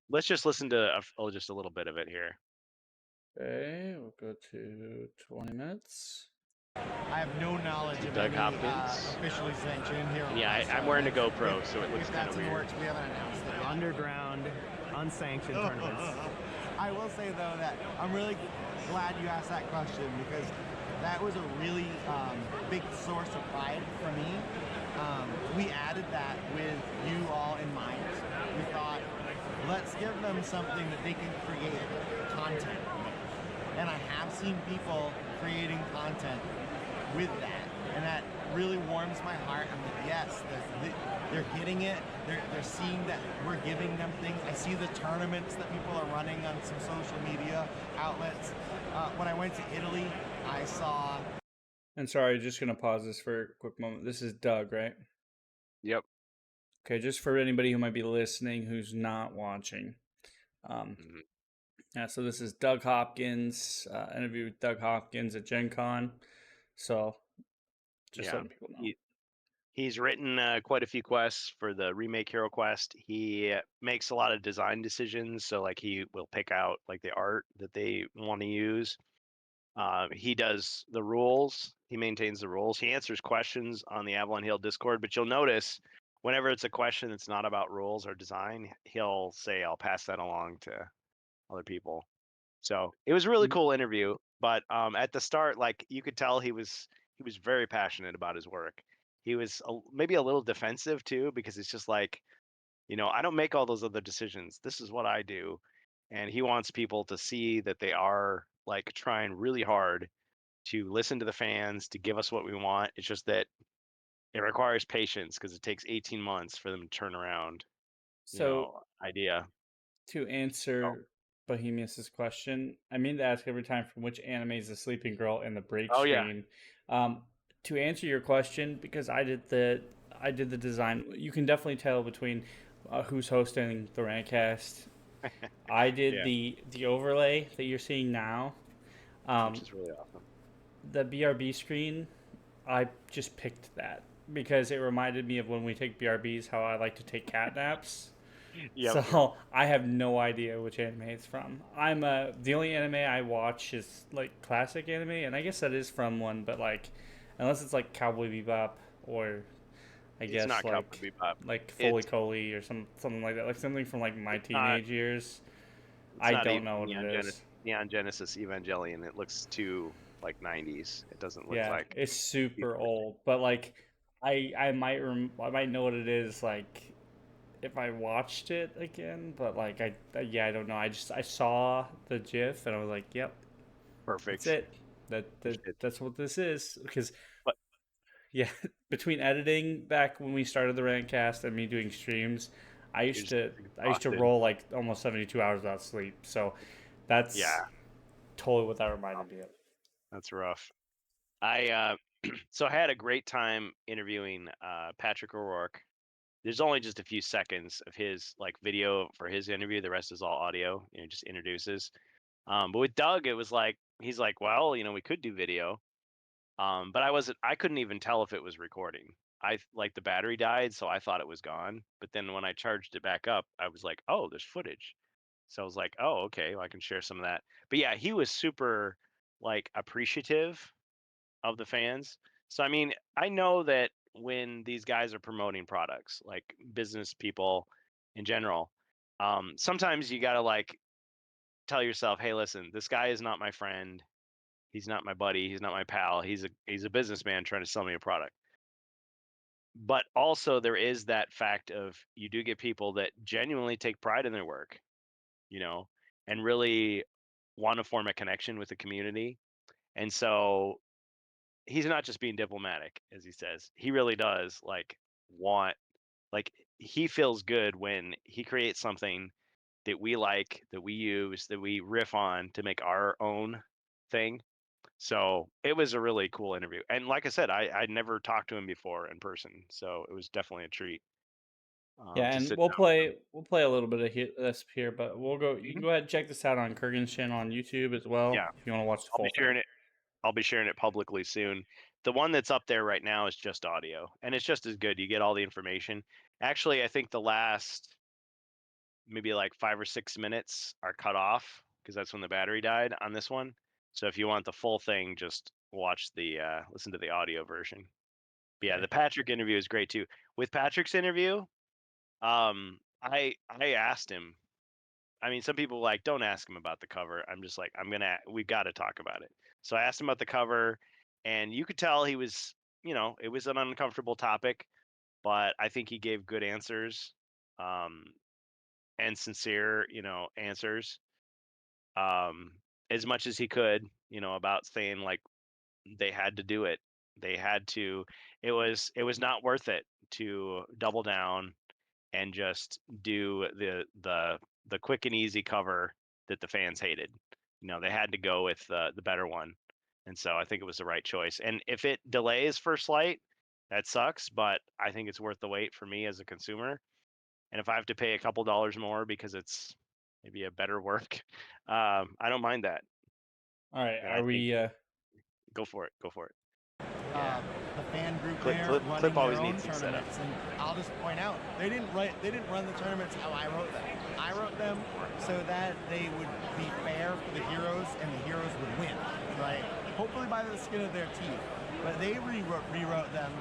Let's just listen to just a little bit of it here. Okay, we'll go to 20 minutes. I have no knowledge of Doug any Hopkins. officially sanctioned hero. Yeah, I'm wearing a GoPro, so it looks If kind that's of in the weird. works, we haven't announced it. Underground, unsanctioned tournaments. I will say though that I'm really glad you asked that question because that was a really big source of pride for me. We added that with you all in mind. We thought, let's give them something that they can create content. And I have seen people creating content with that, and that really warms my heart. I'm like, yes, they're getting it. They're seeing that we're giving them things. I see the tournaments that people are running on some social media outlets. When I went to Italy, I saw. And sorry, just gonna pause this for a quick moment. This is Doug, right? Yep. Okay, just for anybody who might be listening who's not watching. Mhm. Yeah, so this is Doug Hopkins, interview with Doug Hopkins at GenCon. So just Yeah. letting people know. He's written quite a few quests for the remake HeroQuest. He makes a lot of design decisions, so like he will pick out like the art that they want to use. He does the rules. He maintains the rules. He answers questions on the Avalon Hill Discord, but you'll notice whenever it's a question that's not about rules or design, he'll say, "I'll pass that along to other people." So it was a really cool interview. But at the start, like you could tell he was very passionate about his work. He was maybe a little defensive too, because it's just like, I don't make all those other decisions. This is what I do. And he wants people to see that they are like trying really hard to listen to the fans, to give us what we want. It's just that it requires patience because it takes 18 months for them to turn around, So idea. to answer Bohemius's question, I mean to ask every time from which anime is the sleeping girl in the break Oh, yeah. screen. To answer your question, because I did the design, you can definitely tell between who's hosting the Rantcast. I did Yeah. the overlay that you're seeing now. Which is really awesome. The BRB screen, I just picked that because it reminded me of when we take BRBs, how I like to take cat naps. Yep. So I have no idea which anime it's from. The only anime I watch is like classic anime, and I guess that is from one, but like unless it's like Cowboy Bebop or I It's guess not like Cowboy Bebop. like It's Foley Coley or something like that, like something from like my not- teenage years. It's I not don't know what it is. Neon Genesis Evangelion. It looks too like 90s. It doesn't look Yeah, like. it's super old, but like I might know what it is like if I watched it again, but like I don't know. I saw the GIF and I was like, yep, Perfect. that's it. That's what this is. Because But yeah, between editing back when we started the Rantcast and me doing streams, I used to exhausted. roll like almost 72 hours without sleep. So that's totally what that reminded me of. That's rough. I so I had a great time interviewing Patrick O'Rourke. There's only just a few seconds of his like video for his interview. The rest is all audio. Just introduces. But with Doug, it was like he's like, well, we could do video. But I couldn't even tell if it was recording. Like the battery died, so I thought it was gone. But then when I charged it back up, I was like, oh, there's footage. So I was like, oh, okay, well, I can share some of that. But yeah, he was super like appreciative of the fans. So I mean, I know that when these guys are promoting products, like business people in general, Sometimes you gotta like tell yourself, hey, listen, this guy is not my friend. He's not my buddy. He's not my pal. He's a businessman trying to sell me a product. But also there is that fact of you do get people that genuinely take pride in their work, and really want to form a connection with the community. And so he's not just being diplomatic, as he says. He really does he feels good when he creates something that we like, that we use, that we riff on to make our own thing. So it was a really cool interview. And like I said, I'd never talked to him before in person. So it was definitely a treat. Yeah, to and sit we'll down with him. play a little bit of this here, but we'll go. You can go ahead and check this out on Kurgan's channel on YouTube as well. Yeah. If you want to watch the I'll full be sharing it. I'll be sharing it publicly soon. The one that's up there right now is just audio, and it's just as good. You get all the information. Actually, I think the last maybe like 5 or 6 minutes are cut off because that's when the battery died on this one. So if you want the full thing, just watch listen to the audio version. But yeah, the Patrick interview is great too. With Patrick's interview, I asked him. I mean, some people like don't ask him about the cover. I'm just like we've got to talk about it. So I asked him about the cover, and you could tell he was, it was an uncomfortable topic, but I think he gave good answers, and sincere, answers, as much as he could, about saying like they had to do it. They had to. It was not worth it to double down and just do the quick and easy cover that the fans hated. They had to go with the better one, and so I think it was the right choice. And if it delays First Light, that sucks, but I think it's worth the wait for me as a consumer. And if I have to pay a couple dollars more because it's maybe a better work, I don't mind that. All right, And are we? Go for it. Go for it. The fan group Clip- there clip- running clip always their own needs to be set up. tournaments, and I'll just point out they didn't run the tournaments how I wrote them. I wrote them so that they would be fair for the heroes and the heroes would win, right? Hopefully by the skin of their teeth. But they rewrote them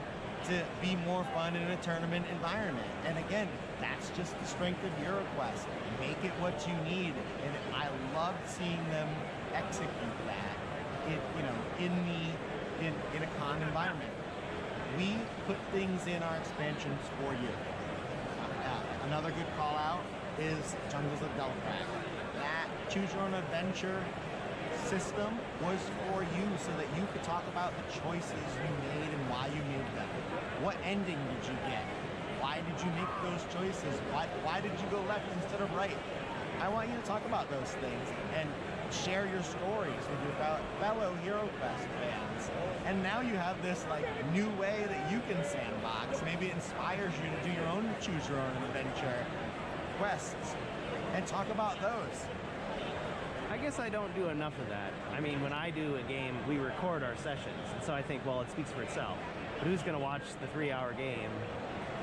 to be more fun in a tournament environment. And again, that's just the strength of HeroQuest. Make it what you need, and I loved seeing them execute that. In a con environment. We put things in our expansions for you. Another good call out is Jungles of Delphrag. That choose your own adventure system was for you so that you could talk about the choices you made and why you made them. What ending did you get? Why did you make those choices? Why did you go left instead of right? I want you to talk about those things and share your stories with your fellow HeroQuest fans. And now you have this new way that you can sandbox. Maybe it inspires you to do your own choose your own adventure quests and talk about those. I guess I don't do enough of that. I mean, when I do a game, we record our sessions, and so I think, well, it speaks for itself. But who's going to watch the 3-hour game?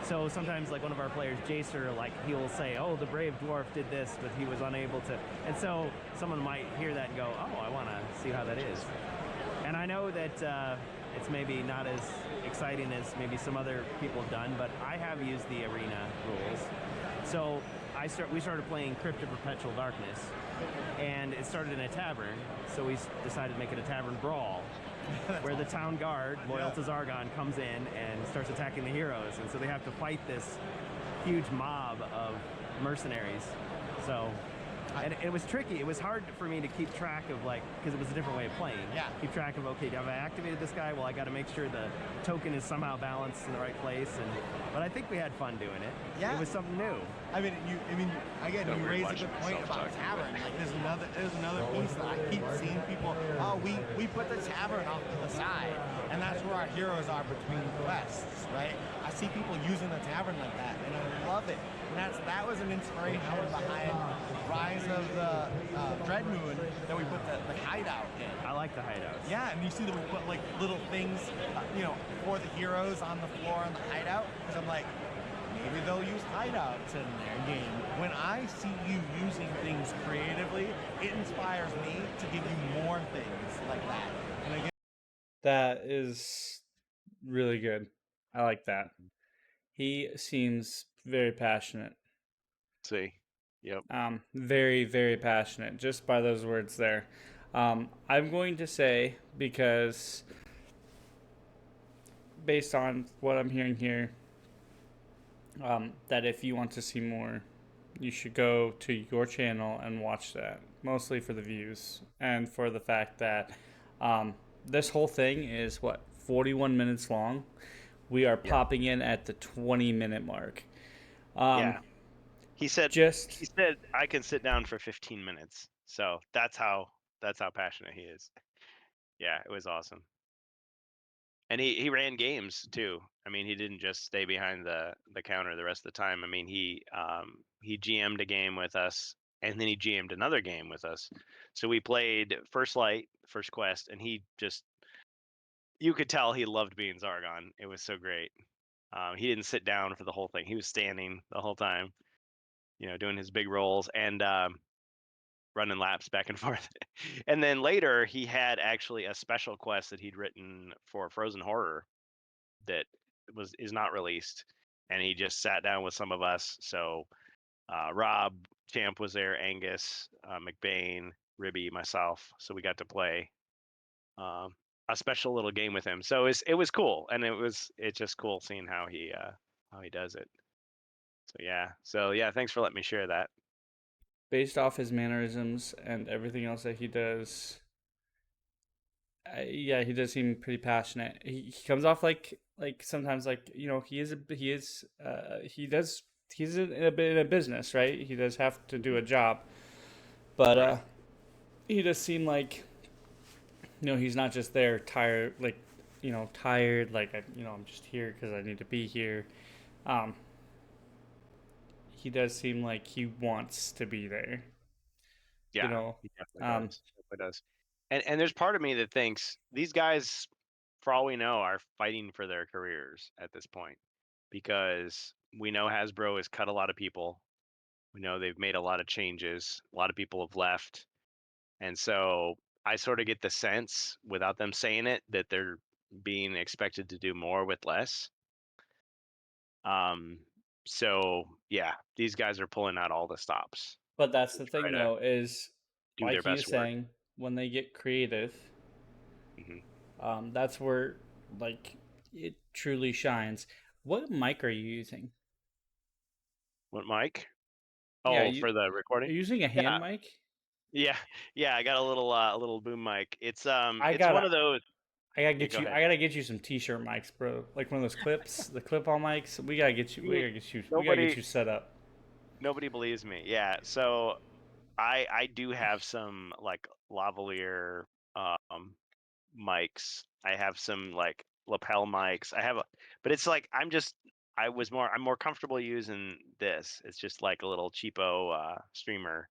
So sometimes, one of our players, Jacer, he will say, oh, the brave dwarf did this, but he was unable to. And so someone might hear that and go, oh, I want to see how that is. And I know that it's maybe not as exciting as maybe some other people have done, but I have used the arena rules. So we started playing Crypt of Perpetual Darkness, and it started in a tavern, so we decided to make it a tavern brawl. Where the town guard, loyal to Zargon, comes in and starts attacking the heroes, and so they have to fight this huge mob of mercenaries. So, and it was tricky. It was hard for me to keep track of because it was a different way of playing. Yeah. Keep track of, okay, have I activated this guy? Well, I got to make sure the token is somehow balanced in the right place. But I think we had fun doing it. Yeah. It was something new. You raise a good point about tavern. There's another piece that I keep seeing people. Oh, we put the tavern off to the side, and that's where our heroes are between quests, right? I see people using the tavern like that, and I love it. And that was an inspiration behind Rise of the Dreadmoon that we put the hideout in. I like the hideouts. Yeah, and you see that we put little things, for the heroes on the floor on the hideout. Because I'm like, maybe they'll use hideouts in their game. When I see you using things creatively, it inspires me to give you more things like that. And again, That is really good. I like that. He seems very passionate. See, Yep. Very, very passionate just by those words there. I'm going to say, because based on what I'm hearing here, that if you want to see more, you should go to your channel and watch that. Mostly for the views and for the fact that this whole thing is 41 minutes long. We are popping in at the 20-minute mark. Yeah. He said just I can sit down for 15 minutes. So that's how passionate he is. Yeah, it was awesome. And he ran games too. I mean, he didn't just stay behind the counter the rest of the time. I mean, he GM'd a game with us, and then he GM'd another game with us. So we played First Light, First Quest, and you could tell he loved being Zargon. It was so great. He didn't sit down for the whole thing. He was standing the whole time, doing his big rolls and running laps back and forth. And then later he had actually a special quest that he'd written for Frozen Horror that is not released, and he just sat down with some of us. So Rob Champ was there, Angus, McBain, Ribby, myself. So we got to play a special little game with him. So it was cool, and it's just cool seeing how he does it. So yeah, thanks for letting me share that. Based off his mannerisms and everything else that he does, yeah, he does seem pretty passionate. He comes off like sometimes he's in a business, right? He does have to do a job, but he does seem like he's not just there tired, I'm just here because I need to be here. He does seem like he wants to be there. Yeah, he definitely does. And there's part of me that thinks these guys, for all we know, are fighting for their careers at this point, because we know Hasbro has cut a lot of people. We know they've made a lot of changes. A lot of people have left. And so I sort of get the sense, without them saying it, that they're being expected to do more with less. So yeah, these guys are pulling out all the stops. But that's the thing, though, is do like their he was best work. saying, when they get creative, that's where it truly shines. What mic are you using? What mic? Yeah, for the recording? Are you using a hand mic? Yeah, I got a little boom mic. It's one of those. I gotta get you some t-shirt mics, bro. Like one of those clips, the clip-on mics. We gotta get you set up. Nobody believes me. Yeah, so I do have some like lavalier mics. I have some like lapel mics. But it's like I'm more comfortable using this. It's just like a little cheapo streamer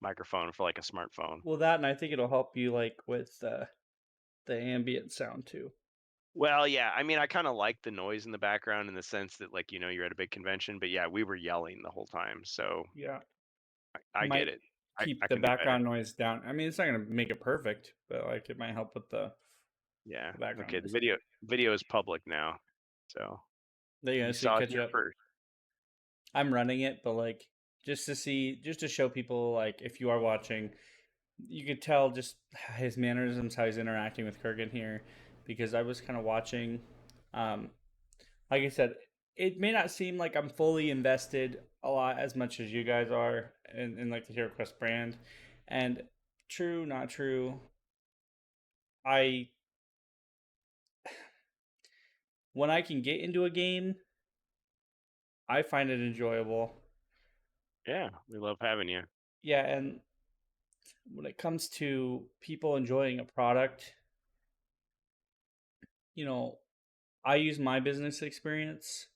microphone for like a smartphone. Well, that, and I think it'll help you with the ambient sound too. Well, yeah. I mean, I kind of like the noise in the background in the sense that you're at a big convention, but yeah, we were yelling the whole time. So yeah, I get it. Keep the background noise down. I mean, it's not gonna make it perfect, but it might help with the background. Okay, the video is public now, so there you go. So catch up. First. I'm running it, but just to show people, if you are watching, you could tell just his mannerisms, how he's interacting with Kurgan here, because I was kind of watching. Like I said, it may not seem like I'm fully invested a lot as much as you guys are in the HeroQuest brand, and true, not true. When I can get into a game, I find it enjoyable. Yeah, we love having you. Yeah, and when it comes to people enjoying a product, I use my business experience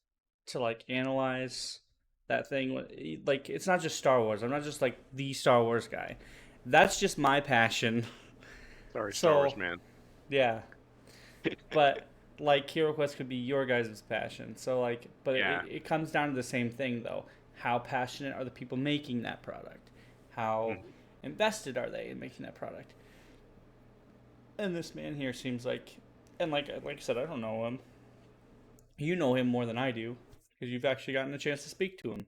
to analyze that thing. It's not just Star Wars. I'm not just the Star Wars guy. That's just my passion. Sorry, Star Wars Man. Yeah. But HeroQuest could be your guys' passion. So it comes down to the same thing, though. How passionate are the people making that product? How invested are they in making that product? And this man here seems and like I said, I don't know him. You know him more than I do, because you've actually gotten a chance to speak to him.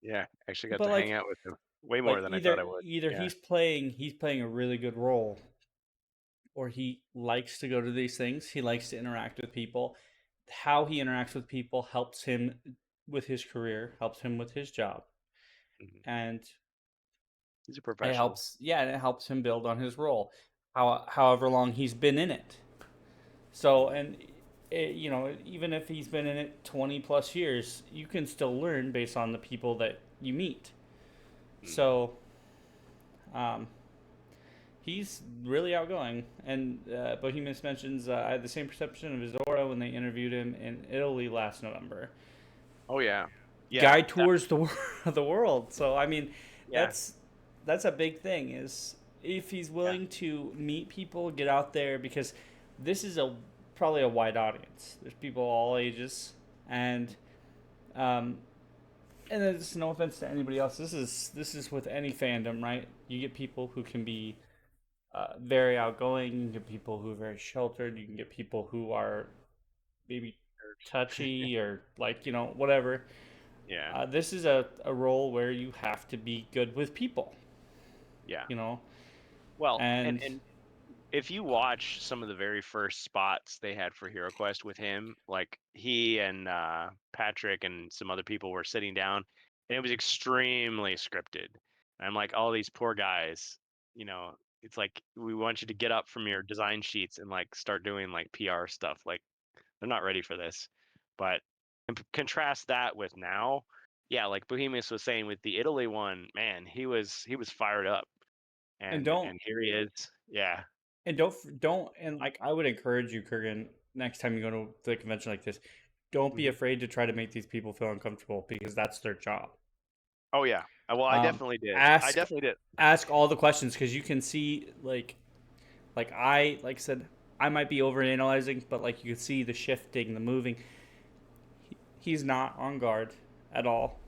Yeah, actually got But to hang like out with him way more like than I thought either I would. either Yeah. he's playing a really good role, or he likes to go to these things. He likes to interact with people. How he interacts with people helps him with his career, helps him with his job, Mhm. and He's a professional. it helps him build on his role, however long he's been in it. So, and even if he's been in it 20 plus years, you can still learn based on the people that you meet. Mm. So, he's really outgoing. And Bohemius mentions I had the same perception of his aura when they interviewed him in Italy last November. Oh yeah. Yeah. Guy tours the world. So I mean, Yeah. that's a big thing. Is if he's willing to meet people, get out there, because this is probably a wide audience. There's people all ages, and there's no offense to anybody else. This is with any fandom, right? You get people who can be very outgoing. You can get people who are very sheltered. You can get people who are maybe touchy or like whatever. Yeah. This is a role where you have to be good with people. Yeah. Well, and if you watch some of the very first spots they had for HeroQuest with him, like he and Patrick and some other people were sitting down, and it was extremely scripted. And I'm like, all these poor guys, it's like we want you to get up from your design sheets and like start doing like PR stuff. Like they're not ready for this. But contrast that with now, yeah, like Bohemius was saying with the Italy one, man, he was fired up, and here he is, yeah. And like I would encourage you, Kurgan, next time you go to the convention like this, don't be afraid to try to make these people feel uncomfortable, because that's their job. Oh yeah. Well, I definitely did. Ask all the questions, because you can see like I said, I might be overanalyzing, but like you can see the shifting, the moving. He's not on guard at all.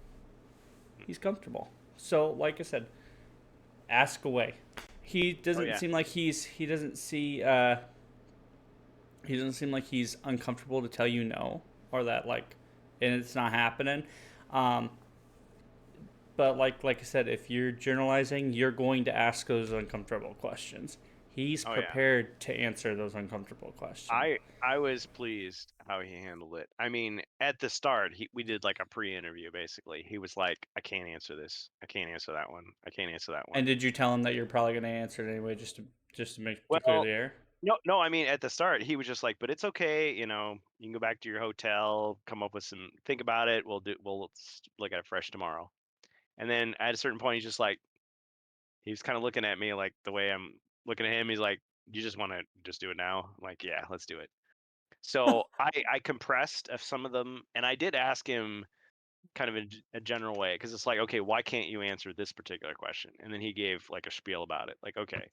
He's comfortable. So, like I said, ask away. He doesn't seem like he doesn't seem like he's uncomfortable to tell you no, or that like, and it's not happening. But like I said, if you're generalizing, you're going to ask those uncomfortable questions. He's prepared to answer those uncomfortable questions. I was pleased how he handled it. I mean, at the start, we did like a pre-interview. Basically, he was like, "I can't answer this. I can't answer that one. I can't answer that one." And did you tell him that you're probably going to answer it anyway, just to make to clear Well, the air? no. I mean, at the start, he was just like, "But it's okay. You can go back to your hotel, come up with think about it. We'll look at it fresh tomorrow." And then at a certain point, he's just like, he's kind of looking at me like the way I'm looking at him. He's like, "You just want to just do it now?" I'm like, "Yeah, let's do it." So I compressed some of them, and I did ask him kind of in a general way, because it's like, okay, why can't you answer this particular question? And then he gave like a spiel about it. Like, okay,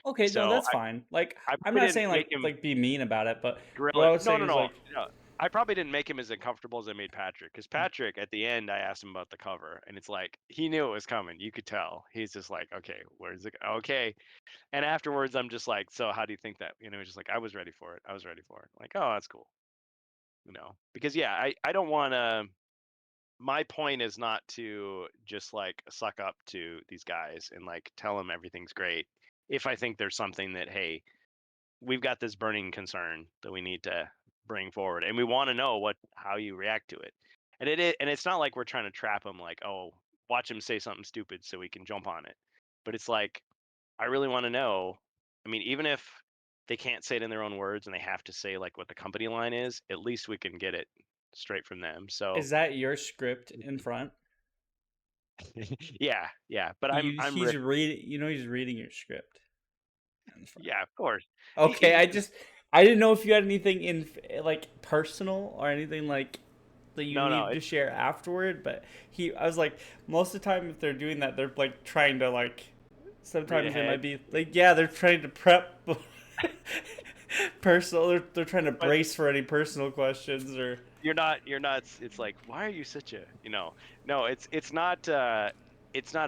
no, so that's fine. Like, I I'm probably not didn't saying make him like be mean about it, but grill what I it. was saying is No. like, I probably didn't make him as uncomfortable as I made Patrick, because Patrick at the end I asked him about the cover, and it's like he knew it was coming. You could tell. He's just like, okay, where's it? Okay. And afterwards, I'm just like, so how do you think that? Just like, I was ready for it. I was ready for it. Like, oh, that's cool. Because yeah, I don't want to. My point is not to just like suck up to these guys and like tell them everything's great. If I think there's something that, hey, we've got this burning concern that we need to bring forward, and we want to know how you react to it. And it's not like we're trying to trap them, like, oh, watch him say something stupid so we can jump on it. But it's like, I really want to know. I mean, even if they can't say it in their own words and they have to say like what the company line is, at least we can get it straight from them. So is that your script in front? yeah. But he's reading. He's reading your script. Yeah, of course. Okay, I didn't know if you had anything in like personal or anything like that you need to share afterward. But I was like, most of the time if they're doing that, they're like trying to like. Sometimes they might be like, yeah, they're trying to prep personal. They're trying to brace for any personal questions or. You're not. It's like, why are you such a No, it's not a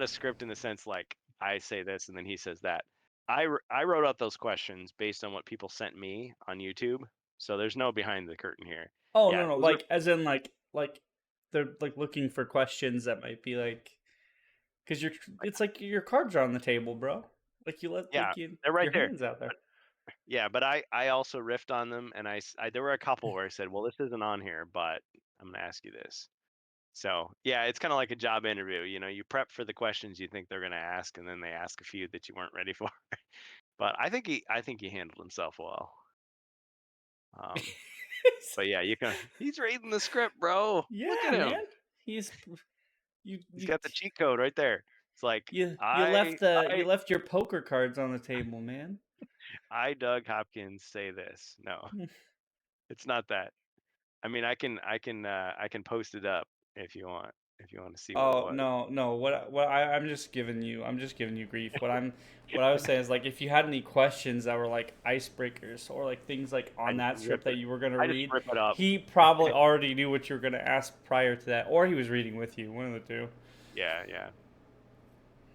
script in the sense like I say this and then he says that. I wrote out those questions based on what people sent me on YouTube, so there's no behind the curtain here. Oh yeah, no, like as in like they're like looking for questions that might be like, because it's like your cards are on the table, bro. Like you Yeah, they're right your there. hands out there. Yeah, but I also riffed on them, and there were a couple where I said, well, this isn't on here, but I'm gonna ask you this. So yeah, it's kind of like a job interview. You know, you prep for the questions you think they're gonna ask, and then they ask a few that you weren't ready for. But I think he handled himself well. But yeah, he's reading the script, bro. Yeah, Look at him. man. He's got the cheat code right there. It's like you I left your poker cards on the table, man. Doug Hopkins say this. No, it's not that. I mean, I can post it up if you want to see what it Oh was. no! I'm just giving you grief. What I was saying is like if you had any questions that were like icebreakers or like things like on that script that you were gonna read, he probably already knew what you were gonna ask prior to that, or he was reading with you. One of the two. Yeah.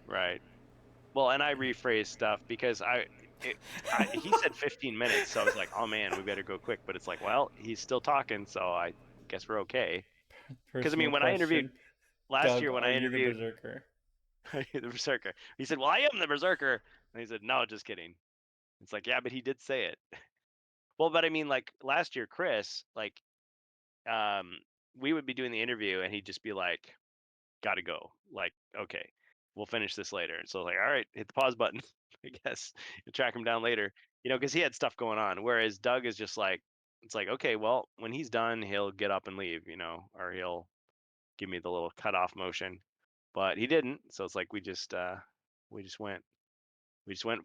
Right. Well, and I rephrased stuff because he said 15 minutes, so I was like, oh man, we better go quick. But it's like, well, he's still talking, so I guess we're okay. Because I mean, when I interviewed last year, when I interviewed the Berserker, the Berserker, he said, well, I am the Berserker, and he said, no, just kidding. It's like, yeah, but he did say it. Well, but I mean, like last year, Chris, like, we would be doing the interview, and he'd just be like, gotta go. Like, okay, we'll finish this later. And so I was like, all right, hit the pause button. I guess you'll track him down later, because he had stuff going on. Whereas Doug is just like, it's like, okay, well, when he's done, he'll get up and leave, or he'll give me the little cutoff motion. But he didn't. So it's like we just went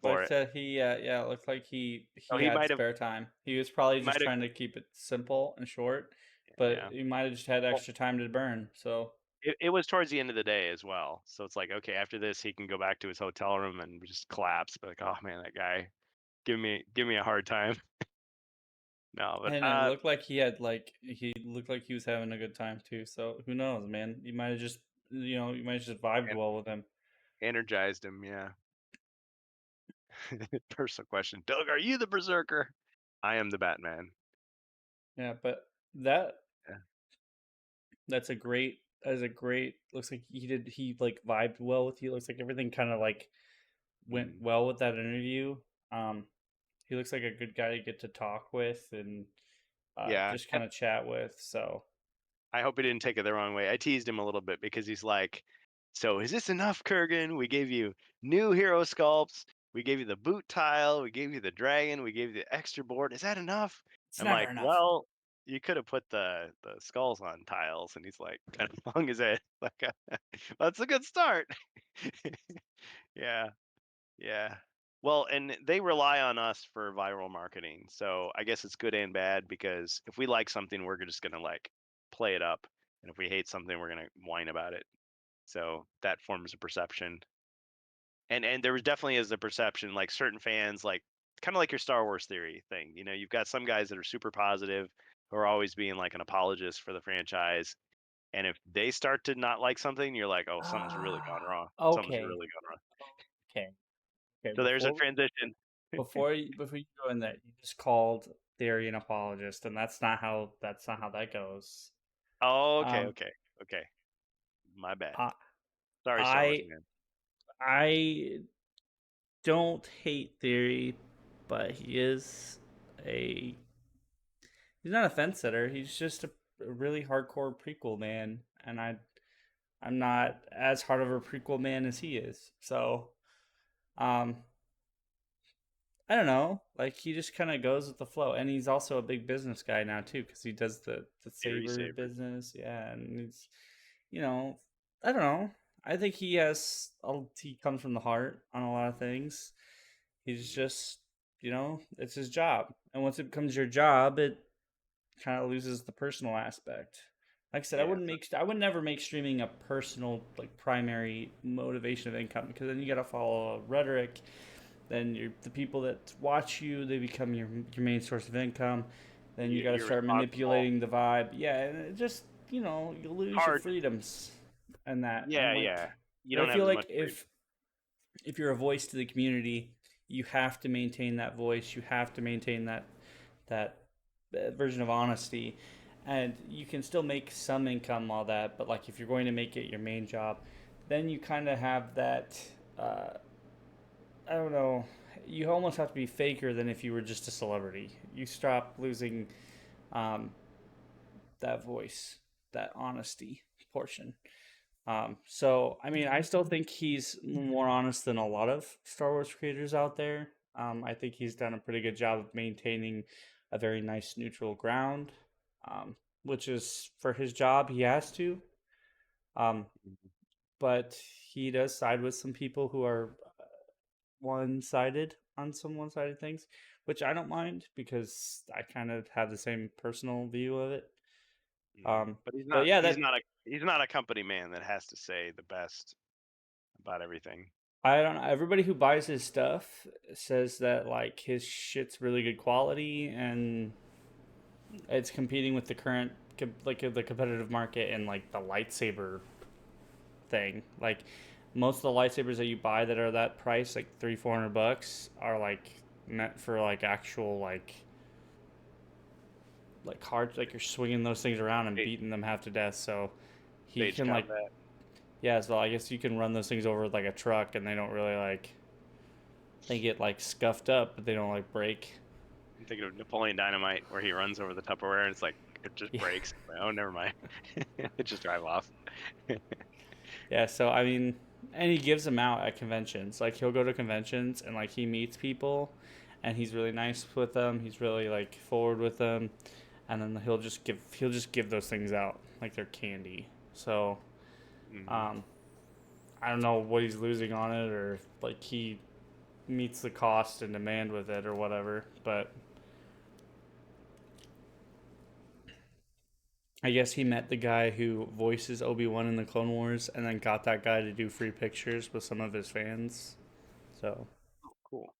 for it. Said he it looked like he he had might have spare time. He was probably just trying to keep it simple and short, but he might have just had extra time to burn. So it was towards the end of the day as well. So it's like, okay, after this, he can go back to his hotel room and just collapse. But like, oh man, that guy, give me a hard time. No, but and it looked like he looked like he was having a good time too. So who knows, man? You might have just vibed well with him. Energized him, yeah. Personal question, Doug, are you the Berserker? I am the Batman. Yeah, but that's a great. Looks like he like vibed well with you. Looks like everything kind of like went well with that interview. He looks like a good guy to get to talk with and just kind of chat with. So I hope he didn't take it the wrong way. I teased him a little bit because he's like, so is this enough, Kurgan? We gave you new hero sculpts. We gave you the boot tile. We gave you the dragon. We gave you the extra board. Is that enough? I'm like, enough. Well, you could have put the skulls on tiles. And he's like, kind of hung his head. Like, that's a good start. Yeah. Well, and they rely on us for viral marketing. So I guess it's good and bad because if we like something, we're just going to like play it up. And if we hate something, we're going to whine about it. So that forms a perception. And there definitely is a perception, like certain fans, like kind of like your Star Wars theory thing. You've got some guys that are super positive who are always being like an apologist for the franchise. And if they start to not like something, you're like, oh, something's really gone wrong. Okay. Something's really gone wrong. Okay. So there's a transition. before you go in there, you just called Theory an apologist, and that's not how that goes. Oh, okay. My bad. Sorry, Star Wars Man. I don't hate Theory, but he's not a fence sitter. He's just a really hardcore prequel man, and I'm not as hard of a prequel man as he is. So, I don't know. Like he just kind of goes with the flow, and he's also a big business guy now too, because he does the saber business. Yeah, and he's, I don't know. I think he comes from the heart on a lot of things. He's just, it's his job, and once it becomes your job, it kind of loses the personal aspect. Like I said, I would never make streaming a personal, like, primary motivation of income, because then you got to follow rhetoric. Then the people that watch you, they become your main source of income. Then you got to start manipulating the vibe. Yeah, and it just, you lose your freedoms and that. Yeah, yeah. You don't I feel have like if you're a voice to the community, you have to maintain that voice. You have to maintain that version of honesty. and you can still make some income, all that, but like if you're going to make it your main job, then you kind of have that, I don't know, you almost have to be faker than if you were just a celebrity. You stop losing that voice, that honesty portion. So, I mean, I still think he's more honest than a lot of Star Wars creators out there. I think he's done a pretty good job of maintaining a very nice neutral ground, which is for his job, he has to. But he does side with some people who are one-sided on some one-sided things, which I don't mind because I kind of have the same personal view of it. But he's not. But yeah, he's not a company man that has to say the best about everything. I don't know. Everybody who buys his stuff says that like his shit's really good quality and it's competing with the current the competitive market and like the lightsaber thing. Like most of the lightsabers that you buy that are that price, like $300-400, are like meant for like actual like hard, like you're swinging those things around and beating them half to death. So he can like, yeah. So I guess you can run those things over with like a truck, and they don't really like. They get like scuffed up, but they don't like break. I'm thinking of Napoleon Dynamite, where he runs over the Tupperware, and it's like it just breaks. Like, oh, never mind. It just drive off. Yeah. So I mean, and he gives them out at conventions. Like he'll go to conventions and like he meets people, and he's really nice with them. He's really like forward with them. And then he'll just give those things out like they're candy. So, I don't know what he's losing on it, or like he meets the cost and demand with it, or whatever. But I guess he met the guy who voices Obi-Wan in the Clone Wars, and then got that guy to do free pictures with some of his fans. So, cool.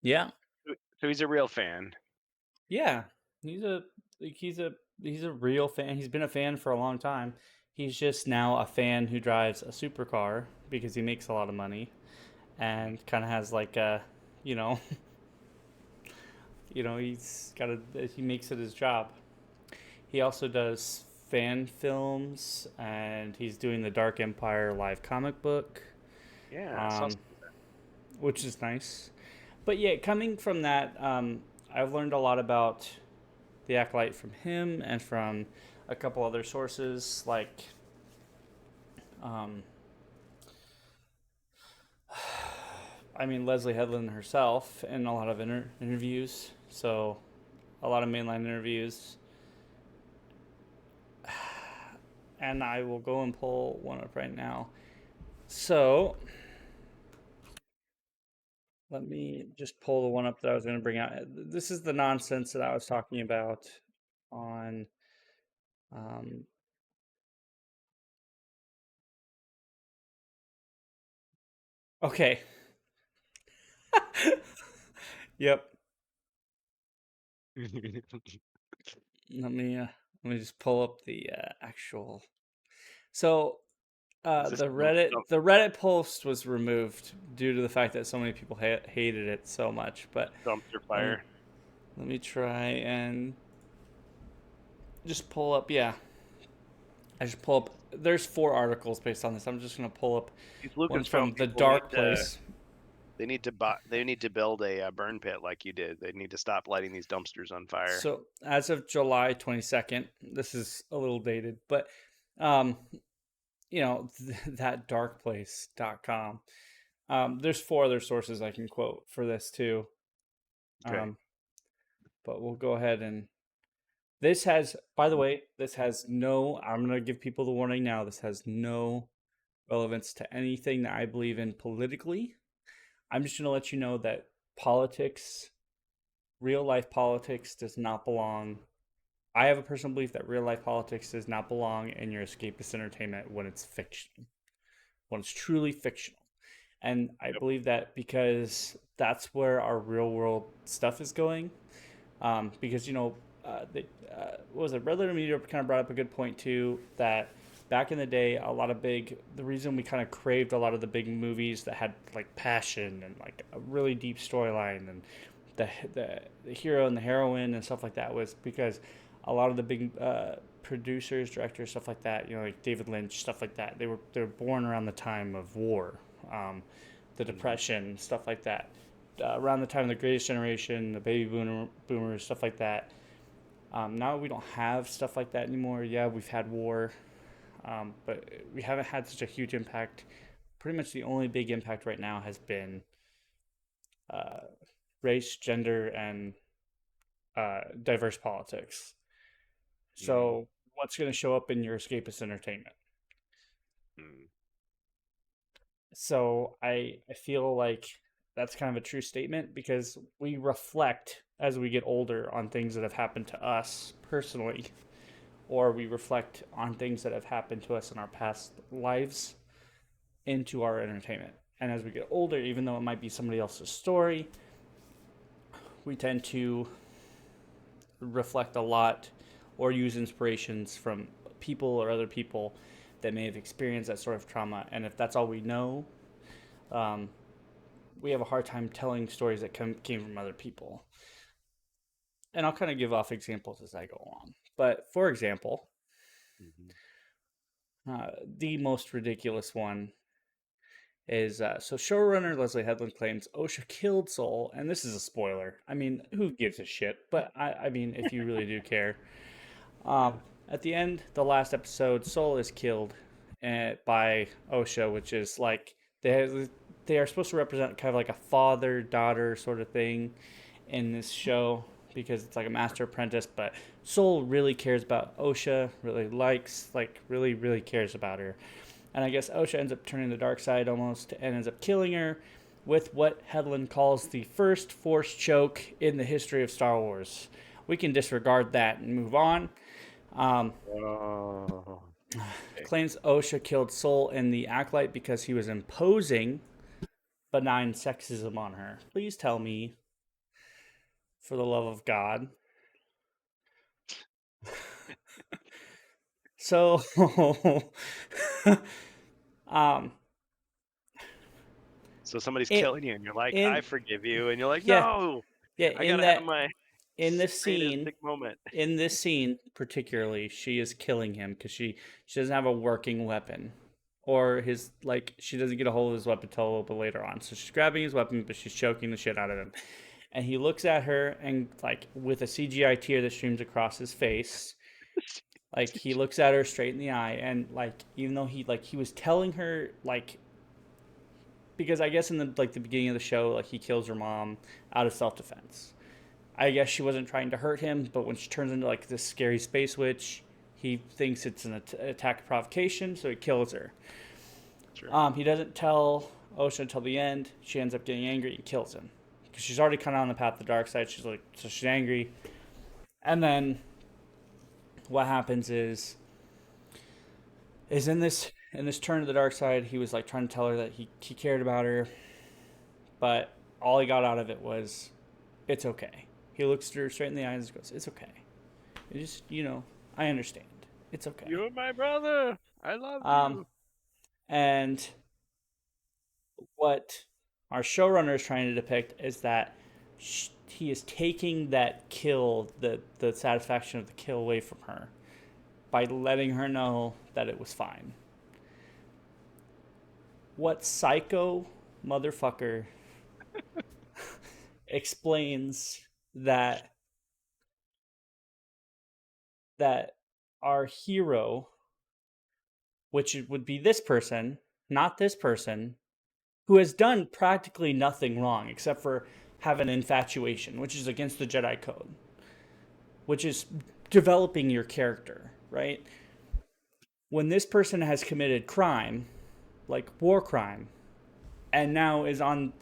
Yeah. So he's a real fan. Yeah, he's a real fan. He's been a fan for a long time. He's just now a fan who drives a supercar because he makes a lot of money, and kind of has like a, he makes it his job. He also does fan films, and he's doing the Dark Empire live comic book. Yeah, which is nice. But yeah, coming from that, I've learned a lot about the Acolyte from him and from a couple other sources, like Leslie Headland herself in a lot of interviews. So a lot of mainline interviews. And I will go and pull one up right now. So let me just pull the one up that I was going to bring out. This is the nonsense that I was talking about on okay. Yep. Let me just pull up the actual. So the Reddit post was removed due to the fact that so many people hated it so much. But dumpster fire. Let me try and just pull up. Yeah, I just pull up. There's 4 articles based on this. I'm just gonna pull up one from the Dark Place. They need to build a burn pit like you did. They need to stop lighting these dumpsters on fire. So as of July 22nd, this is a little dated, but that darkplace.com. There's 4 other sources I can quote for this too. Okay. But we'll go ahead and this has, by the way, I'm going to give people the warning now. This has no relevance to anything that I believe in politically. I'm just going to let you know that politics, real life politics, does not belong. I have a personal belief that real life politics does not belong in your escapist entertainment when it's fiction, when it's truly fictional. And I believe that because that's where our real world stuff is going. Because, what was it? Red Letter Media kind of brought up a good point too, that back in the day, the reason we kind of craved a lot of the big movies that had like passion and like a really deep storyline and the hero and the heroine and stuff like that was because a lot of the big producers, directors, stuff like that, like David Lynch, stuff like that, they were born around the time of war, the Depression, stuff like that, around the time of the Greatest Generation, the baby boomers, stuff like that. Now we don't have stuff like that anymore. Yeah, we've had war, but we haven't had such a huge impact. Pretty much the only big impact right now has been race, gender, and diverse politics. So what's going to show up in your escapist entertainment? So I feel like that's kind of a true statement, because we reflect as we get older on things that have happened to us personally, or we reflect on things that have happened to us in our past lives into our entertainment. And as we get older, even though it might be somebody else's story, we tend to reflect a lot or use inspirations from people or other people that may have experienced that sort of trauma. And if that's all we know, we have a hard time telling stories that came from other people. And I'll kind of give off examples as I go along. But for example, the most ridiculous one is, so showrunner Leslie Headland claims OSHA killed Soul, and this is a spoiler. I mean, who gives a shit? But I mean, if you really do care. At the end, the last episode, Soul is killed by OSHA, which is like, they are supposed to represent kind of like a father-daughter sort of thing in this show, because it's like a master apprentice, but Soul really cares about OSHA, really, really cares about her. And I guess OSHA ends up turning the dark side almost, and ends up killing her with what Headland calls the first force choke in the history of Star Wars. We can disregard that and move on. Claims OSHA killed Soul in the Acolyte because he was imposing benign sexism on her. Please tell me, for the love of God. So, so somebody's killing you, and you're like, I forgive you, and you're like, no, I gotta have my in this scene moment. In this scene particularly, she is killing him because she doesn't have a working weapon, or she doesn't get a hold of his weapon until a little bit later on. So she's grabbing his weapon, but she's choking the shit out of him. And he looks at her, and with a CGI tear that streams across his face, he looks at her straight in the eye, and even though he was telling her, because I guess in the beginning of the show, he kills her mom out of self-defense. I guess she wasn't trying to hurt him, but when she turns into this scary space witch, he thinks it's an attack provocation, so he kills her. Sure. He doesn't tell OSHA until the end. She ends up getting angry and kills him, because she's already kind of on the path of the dark side. So she's angry, and then what happens is in this turn to the dark side, he was trying to tell her that he cared about her, but all he got out of it was, it's okay. He looks her straight in the eyes and goes, it's okay. It just, I understand. It's okay. You're my brother. I love you. And what our showrunner is trying to depict is that he is taking that kill, the satisfaction of the kill, away from her by letting her know that it was fine. What psycho motherfucker explains that our hero, which would be this person, not this person, who has done practically nothing wrong except for have an infatuation, which is against the Jedi Code, which is developing your character, right? When this person has committed crime, like war crime, and now is on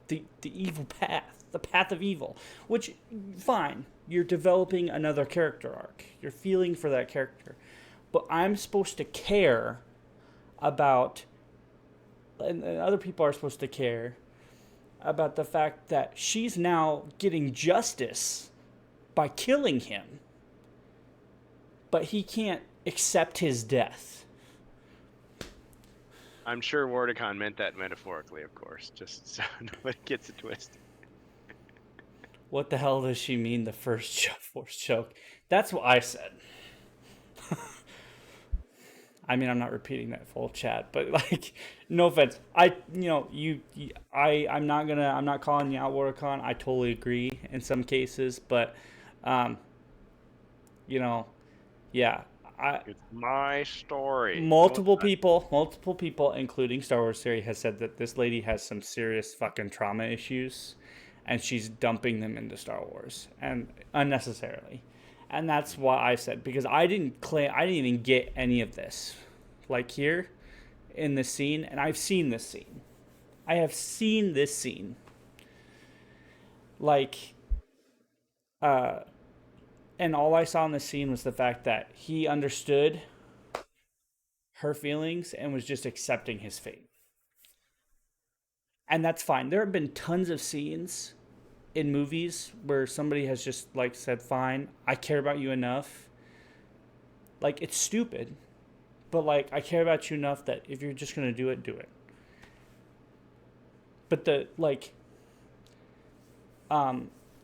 the evil path, the path of evil, which, fine, you're developing another character arc. You're feeling for that character. But I'm supposed to care about, and other people are supposed to care about the fact that she's now getting justice by killing him, but he can't accept his death. I'm sure Wardicon meant that metaphorically, of course, just so nobody gets it twisted. What the hell does she mean, the first force choke? That's what I said. I mean, I'm not repeating that full chat, but like, no offense. I'm not calling you out, WarCon. I totally agree in some cases, but, yeah, It's my story. multiple people, including Star Wars Theory, has said that this lady has some serious fucking trauma issues, and she's dumping them into Star Wars and unnecessarily. And that's why I said, because I didn't even get any of this, like here in this scene, and I've seen this scene. I have seen this scene. Like, and all I saw in the scene was the fact that he understood her feelings and was just accepting his fate. And that's fine. There have been tons of scenes in movies where somebody has just like said, fine, I care about you enough. Like, it's stupid, but like, I care about you enough that if you're just gonna do it, do it. But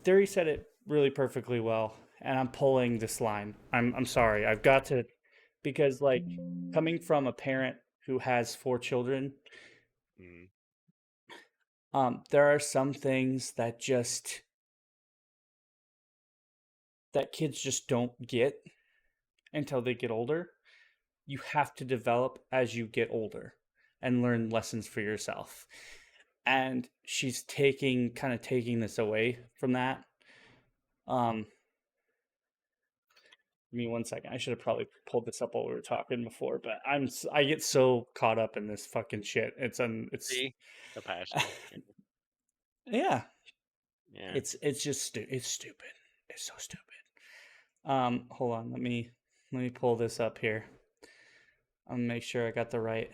Theory said it really perfectly well, and I'm pulling this line. I'm sorry, I've got to, because like, coming from a parent who has 4 children, there are some things that kids just don't get until they get older. You have to develop as you get older and learn lessons for yourself. And she's taking this away from that. Give me 1 second. I should have probably pulled this up while we were talking before, but I get so caught up in this fucking shit. It's See? The passion. yeah. Yeah. It's just it's stupid. It's so stupid. Hold on. Let me pull this up here. I'll make sure I got the right.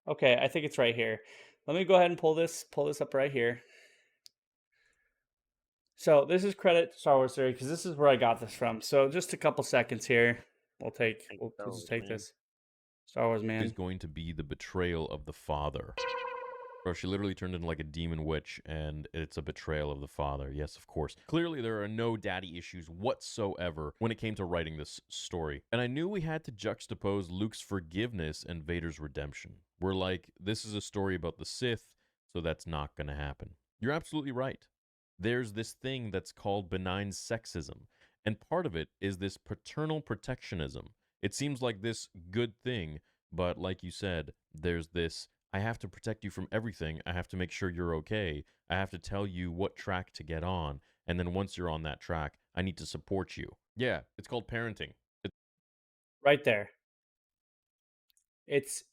Okay, I think it's right here. Let me go ahead and pull this up right here. So this is credit to Star Wars Theory, because this is where I got this from. So just a couple seconds here. We'll just take this. Star Wars Man is going to be the betrayal of the father. Bro, she literally turned into like a demon witch, and it's a betrayal of the father. Yes, of course. Clearly, there are no daddy issues whatsoever when it came to writing this story. And I knew we had to juxtapose Luke's forgiveness and Vader's redemption. We're like, this is a story about the Sith, so that's not going to happen. You're absolutely right. There's this thing that's called benign sexism, and part of it is this paternal protectionism. It seems like this good thing, but like you said, there's this, I have to protect you from everything. I have to make sure you're okay. I have to tell you what track to get on. And then once you're on that track, I need to support you. Yeah, it's called parenting. right there. It's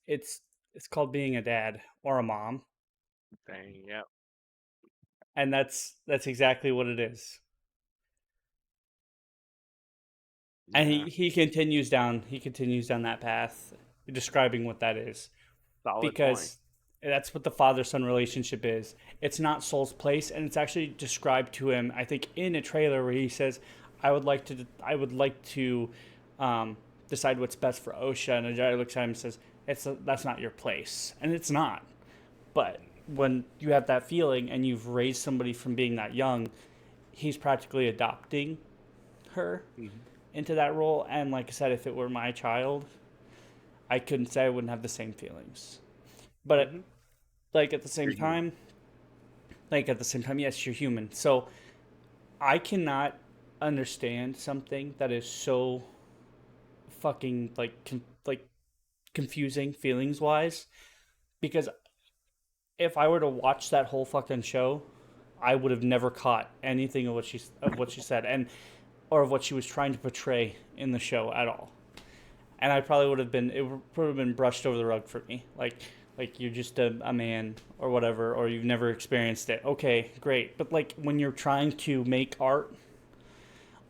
called being a dad or a mom. Dang, yeah. And that's exactly what it is. And he continues down that path, describing what that is. Solid because point. That's what the father-son relationship is. It's not Soul's place, and it's actually described to him, I think, in a trailer where he says, I would like to decide what's best for Osha, and Ajay looks at him and says, that's not your place. And it's not. But when you have that feeling and you've raised somebody from being that young, he's practically adopting her into that role. And like I said, if it were my child, I couldn't say I wouldn't have the same feelings. But at the same time, yes, you're human. So I cannot understand something that is so fucking confusing feelings wise, because if I were to watch that whole fucking show, I would have never caught anything of what she said or of what she was trying to portray in the show at all. And it would have been brushed over the rug for me. Like you're just a man or whatever, or you've never experienced it. Okay, great. But like when you're trying to make art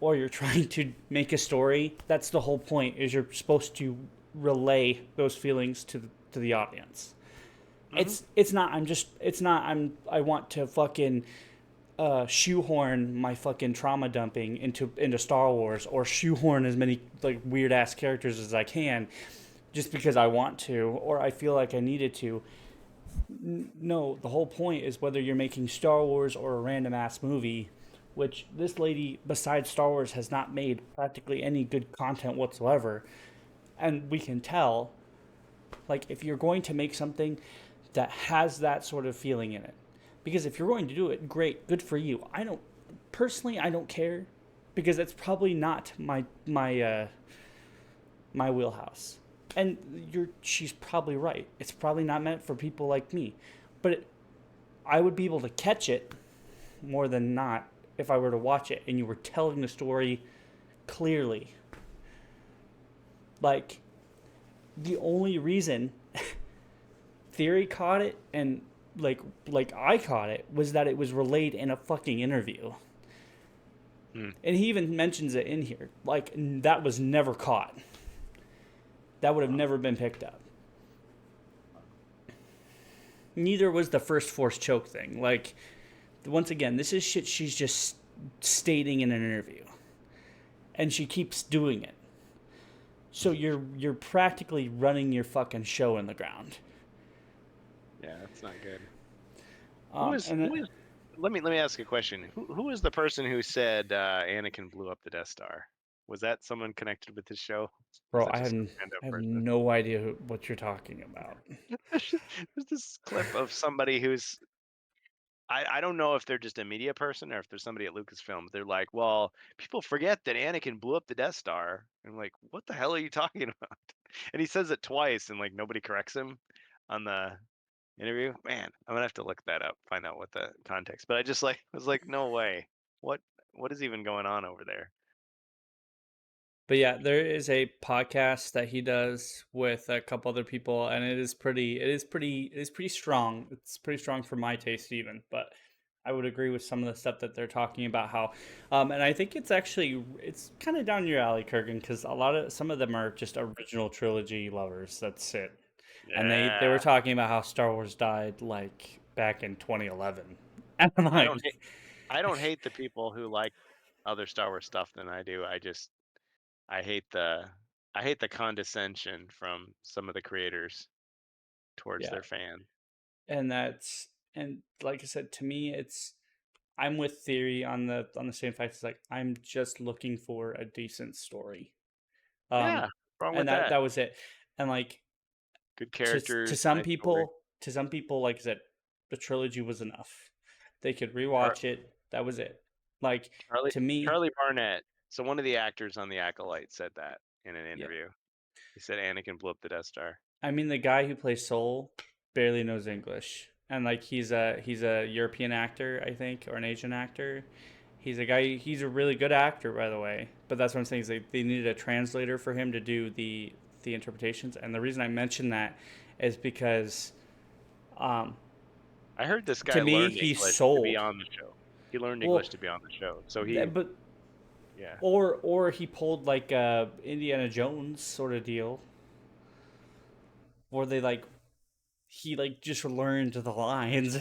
or you're trying to make a story, that's the whole point, is you're supposed to relay those feelings to the audience. I want to fucking shoehorn my fucking trauma dumping into Star Wars, or shoehorn as many like weird ass characters as I can, just because I want to or I feel like I needed to. No, the whole point is whether you're making Star Wars or a random ass movie, which this lady, besides Star Wars, has not made practically any good content whatsoever. And we can tell, like, if you're going to make something that has that sort of feeling in it, because if you're going to do it, great, good for you. I don't care, because it's probably not my wheelhouse. And she's probably right. It's probably not meant for people like me. But I would be able to catch it more than not if I were to watch it and you were telling the story clearly. Like, the only reason Theory caught it and like I caught it was that it was relayed in a fucking interview. And he even mentions it in here. Like, that was never caught. That would have never been picked up. Neither was the first Force choke thing. Like, once again, this is shit she's just stating in an interview. And she keeps doing it. So you're practically running your fucking show in the ground. Yeah, that's not good. Let me ask a question. Who is the person who said Anakin blew up the Death Star? Was that someone connected with this show? Bro, I have no idea what you're talking about. There's this clip of somebody who's I don't know if they're just a media person or if there's somebody at Lucasfilm. They're like, well, people forget that Anakin blew up the Death Star. And I'm like, what the hell are you talking about? And he says it twice and like nobody corrects him on the interview. Man, I'm gonna have to look that up, find out what the context. But I was like, no way. What is even going on over there? But yeah, there is a podcast that he does with a couple other people, and it is pretty strong. It's pretty strong for my taste even, but I would agree with some of the stuff that they're talking about how, and I think it's kind of down your alley, Kurgan, because some of them are just original trilogy lovers. That's it. Yeah. And they were talking about how Star Wars died like back in 2011. And I'm like, I don't hate the people who like other Star Wars stuff than I do. I hate the condescension from some of the creators towards their fans. And like I said, to me, I'm with Theory on the same fact. It's like, I'm just looking for a decent story. Wrong with that. That was it. And like, good characters. To some people, like I said, the trilogy was enough. They could rewatch it. That was it. Like, to me, Charlie Barnett. So one of the actors on The Acolyte said that in an interview. He said Anakin blew up the Death Star. I mean, the guy who plays Soul barely knows English, and like he's a European actor, I think, or an Asian actor. He's a really good actor, by the way. But that's what I'm saying is they needed a translator for him to do the interpretations. And the reason I mention that is because I heard this guy learned English to be on the show. He learned English to be on the show. So he yeah. Or he pulled like a Indiana Jones sort of deal. Or he just learned the lines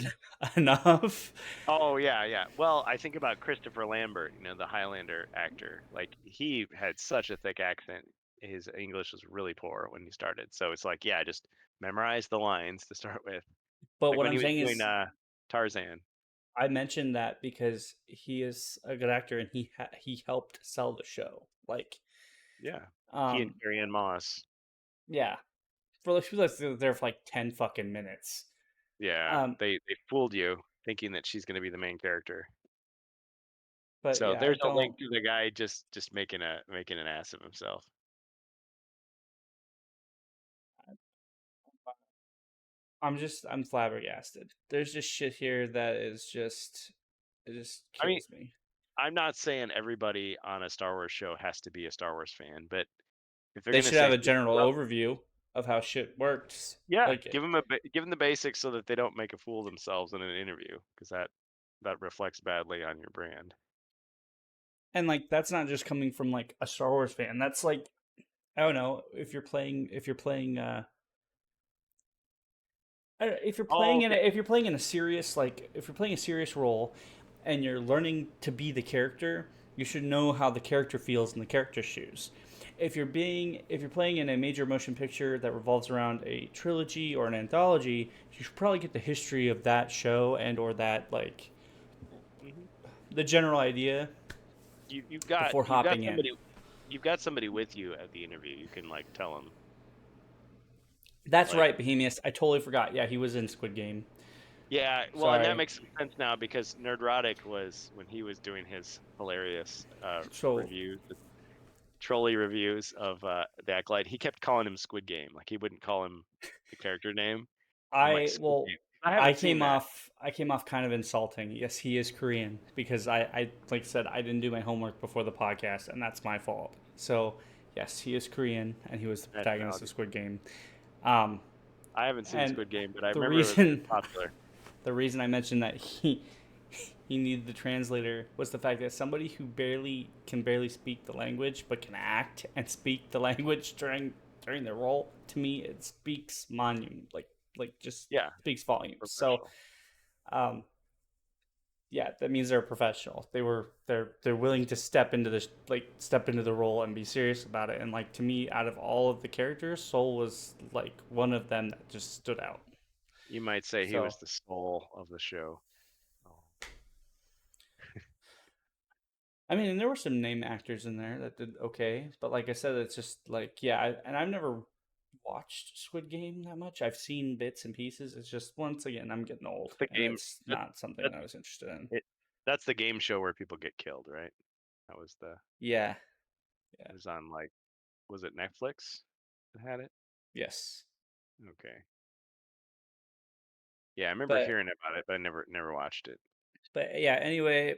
enough. Oh yeah. Well, I think about Christopher Lambert, the Highlander actor. Like, he had such a thick accent. His English was really poor when he started. So it's like, yeah, just memorize the lines to start with. But like what I'm saying is, Tarzan. I mentioned that because he is a good actor and he helped sell the show. Like, yeah, he and Carrie Ann Moss. Yeah, for the people that there for like 10 fucking minutes. Yeah, they fooled you thinking that she's going to be the main character. But so there's a link to the guy just making an ass of himself. I'm flabbergasted. There's just shit here that is just, it just kills me. I'm not saying everybody on a Star Wars show has to be a Star Wars fan, but if they should have a general overview of how shit works. Yeah, like, give them the basics so that they don't make a fool of themselves in an interview, because that reflects badly on your brand. And like, that's not just coming from like a Star Wars fan. That's like, I don't know, if you're playing in a serious role and you're learning to be the character, you should know how the character feels in the character's shoes. If you're playing in a major motion picture that revolves around a trilogy or an anthology, you should probably get the history of that show and or that like the general idea You've before got hopping in. somebody you've got somebody with you at the interview. You can like tell them. That's Like, right, Bohemius. I totally forgot. Yeah, he was in Squid Game. yeah, well, Sorry. and that makes sense now because Nerdrotic was when he was doing his hilarious reviews, trolley reviews of the Acolyte. He kept calling him Squid Game, like he wouldn't call him the character name. I'm like, Squid Game. I haven't seen that. I came off kind of insulting. Yes, he is Korean because I like I said I didn't do my homework before the podcast, and that's my fault. So yes, he is Korean, and he was the protagonist of Squid Game. I haven't seen Squid Game, but I remember it was popular. The reason I mentioned that he needed the translator was the fact that somebody who can barely speak the language but can act and speak the language during their role, to me it speaks speaks volumes. So that means they're a professional. They're willing to step into the role and be serious about it. And like to me, out of all of the characters, Soul was like one of them that just stood out. You might say he was the soul of the show. I mean, and there were some name actors in there that did okay, but like I said, it's just like and I've never watched Squid Game that much. I've seen bits and pieces. It's just once again, I'm getting old. It's not something I was interested in. That's the game show where people get killed, right? That was the yeah. It was on was it Netflix that had it? Yes. Okay. Yeah, I remember hearing about it, but I never watched it. But yeah, anyway,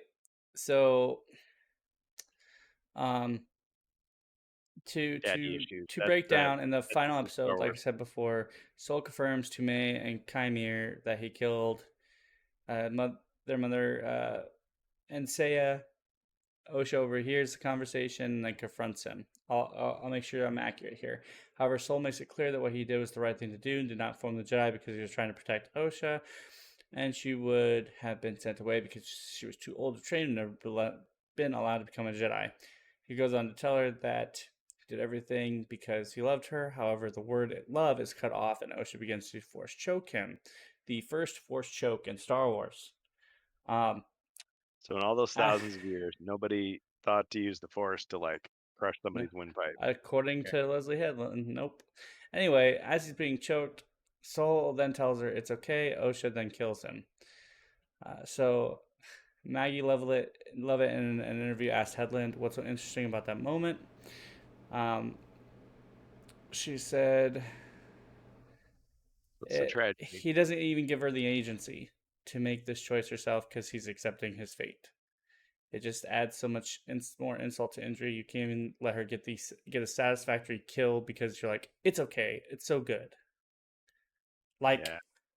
so to break down in the final episode, like I said before, Soul confirms to May and Kymir that he killed their mother, and Seiya. Osha overhears the conversation and then confronts him. I'll make sure I'm accurate here. However, Soul makes it clear that what he did was the right thing to do and did not form the Jedi because he was trying to protect Osha, and she would have been sent away because she was too old to train and never been allowed to become a Jedi. He goes on to tell her that he did everything because he loved her. However, the word love is cut off and Osha begins to force choke him. The first force choke in Star Wars. So in all those thousands of years, nobody thought to use the Force to crush somebody's windpipe. According to Leslie Headland, nope. Anyway, as he's being choked, Soul then tells her it's okay. Osha then kills him. So Maggie Lovett in an interview asked Headland what's so interesting about that moment. She said it's a tragedy. He doesn't even give her the agency to make this choice herself because he's accepting his fate. It just adds so much more insult to injury. You can't even let her get a satisfactory kill because you're like, it's okay, it's so good.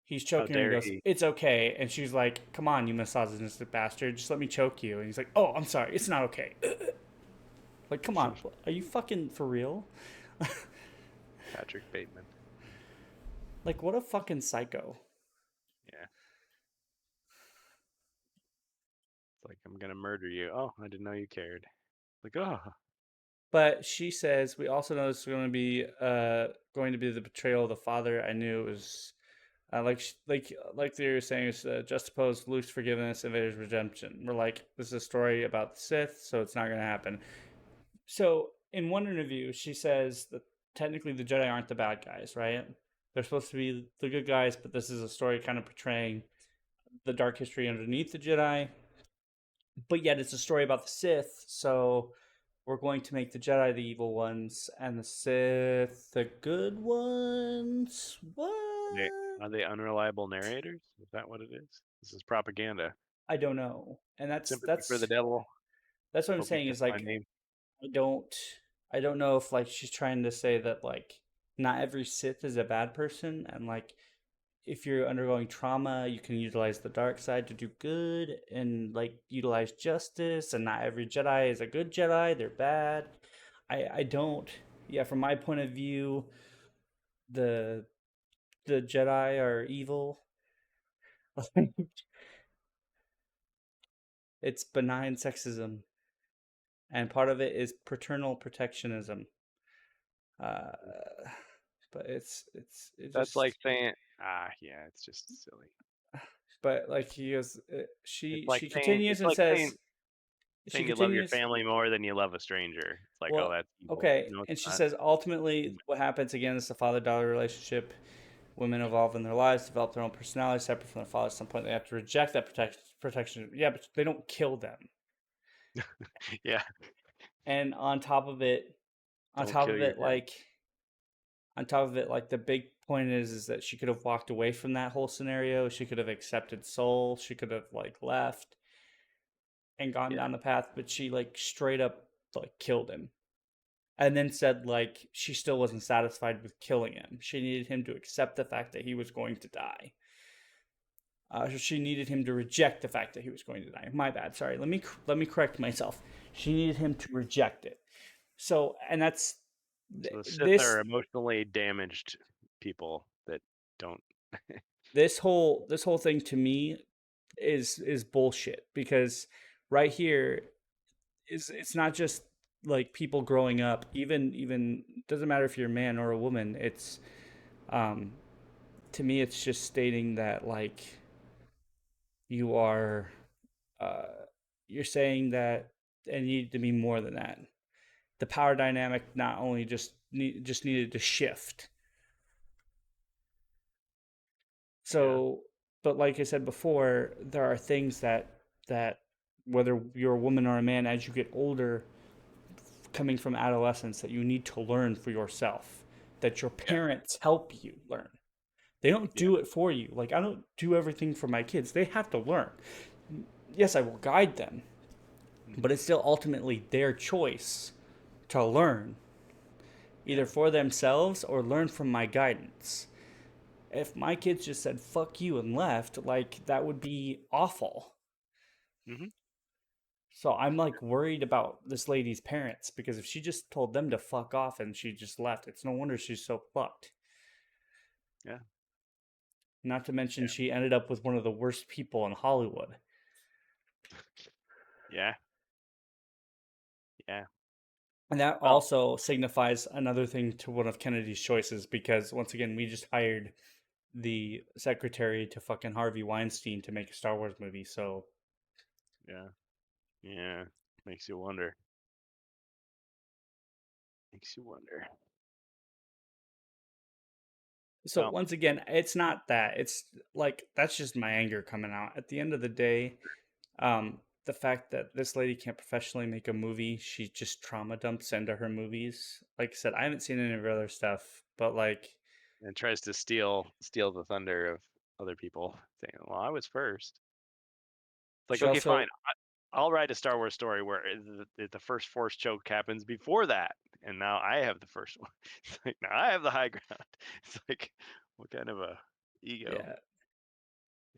He's choking her and goes, it's okay, and she's like, come on, you misogynistic bastard, just let me choke you. And he's like, oh, I'm sorry, it's not okay. Like, come on, are you fucking for real? Patrick Bateman. Like, what a fucking psycho. Yeah. It's like, I'm gonna murder you. Oh, I didn't know you cared. Like, oh. But she says, we also know this is going to be the betrayal of the father. I knew it was like they were saying, it's juxtaposed Luke's forgiveness and Vader's redemption. We're like, this is a story about the Sith, so it's not going to happen. So in one interview, she says that technically the Jedi aren't the bad guys, right? They're supposed to be the good guys, but this is a story kind of portraying the dark history underneath the Jedi. But yet it's a story about the Sith, so we're going to make the Jedi the evil ones and the Sith the good ones. What? Are they unreliable narrators? Is that what it is? This is propaganda. I don't know, and that's for the devil. That's what I'm saying. Is like, I don't know if like she's trying to say that like not every Sith is a bad person, and like if you're undergoing trauma, you can utilize the dark side to do good and like utilize justice, and not every Jedi is a good Jedi. They're bad. I don't. Yeah, from my point of view, the Jedi are evil. it's benign sexism, and part of it is paternal protectionism. But That's like saying, yeah, it's just silly. But like he goes, It's like she saying, continues it's and like says, she saying you love your continues. family more than you love a stranger. It's like, oh, Well, that's evil. okay, No, it's and she not. says ultimately what happens again is the father-daughter relationship. Women evolve in their lives, develop their own personality separate from their father. At some point, they have to reject that protection. Yeah, but they don't kill them. Yeah. And on top of it, Don't kill your dad. like the big point is that she could have walked away from that whole scenario. She could have accepted Soul. She could have like left and gone down the path, but she like straight up like killed him. And then said like she still wasn't satisfied with killing him. She needed him to accept the fact that he was going to die. She needed him to reject the fact that he was going to die. My bad. Sorry. Let me correct myself. She needed him to reject it. So, and that's So the Sith are emotionally damaged people that don't. this whole thing to me is bullshit, because right here is, it's not just like people growing up, even doesn't matter if you're a man or a woman. It's to me it's just stating that like you are you're saying that it needed to be more than that. The power dynamic not only just needed to shift. So, but like I said before, there are things that whether you're a woman or a man, as you get older, coming from adolescence, that you need to learn for yourself, that your parents help you learn. They don't do it for you. Like, I don't do everything for my kids. They have to learn. Yes, I will guide them, but it's still ultimately their choice to learn, either for themselves or learn from my guidance. If my kids just said fuck you and left, like, that would be awful. Mm-hmm. So I'm like worried about this lady's parents, because if she just told them to fuck off and she just left, it's no wonder she's so fucked. Yeah. Not to mention she ended up with one of the worst people in Hollywood. Yeah. Yeah. And that also signifies another thing to one of Kennedy's choices, because once again, we just hired the secretary to fucking Harvey Weinstein to make a Star Wars movie. So yeah, makes you wonder. So once again, it's not that. It's like, that's just my anger coming out. At the end of the day, the fact that this lady can't professionally make a movie, she just trauma dumps into her movies. Like I said, I haven't seen any of her other stuff, but like, and tries to steal the thunder of other people, saying, "Well, I was first." It's like, okay, fine. I'll write a Star Wars story where the first Force choke happens before that, and now I have the first one. It's like, now I have the high ground. It's like, what kind of a ego?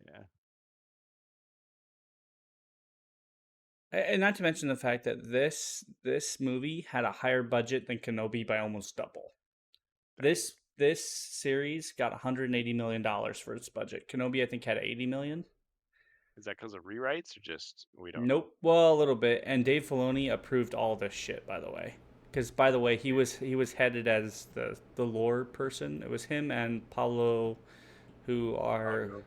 Yeah. And not to mention the fact that this movie had a higher budget than Kenobi by almost double. Right. This series got $180 million for its budget. Kenobi, I think, had $80 million. Is that because of rewrites or just we don't? Nope. Well, a little bit. And Dave Filoni approved all this shit, by the way. Because, by the way, he was headed as the lore person. It was him and Pablo, who are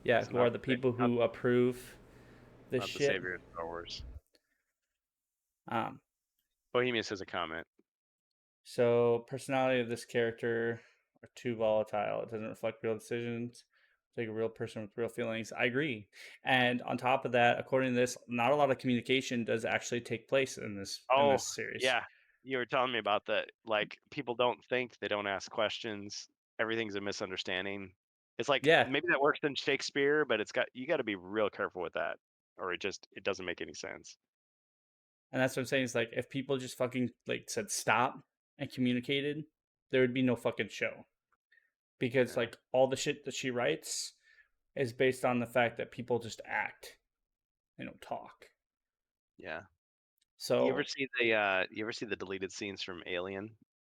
who are the people who approve this shit. The savior of Star Wars. Bohemius has a comment. So, personality of this character are too volatile. It doesn't reflect real decisions. Like a real person with real feelings. I agree. And on top of that, according to this, not a lot of communication does actually take place in this series. Yeah. You were telling me about that. Like, people don't think, they don't ask questions. Everything's a misunderstanding. It's like, maybe that works in Shakespeare, but you got to be real careful with that, or it doesn't make any sense. And that's what I'm saying. Is like, if people just fucking like said stop and communicated, there would be no fucking show. Because like all the shit that she writes is based on the fact that people just act, they don't talk. Yeah. So you ever see the deleted scenes from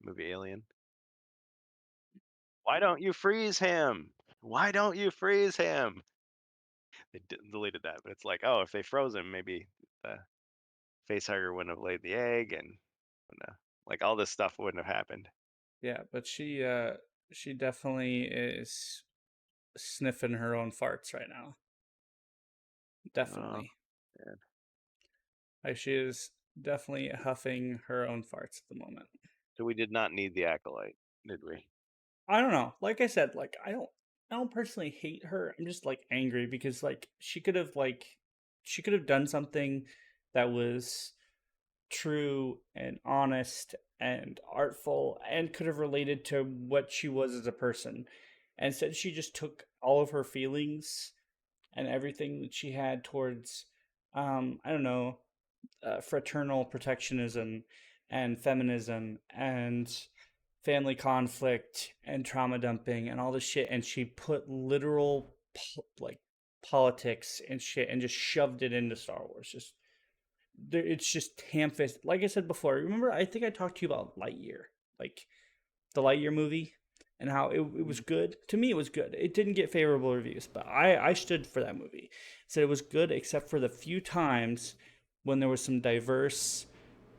movie Alien? Why don't you freeze him? Why don't you freeze him? deleted that. But it's like, oh, if they froze him, maybe the facehugger wouldn't have laid the egg, and like all this stuff wouldn't have happened. Yeah, but she definitely is sniffing her own farts right now. Definitely. Yeah. Like she is definitely huffing her own farts at the moment. So we did not need the Acolyte, did we? I don't know. Like I said, like I don't personally hate her. I'm just like angry because like she could have done something that was true and honest and artful and could have related to what she was as a person. And instead she just took all of her feelings and everything that she had towards I don't know, fraternal protectionism and feminism and family conflict and trauma dumping and all this shit, and she put literal like politics and shit and just shoved it into Star Wars. Just it's just ham-fisted. Like I said before, remember I think I talked to you about Lightyear, like the Lightyear movie, and how it was good. To me, it was good. It didn't get favorable reviews, but I stood for that movie. Said it was good, except for the few times when there was some diverse,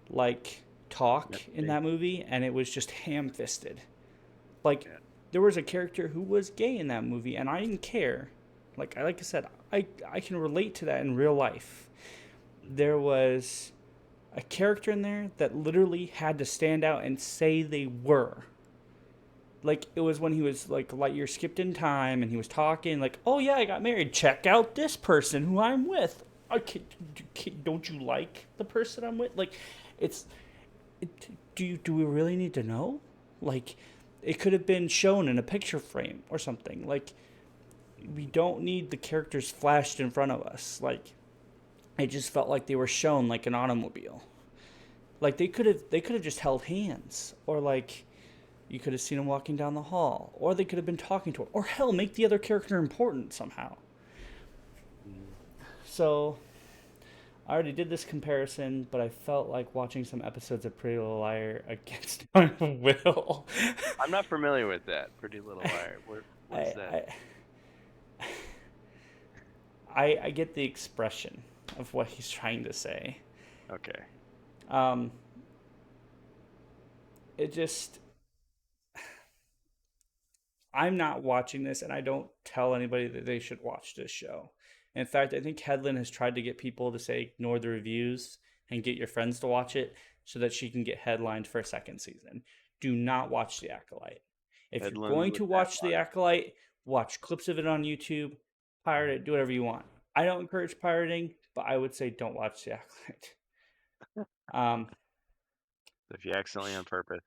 like, talk in that movie, and it was just ham-fisted. Like, there was a character who was gay in that movie, and I didn't care. Like I said, I can relate to that in real life. There was a character in there that literally had to stand out and say they were. Like, it was when he was, like, Lightyear skipped in time, and he was talking, like, oh, yeah, I got married. Check out this person who I'm with. Don't you like the person I'm with? Like, do we really need to know? Like, it could have been shown in a picture frame or something. Like, we don't need the characters flashed in front of us. Like, it just felt like they were shown like an automobile. Like, they could have just held hands, or like you could have seen them walking down the hall, or they could have been talking to her, or hell, make the other character important somehow. So I already did this comparison, but I felt like watching some episodes of Pretty Little Liar against my will. I'm not familiar with that, Pretty Little Liar. What's that? I get the expression of what he's trying to say. Okay. It just... I'm not watching this, and I don't tell anybody that they should watch this show. In fact, I think Headland has tried to get people to say ignore the reviews and get your friends to watch it so that she can get headlined for a second season. Do not watch The Acolyte. If you're going to watch The Acolyte, watch clips of it on YouTube, pirate it, do whatever you want. I don't encourage pirating, but I would say don't watch The Acolyte. If you accidentally on purpose.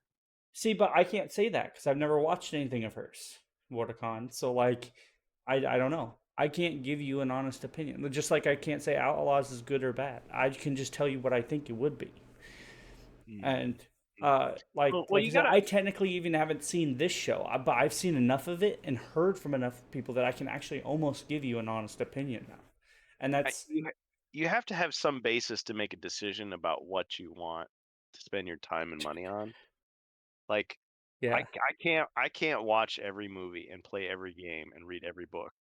See, but I can't say that because I've never watched anything of hers, Watercon. So, like, I don't know. I can't give you an honest opinion. Just like I can't say Outlaws is good or bad. I can just tell you what I think it would be. And I technically even haven't seen this show, but I've seen enough of it and heard from enough people that I can actually almost give you an honest opinion now. And that's you have to have some basis to make a decision about what you want to spend your time and money on. Like, yeah, I can't watch every movie and play every game and read every book.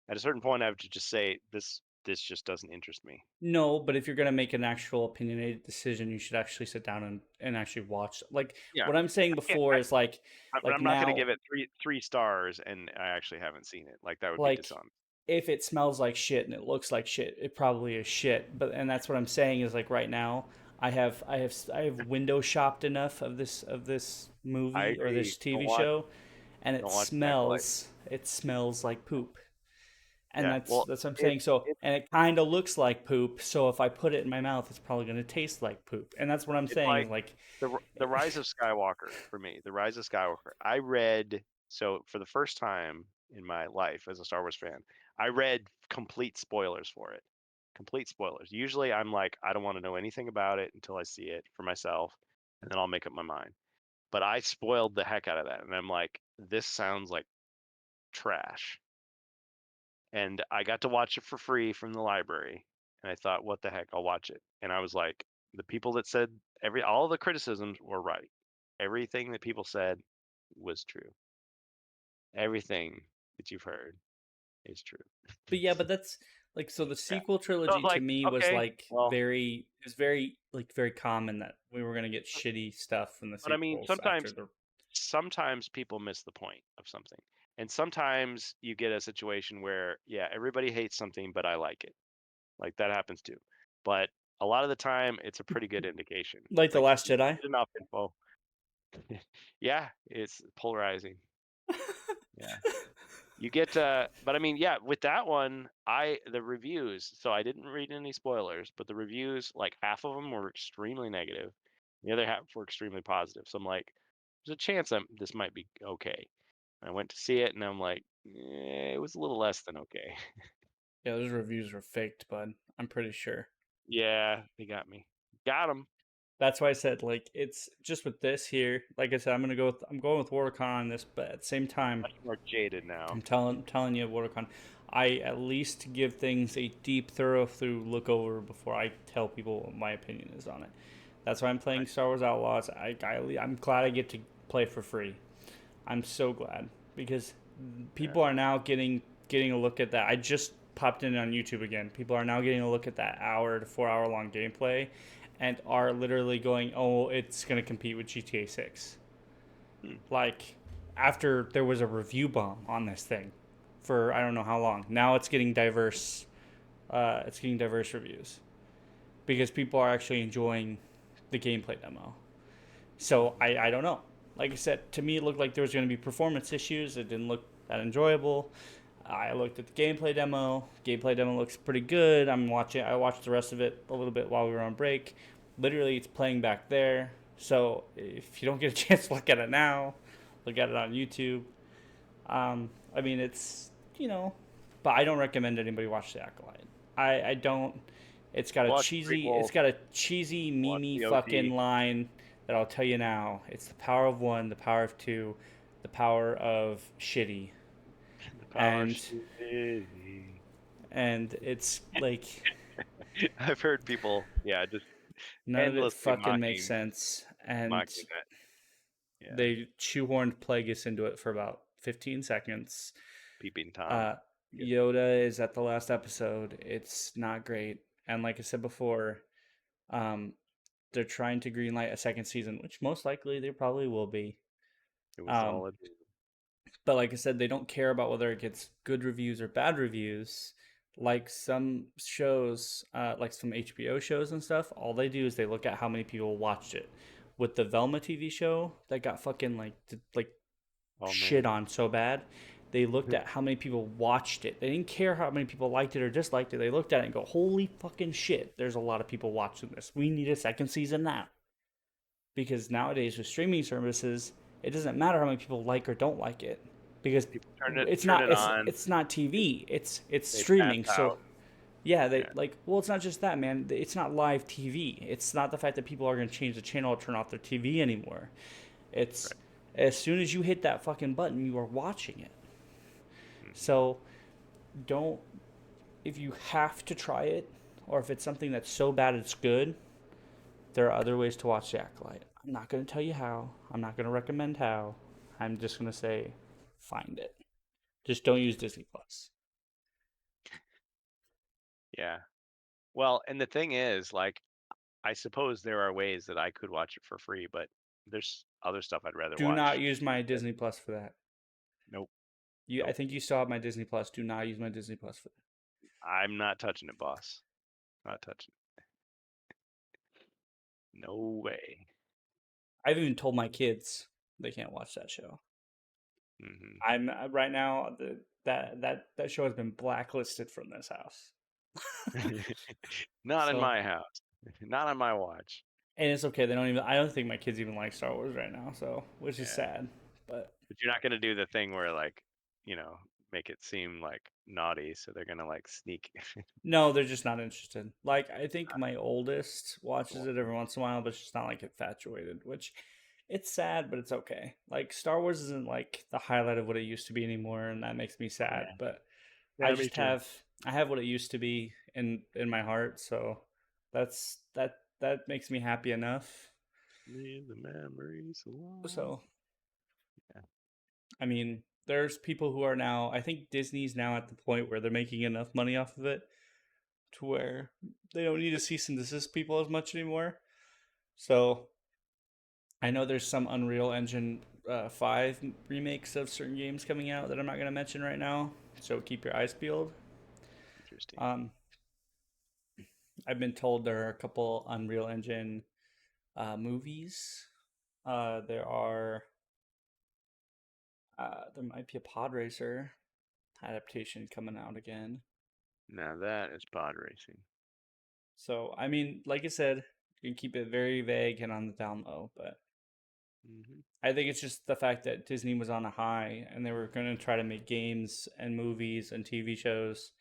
At a certain point, I have to just say this just doesn't interest me. No, but if you're going to make an actual opinionated decision, you should actually sit down and actually watch. Like, what I'm saying before is like I'm not going to give it three stars, and I actually haven't seen it. Like, that would be dishonest. If it smells like shit and it looks like shit, it probably is shit. And that's what I'm saying is, like, right now I have window shopped enough of this movie or this TV show, and it smells like poop. And that's what I'm saying. So, and it kind of looks like poop. So if I put it in my mouth, it's probably going to taste like poop. And that's what I'm saying. Like the Rise of Skywalker for me. The Rise of Skywalker. I read for the first time in my life as a Star Wars fan, I read complete spoilers for it. Complete spoilers. Usually, I'm like, I don't want to know anything about it until I see it for myself, and then I'll make up my mind. But I spoiled the heck out of that, and I'm like, this sounds like trash. And I got to watch it for free from the library, and I thought, what the heck, I'll watch it. And I was like, the people that said all the criticisms were right. Everything that people said was true. Everything that you've heard is true. But yeah, but that's Like, so the sequel trilogy to like, me was okay, like well- very, it was very like very common that we were gonna get shitty stuff from the But I mean, sequels after the. sometimes people miss the point of something, and sometimes you get a situation where, yeah, everybody hates something, but I like it. Like that happens too. But a lot of the time, it's a pretty good indication. Like The Last you Jedi? get enough info. Yeah, it's polarizing. Yeah. You get, but I mean, yeah, with that one, the reviews. So I didn't read any spoilers, but the reviews, like half of them were extremely negative, the other half were extremely positive. So I'm like, there's a chance this might be okay. I went to see it, and I'm like, it was a little less than okay. Yeah, those reviews were faked, bud. I'm pretty sure. Yeah, they got me. Got them. That's why I said, like, it's just with this here. Like I said, I'm going with WarCon on this, but at the same time, Much more jaded now. I'm telling you, WarCon, I at least give things a deep, thorough through look over before I tell people what my opinion is on it. That's why I'm playing Star Wars Outlaws. I'm glad I get to play for free. I'm so glad because people are now getting a look at that. I just popped in on YouTube again. People are now getting a look at that 1 to 4 hour long gameplay, and are literally going, "Oh, it's going to compete with GTA 6." Like, after there was a review bomb on this thing for I don't know how long. Now it's getting diverse. It's getting diverse reviews because people are actually enjoying the gameplay demo. So I don't know. Like I said, to me it looked like there was going to be performance issues. It didn't look that enjoyable. I looked at the gameplay demo. Gameplay demo looks pretty good. I watched the rest of it a little bit while we were on break. Literally, it's playing back there. So if you don't get a chance to look at it now, look at it on YouTube. I mean, it's, but I don't recommend anybody watch The Acolyte. I don't. It's got a cheesy, memey fucking line that I'll tell you now. It's the power of one, the power of two, the power of shitty. And it's like I've heard people, just none of it endlessly fucking makes sense, and they shoehorned Plagueis into it for about 15 seconds. Peeping Tom. Yoda is at the last episode. It's not great, and like I said before, they're trying to greenlight a second season, which most likely they probably will be. It was solid. But like I said, they don't care about whether it gets good reviews or bad reviews. Like some shows, like some HBO shows and stuff, all they do is they look at how many people watched it. With the Velma TV show that got fucking shit on so bad, they looked at how many people watched it. They didn't care how many people liked it or disliked it. They looked at it and go, "Holy fucking shit, there's a lot of people watching this. We need a second season now." Because nowadays with streaming services, it doesn't matter how many people like or don't like it, because it's not TV. It's streaming. So yeah, it's not just that, man. It's not live TV. It's not the fact that people are going to change the channel or turn off their TV anymore. It's as soon as you hit that fucking button, you are watching it. So if you have to try it, or if it's something that's so bad it's good, there are other ways to watch The Acolyte. I'm not going to tell you how. I'm not going to recommend how. I'm just going to say, find it. Just don't use Disney Plus. Yeah. Well, and the thing is, I suppose there are ways that I could watch it for free, but there's other stuff I'd rather watch. Do not use my Disney Plus for that. Nope. I think you saw my Disney Plus. Do not use my Disney Plus for that. I'm not touching it, boss. Not touching it. No way. I've even told my kids they can't watch that show. I'm right now that show has been blacklisted from this house. Not in my house. Not on my watch. And it's okay. I don't think my kids even like Star Wars right now, so which is sad. But you're not gonna do the thing where make it seem like naughty, so they're gonna sneak. No, they're just not interested. I think my oldest watches it every once in a while, but she's not infatuated, which it's sad, but it's okay. Star Wars isn't the highlight of what it used to be anymore, and that makes me sad. Yeah. But I have what it used to be in my heart, so that makes me happy enough. Leave the memories alone. So, yeah. I mean, there's people who are now. I think Disney's now at the point where they're making enough money off of it to where they don't need to cease and desist people as much anymore. So I know there's some Unreal Engine 5 remakes of certain games coming out that I'm not going to mention right now. So keep your eyes peeled. Interesting. I've been told there are a couple Unreal Engine movies. There might be a pod racer adaptation coming out again. Now that is pod racing. So, I mean, like I said, you can keep it very vague and on the down low, but I think it's just the fact that Disney was on a high and they were going to try to make games and movies and TV shows,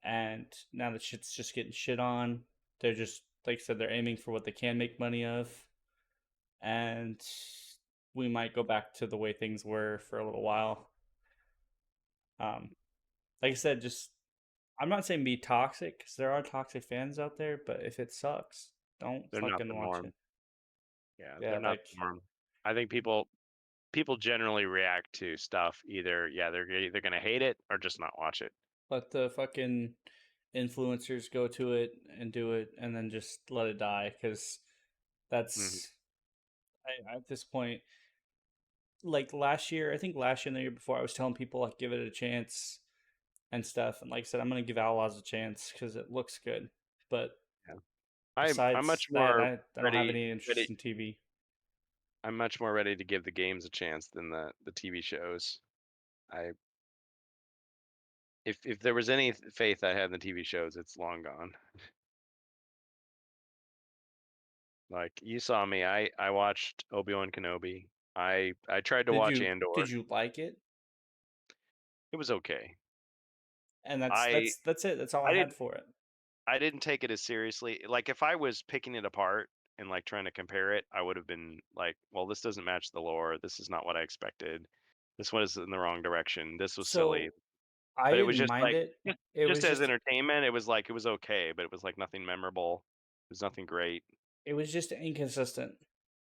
and now the shit's just getting shit on. They're just, like I said, they're aiming for what they can make money of, and we might go back to the way things were for a little while. Like I said, just I'm not saying be toxic, because there are toxic fans out there, but if it sucks, don't fucking watch it. Yeah, they're not the norm. I think people generally react to stuff either they're gonna hate it or just not watch it. Let the fucking influencers go to it and do it, and then just let it die, because that's at this point. Like last year and the year before, I was telling people like give it a chance and stuff, and like I said, I'm gonna give Outlaws a chance because it looks good. But I'm much more I don't have any interest in TV. I'm much more ready to give the games a chance than the TV shows. If there was any faith I had in the TV shows, it's long gone. Like you saw me, I watched Obi-Wan Kenobi. I tried to watch Andor. Did you like it? It was okay. And that's it. That's all I had for it. I didn't take it as seriously. Like if I was picking it apart and like trying to compare it, I would have been like, well, this doesn't match the lore. This is not what I expected. This one is in the wrong direction. This was silly. But it was just mind like, it. It was as entertainment. It was like, it was okay, but it was like nothing memorable. It was nothing great. It was just inconsistent.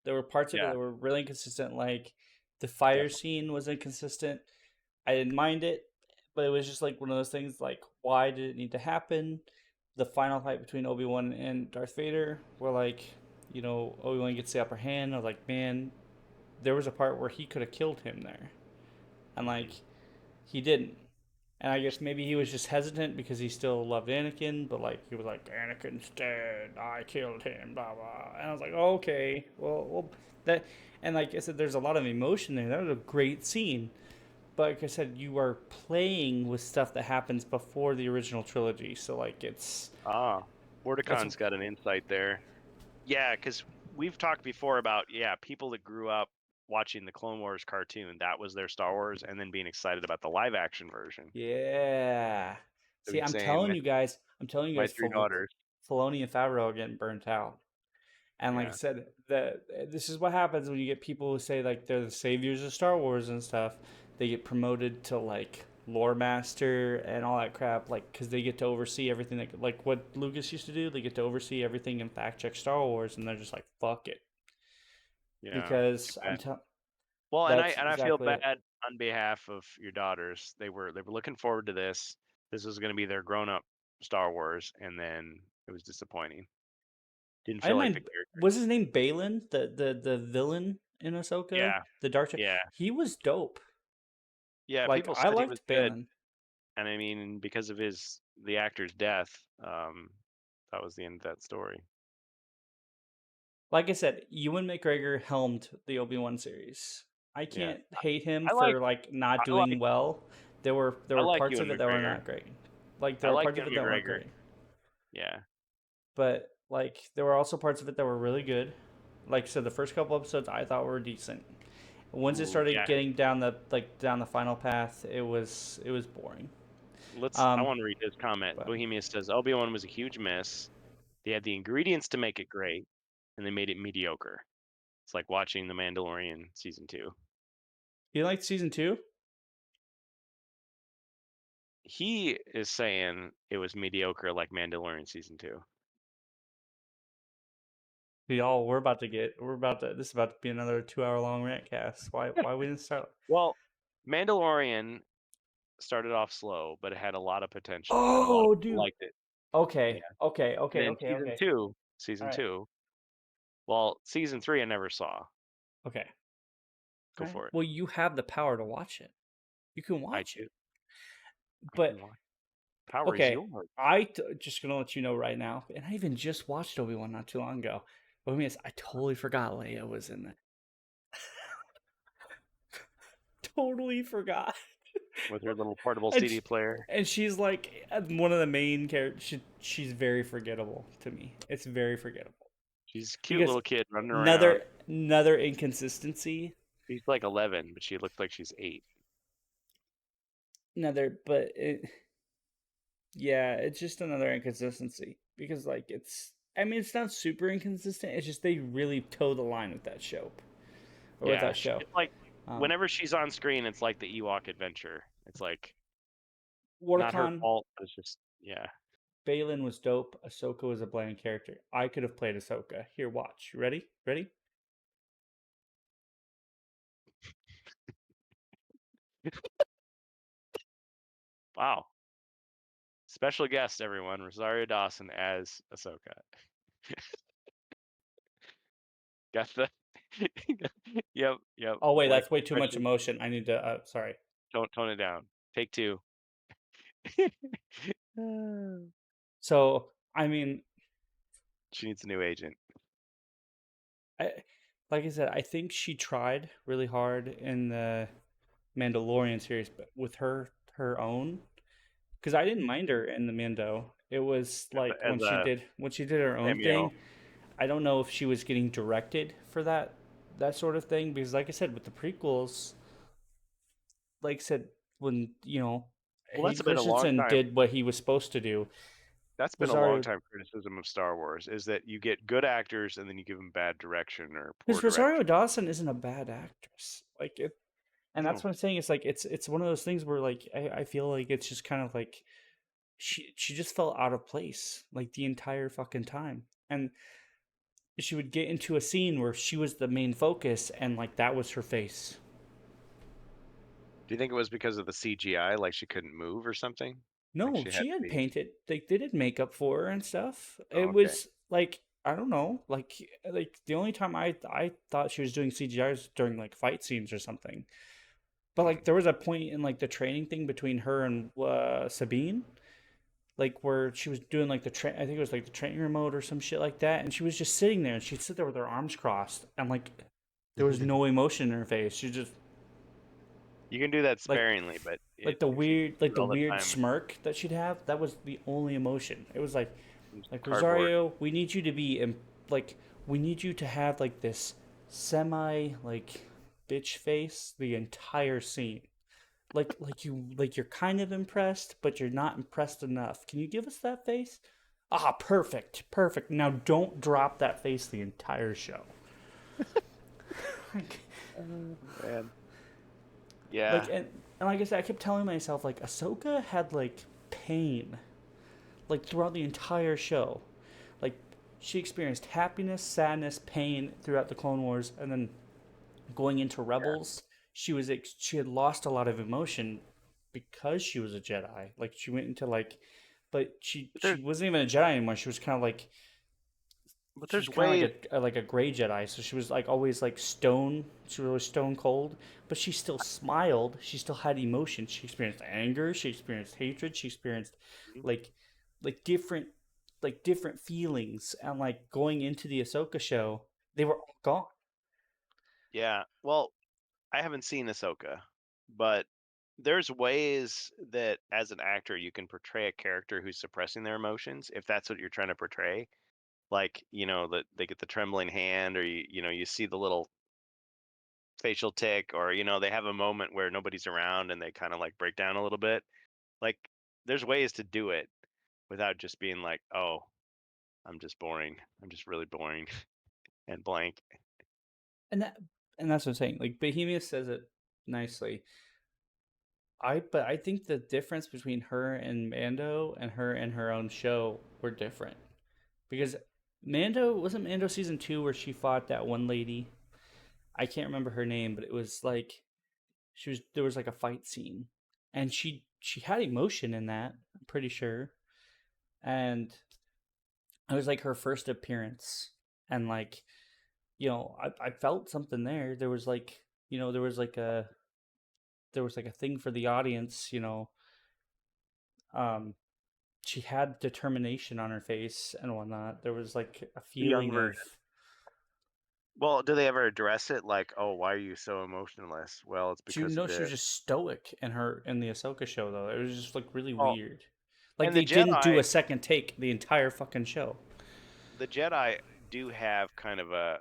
There were parts of it that were really inconsistent. Like the fire scene was inconsistent. I didn't mind it, but it was just like one of those things like, why did it need to happen? The final fight between Obi-Wan and Darth Vader, where like, you know, Obi-Wan gets the upper hand. I was like, man, there was a part where he could have killed him there. And like, he didn't. And I guess maybe he was just hesitant because he still loved Anakin, but like he was like, Anakin's dead, I killed him, blah blah. And I was like, oh, okay, well that, and like I said, there's a lot of emotion there. That was a great scene. But like I said, you are playing with stuff that happens before the original trilogy, so like it's Mordecon's got an insight there. Yeah, because we've talked before about people that grew up watching the Clone Wars cartoon, that was their Star Wars, and then being excited about the live action version. Yeah. See, I'm telling you guys, my three daughters, Filoni and Favreau are getting burnt out. And like I said, this is what happens when you get people who say like they're the saviors of Star Wars and stuff. They get promoted to like lore master and all that crap, like because they get to oversee everything. That, like what Lucas used to do, they get to oversee everything and fact check Star Wars, and they're just like, fuck it. Yeah, because I'm telling. Well, and I feel bad on behalf of your daughters. They were looking forward to this. This was going to be their grown-up Star Wars, and then it was disappointing. Didn't feel like the character. Was his name Balin, the villain in Ahsoka? Yeah, the Dark. Yeah, he was dope. Yeah, like people said I liked he was Balin. good. And I mean, because of the actor's death, that was the end of that story. Like I said, Ewan McGregor helmed the Obi-Wan series. I can't hate him for not doing well. There were parts of it that were not great. Like there were parts of it that weren't great. Yeah. But like there were also parts of it that were really good. Like so the first couple episodes I thought were decent. Once it started getting down the final path, it was boring. I want to read his comment. Bohemia says Obi-Wan was a huge miss. They had the ingredients to make it great, and they made it mediocre. It's like watching The Mandalorian season 2. You liked season 2? He is saying it was mediocre like Mandalorian season 2. Y'all, this is about to be another 2-hour long rant cast. Why we didn't start? Well, Mandalorian started off slow, but it had a lot of potential. Oh, dude, liked it. Okay, Yeah. okay, And okay, then okay, okay. season All right. 2. Well, season 3 I never saw. Okay. Go All right. for it. Well, you have the power to watch it. You can I watch it. do. I But can watch. Power is okay, yours. just gonna let you know right now, and I even just watched Obi-Wan not too long ago. But I totally forgot Leia was in that. Totally forgot. With her little portable And CD player. and she's like one of the main characters. She's very forgettable to me. It's very forgettable. She's a cute Because little kid running around. another inconsistency. She's like 11, but she looks like she's 8. Yeah, it's just another inconsistency because like it's not super inconsistent. It's just they really toe the line with that show, or with Yeah, that show. it's like Um, whenever she's on screen, it's like the Ewok adventure. It's like not her WarCon, fault, but it's just yeah. Balin was dope. Ahsoka was a bland character. I could have played Ahsoka. Here, watch. You ready? Ready? Wow. Special guest, everyone. Rosario Dawson as Ahsoka. Got the. Yep. Oh wait, Like that's way too much expression. emotion. I need to. Sorry. Don't tone it down. Take 2. So I mean, She needs a new agent. like I said, I think she tried really hard in the Mandalorian series, but with her own, because I didn't mind her in the Mando. It was like As a when she did her own cameo. thing. I don't know if she was getting directed for that sort of thing because, like I said, with the prequels, like I said, when Well, that's Hayden been a long Christensen time. did what he was supposed to do. That's been a Rosario, long time criticism of Star Wars is that you get good actors and then you give them bad direction or poor because Rosario direction. Dawson isn't a bad actress, like it, and that's No. what I'm saying. It's like it's one of those things where like I feel like it's just kind of like she just felt out of place like the entire fucking time, and she would get into a scene where she was the main focus and like that was her face. Do you think it was because of the CGI, like she couldn't move or something? Like No, she had she to had be. painted. They did makeup for her and stuff. Oh, It okay. was like I don't know, like the only time I thought she was doing CGI was during like fight scenes or something. But like there was a point in like the training thing between her and Sabine, like where she was doing like I think it was like the training remote or some shit like that, and she was just sitting there and she'd sit there with her arms crossed and like there was no emotion in her face. She just You can do that like sparingly, but like if you do it the all the weird time, smirk that she'd have, that was the only emotion. It was like it's cardboard. Rosario, we need you to be like we need you to have like this semi like bitch face the entire scene. Like you're kind of impressed, but you're not impressed enough. Can you give us that face? Ah, perfect. Perfect. Now don't drop that face the entire show. Man. Yeah. Like and like I said, I kept telling myself like Ahsoka had like pain like throughout the entire show. Like she experienced happiness, sadness, pain throughout the Clone Wars, and then going into Rebels, she had lost a lot of emotion because she was a Jedi. Like she went into like, but she wasn't even a Jedi anymore. She was kind of like. But She was there's kind ways. of like a gray Jedi, so she was like always like stone. She was always stone cold, but she still smiled. She still had emotion. She experienced anger. She experienced hatred. She experienced like like different different feelings. And like going into the Ahsoka show, they were all gone. Yeah. Well, I haven't seen Ahsoka, but there's ways that as an actor you can portray a character who's suppressing their emotions if that's what you're trying to portray. Like, that they get the trembling hand, or you see the little facial tick, or they have a moment where nobody's around and they kind of like break down a little bit. Like, there's ways to do it without just being like, oh, I'm just boring. I'm just really boring and blank. And that's what I'm saying. Like Behemoth says it nicely. But I think the difference between her and Mando and her and her own show were different. Because Mando season 2 where she fought that one lady. I can't remember her name, but it was like there was like a fight scene and she had emotion in that, I'm pretty sure. and it was like her first appearance, and like, you know, I felt something there. There was like, you know, there was like a thing for the audience, you know. She had determination on her face and whatnot. There was like a The young feeling of. version. Well, do they ever address it? Like, oh, why are you so emotionless? Well, it's She because of no, she was this. just stoic in the Ahsoka show though. It was just like really Oh, weird. Like and the they didn't do Jedi, a second take the entire fucking show. the Jedi do have kind of a.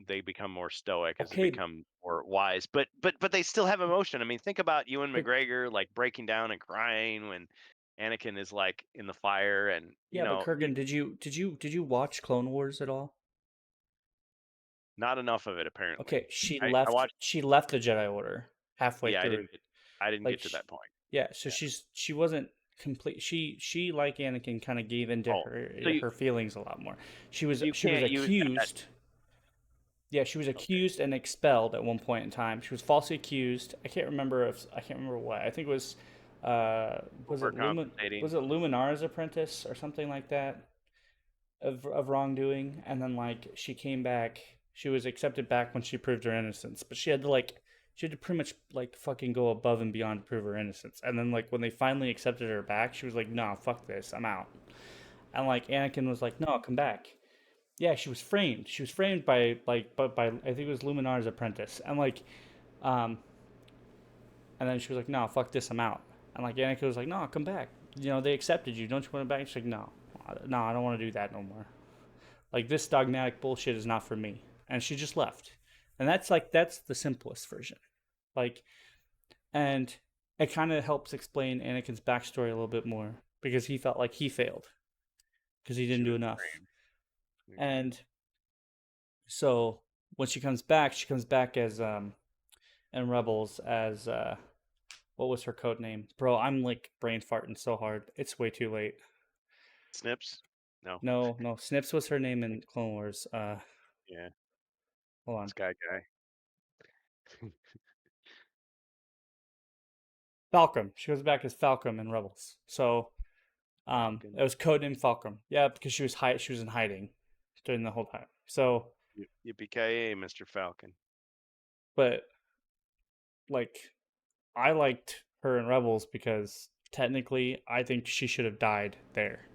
They become more stoic as they Okay, become more wise, but they still have emotion. I mean, think about Ewan but McGregor like breaking down and crying when Anakin is like in the fire, and yeah, but Kurgan, did you watch Clone Wars at all? not enough of it apparently. Okay, she I left. watched. She left the Jedi Order halfway Yeah, through. I didn't Like, get to that point. yeah. So Yeah. she wasn't complete. She like Anakin kind of gave into Oh, so her feelings a lot. More. She was you can't use that. accused. Yeah, she was accused and expelled at one point in time. She was falsely accused. I can't remember what. I think it was Overcompensating. was it Luminara's apprentice or something like that of wrongdoing, and then like she came back. She was accepted back when she proved her innocence, but she had to pretty much like fucking go above and beyond to prove her innocence. And then like when they finally accepted her back, she was like, "No, fuck this. I'm out." And like Anakin was like, "No, come back." Yeah, she was framed. She was framed by by I think it was Luminar's apprentice, and like, um, and then she was like, "No, fuck this, I'm out." And like Anakin was like, "No, come back. You know they accepted you. Don't you want to back?" She's like, "No, no, I don't want to do that no more. Like this dogmatic bullshit is not for me." And she just left. And that's the simplest version. Like, and it kind of helps explain Anakin's backstory a little bit more because he felt like he failed because he didn't do enough. And so when she comes back as in Rebels as what was her code name? Bro, I'm like brain farting so hard. It's way too late. Snips? No. No. Snips was her name in Clone Wars. Yeah. Hold on. Sky guy. Falcom. She goes back as Falcom in Rebels. So it was codenamed Falcom. Yeah, because she was in hiding during the whole time. So Yippee-ki-yay, Mr. Falcon. but like I liked her in Rebels because technically I think she should have died there.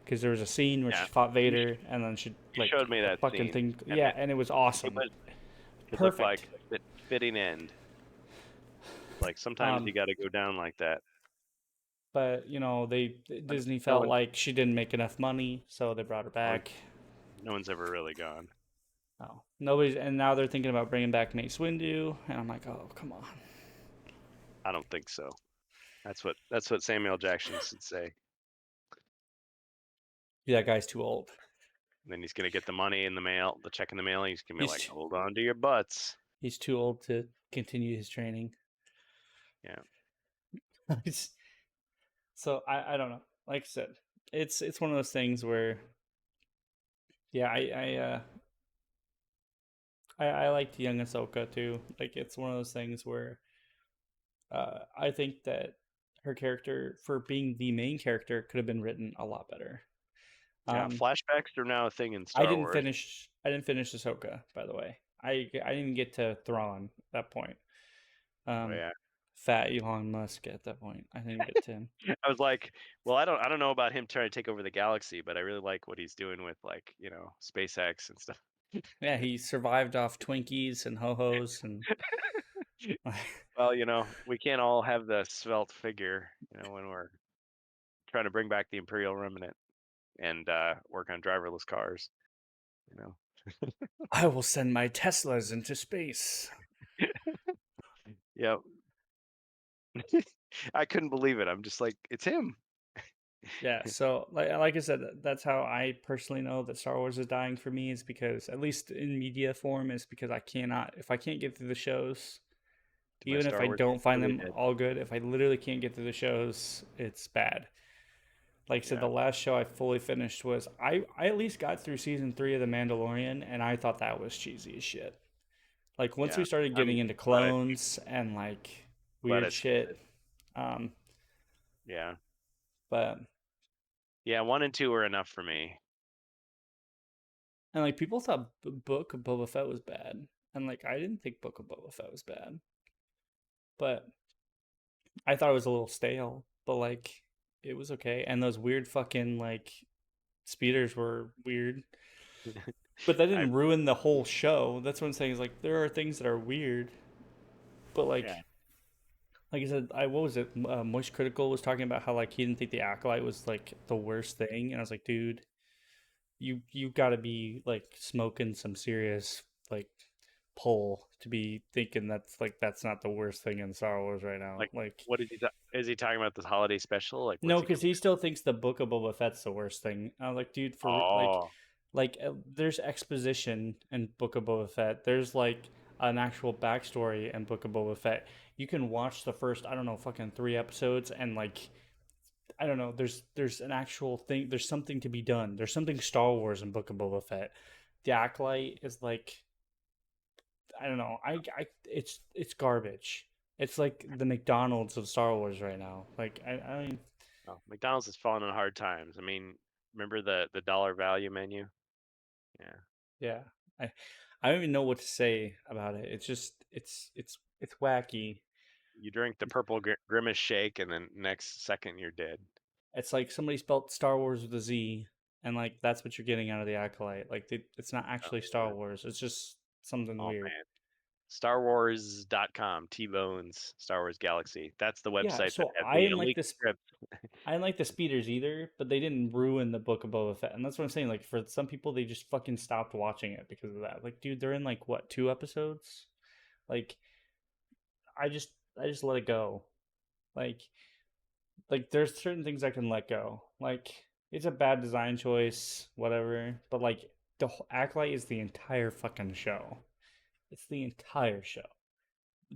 Because there was a scene where she fought Vader and then she like showed me that fucking scene. thing. Yeah, and it was awesome. It looked like a fitting end. Like sometimes you got to go down like that. But you know, Disney felt like she didn't make enough money, so they brought her back. No one's ever really gone. Oh, nobody's, and now they're thinking about bringing back Mace Windu, and I'm like, oh, come on. I don't think so. That's what Samuel Jackson should say. Yeah, that guy's too old. And then he's gonna get the money in the mail, the check in the mail. And he's gonna be like, hold on to your butts. He's too old to continue his training. Yeah. So I don't know. Like I said, it's one of those things where, yeah, I like the young Ahsoka too. Like it's one of those things where, I think that her character, for being the main character, could have been written a lot better. Yeah, flashbacks are now a thing in Star Wars. I didn't finish Ahsoka, by the way. I didn't get to Thrawn at that point. Oh yeah. Fat Elon Musk at that point. I didn't get to him. I was like, well, I don't know about him trying to take over the galaxy, but I really like what he's doing with like, you know, SpaceX and stuff. Yeah, he survived off Twinkies and ho-hos and well, you know, we can't all have the svelte figure, you know, when we're trying to bring back the Imperial Remnant and work on driverless cars, you know. I will send my Teslas into space. Yep. I couldn't believe it. I'm just like, it's him. Yeah, so like I said, that's how I personally know that Star Wars is dying for me, is because, at least in media form, is because if I can't get through the shows, even if I don't find them all good, if I literally can't get through the shows, it's bad. Like I said, the last show I fully finished was, I at least got through season 3 of The Mandalorian, and I thought that was cheesy as shit. Like once we started getting into clones and like weird shit, yeah. But Yeah, 1 and 2 were enough for me. And like people thought Book of Boba Fett was bad, and like I didn't think Book of Boba Fett was bad, but I thought it was a little stale. But like it was okay, and those weird fucking like speeders were weird, but that didn't ruin the whole show. That's what I'm saying. Is like there are things that are weird, but like. Yeah. Like I said, what was it? Moist Critical was talking about how like he didn't think the Acolyte was like the worst thing, and I was like, dude, you got to be like smoking some serious like pull to be thinking that's not the worst thing in Star Wars right now. Like what is he? Is he talking about this holiday special? Like no, because he still thinks the Book of Boba Fett's the worst thing. I was like, dude, there's exposition in Book of Boba Fett. There's like an actual backstory in Book of Boba Fett. You can watch the first, I don't know, fucking 3 episodes and like I don't know, there's an actual thing, there's something to be done. There's something Star Wars in Book of Boba Fett. The Acolyte is like I don't know. It's garbage. It's like the McDonald's of Star Wars right now. Like I mean McDonald's has fallen on hard times. I mean, remember the dollar value menu? Yeah. Yeah. I don't even know what to say about it. It's just it's wacky. You drink the purple grimace shake, and then next second you're dead. It's like somebody spelled Star Wars with a Z, and like that's what you're getting out of the Acolyte. Like it's not actually Star Wars. It's just something weird. Man. StarWars.com, T-Bones, Star Wars Galaxy. That's the website. Yeah, so I didn't like this script. I didn't like the speeders either, but they didn't ruin the Book of Boba Fett, and that's what I'm saying. Like for some people, they just fucking stopped watching it because of that. Like, dude, they're in like what 2 episodes? Like, I just let it go. Like there's certain things I can let go. Like it's a bad design choice, whatever. But like the Acolyte is the entire fucking show. It's the entire show.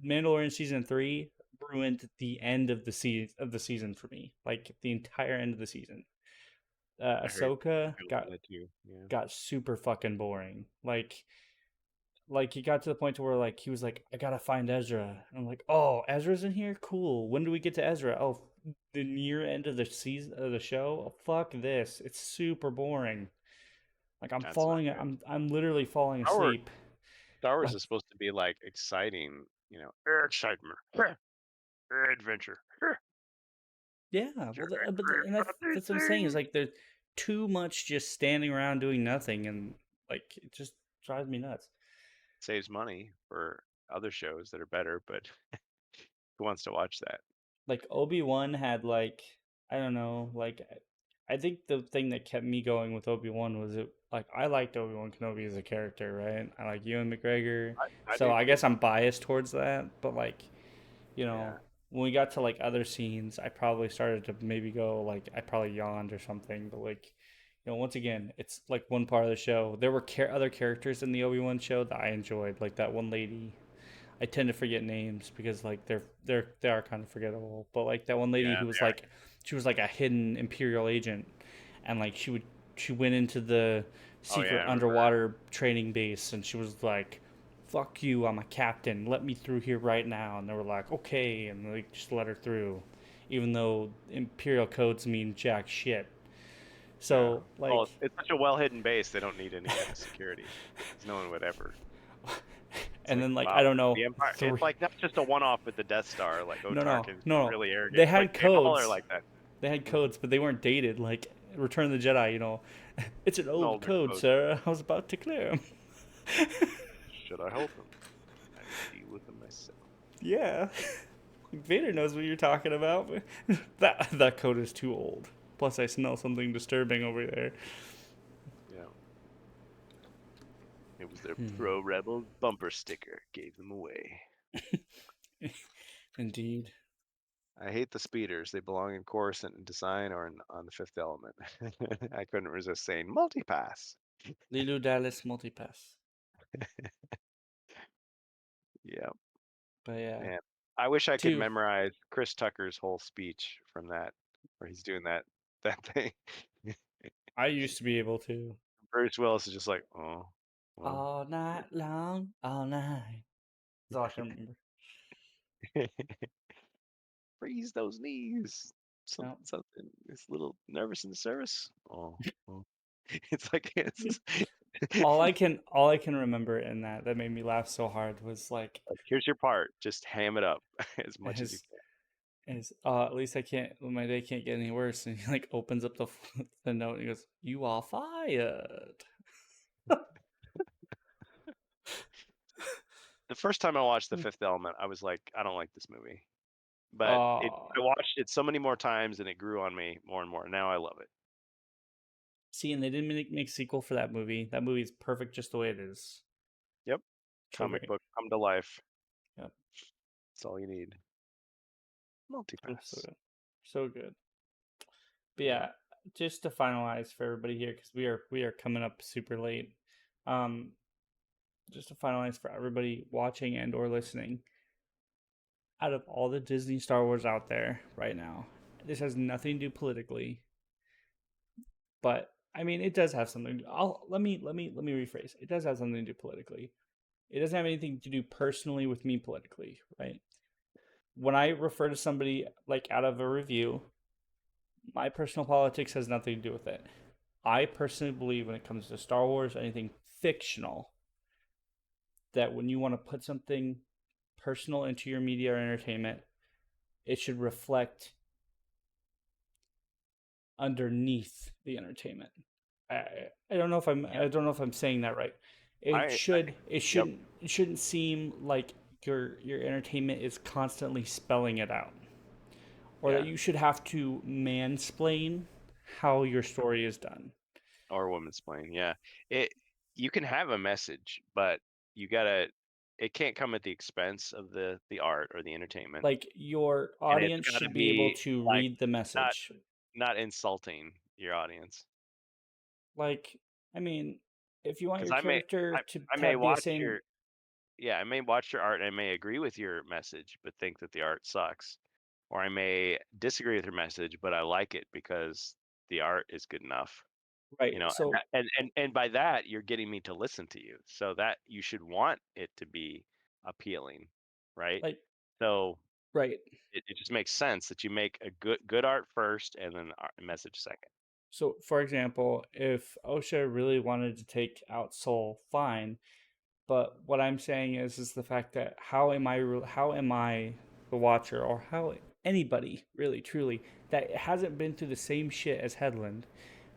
Mandalorian season 3 ruined the end of the season for me. Like the entire end of the season. Ahsoka got super fucking boring. Like he got to the point to where like he was like, I gotta find Ezra. I'm like, oh, Ezra's in here? Cool. When do we get to Ezra? Oh, the near end of the season of the show? Oh, fuck this. It's super boring. Like I'm literally falling asleep. Star Wars is supposed to be like exciting, excitement, adventure. Yeah, but and that's what I'm saying is like there's too much just standing around doing nothing, and like it just drives me nuts. Saves money for other shows that are better, but who wants to watch that? Like Obi-Wan had like I don't know, like I think the thing that kept me going with Obi-Wan was like I liked Obi-Wan Kenobi as a character, right? I like Ewan McGregor, so I guess I'm biased towards that. But like, when we got to like other scenes, I probably started to maybe go like I probably yawned or something. But like, once again, it's like one part of the show. There were other characters in the Obi-Wan show that I enjoyed, like that one lady. I tend to forget names because like they are kind of forgettable. But like that one lady who was like she was like a hidden Imperial agent, and like she went into the secret underwater training base, and she was like, "Fuck you, I'm a captain. Let me through here right now." And they were like, "Okay," and they just let her through, even though Imperial codes mean jack shit. So like, it's such a well hidden base. They don't need any kind of security. No one would ever. And then, like, wow, I don't know. It's like not just a one-off with the Death Star. Like, no, really arrogant. They had codes. Like that. They had codes, but they weren't dated. Like Return of the Jedi, it's an old code, sir. I was about to clear him. Should I help him? I deal with him myself. Yeah, Vader knows what you're talking about. That code is too old. Plus, I smell something disturbing over there. It was their Pro Rebel bumper sticker. Gave them away. Indeed. I hate the speeders. They belong in Coruscant in design or on the Fifth Element. I couldn't resist saying multipass. Lilu Dallas multipass. Yeah. But yeah. Man, I wish I could memorize Chris Tucker's whole speech from that, where he's doing that thing. I used to be able to. Bruce Willis is just like, oh. Well. All night long, all night. That's all I can remember. Freeze those knees. something. It's a little nervous in the service. Oh. It's like all I can remember in that made me laugh so hard was like, here's your part. Just ham it up as much as you can. at least my day can't get any worse. And he like opens up the note and he goes, "You are fired." The first time I watched The Fifth Element, I was like, I don't like this movie. But I watched it so many more times and it grew on me more and more. Now I love it. See, and they didn't make a sequel for that movie. That movie is perfect just the way it is. Yep. Comic book come to life. Yep. That's all you need. Multipass. So good. But yeah, just to finalize for everybody here, because we are coming up super late. Just to finalize for everybody watching and or listening, out of all the Disney Star Wars out there right now, this has nothing to do politically. But I mean, it does have something. Let me rephrase. It does have something to do politically. It doesn't have anything to do personally with me politically, right? When I refer to somebody like out of a review, my personal politics has nothing to do with it. I personally believe when it comes to Star Wars, anything fictional, that when you want to put something personal into your media or entertainment, it should reflect underneath the entertainment. I don't know if I'm saying that right. It shouldn't seem like your entertainment is constantly spelling it out, or that you should have to mansplain how your story is done, or womansplain. Yeah, you can have a message, but it can't come at the expense of the art or the entertainment. Like your audience should be able to read the message, not insulting your audience. Like, I mean, if you want your character I may watch your art and I may agree with your message, but think that the art sucks. Or I may disagree with your message, but I like it because the art is good enough. Right. You know, so, and by that you're getting me to listen to you. So that you should want it to be appealing, right? Like, so right. It just makes sense that you make a good art first and then a message second. So, for example, if OSHA really wanted to take out Soul, fine. But what I'm saying is the fact that how am I the watcher, or how anybody really truly that hasn't been through the same shit as Headland,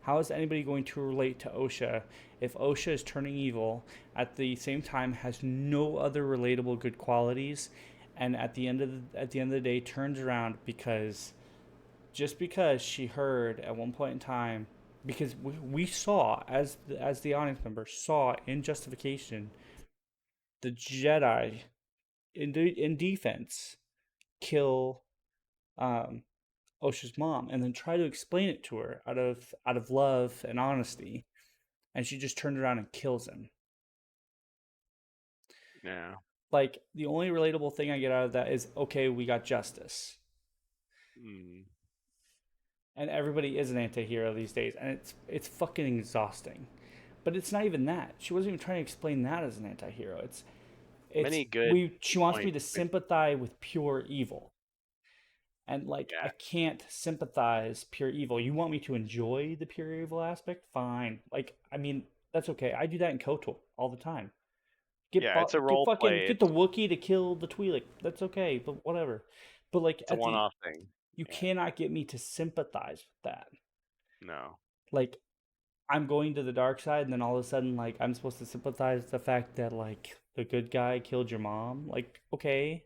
how is anybody going to relate to OSHA if OSHA is turning evil, at the same time has no other relatable good qualities, and at the end of the day turns around because she heard at one point in time, because we saw as the audience member saw in justification the Jedi in defense kill OSHA's mom, and then try to explain it to her out of love and honesty, and she just turned around and kills him. Yeah. Like, the only relatable thing I get out of that is, okay, we got justice. And everybody is an anti-hero these days, and it's fucking exhausting. But it's not even that. She wasn't even trying to explain that as an anti-hero. She wants me to sympathize with pure evil. And I can't sympathize pure evil. You want me to enjoy the pure evil aspect? Fine. I mean, that's okay. I do that in KOTOR all the time. It's a role play. Get the Wookiee to kill the Twi'lek. That's okay, but whatever. But it's a one-off thing. You cannot get me to sympathize with that. No. I'm going to the dark side, and then all of a sudden, I'm supposed to sympathize with the fact that, the good guy killed your mom? Okay.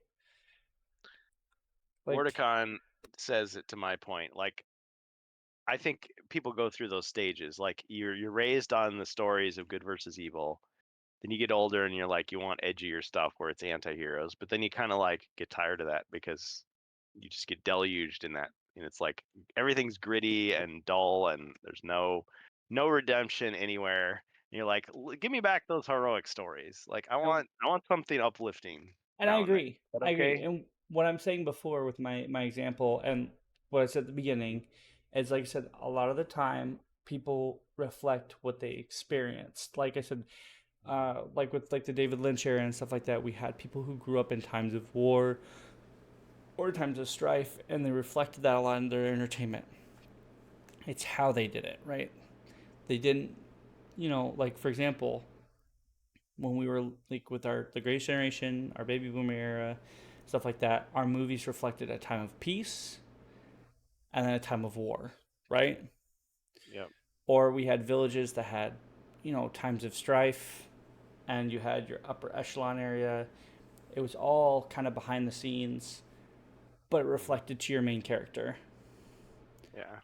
Wordicon says it to my point. I think people go through those stages. You're raised on the stories of good versus evil. Then you get older and you're you want edgier stuff where it's anti-heroes. But then you kind of get tired of that because you just get deluged in that. And it's everything's gritty and dull and there's no redemption anywhere. And you're give me back those heroic stories. I want something uplifting. And I agree. I agree. And what I'm saying before with my example and what I said at the beginning is, like I said, a lot of the time people reflect what they experienced. Like I said, with the David Lynch era and stuff like that, we had people who grew up in times of war, or times of strife, and they reflected that a lot in their entertainment. It's how they did it, right? They didn't, like, for example, when we were like with the Greatest Generation, our baby boomer era, stuff like that, our movies reflected a time of peace and then a time of war, right? Yep. Or we had villages that had, times of strife, and you had your upper echelon area. It was all kind of behind the scenes, but it reflected to your main character. Yeah.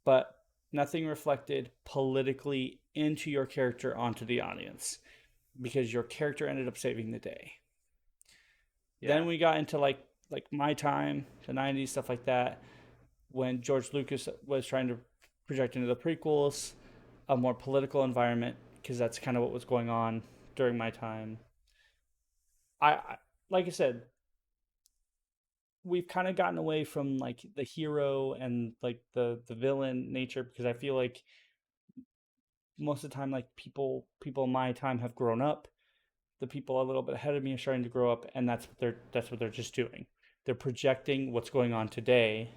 But nothing reflected politically into your character onto the audience, because your character ended up saving the day. Yeah. Then we got into like my time, the 90s, stuff like that, when George Lucas was trying to project into the prequels a more political environment, because that's kind of what was going on during my time. I like I said, we've kind of gotten away from like the hero and like the villain nature, because I feel like most of the time, like people in my time have grown up. The people a little bit ahead of me are starting to grow up, and that's what they're just doing. They're projecting what's going on today,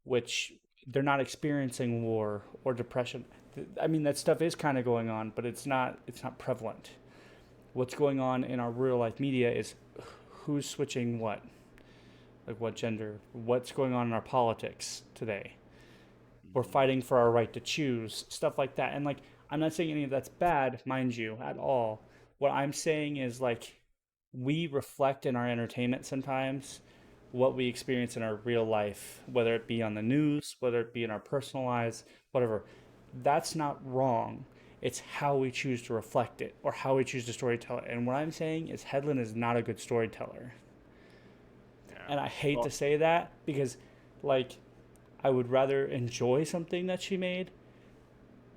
which they're not experiencing war or depression. I mean, that stuff is kind of going on, but it's not prevalent. What's going on in our real life media is who's switching what, like what gender, what's going on in our politics today. We're fighting for our right to choose, stuff like that. And like, I'm not saying any of that's bad, mind you, at all. What I'm saying is, like, we reflect in our entertainment sometimes what we experience in our real life, whether it be on the news, whether it be in our personal lives, whatever. That's not wrong. It's how we choose to reflect it, or how we choose to storytell it. And what I'm saying is Headland is not a good storyteller. Yeah. And I hate to say that, because, like, I would rather enjoy something that she made,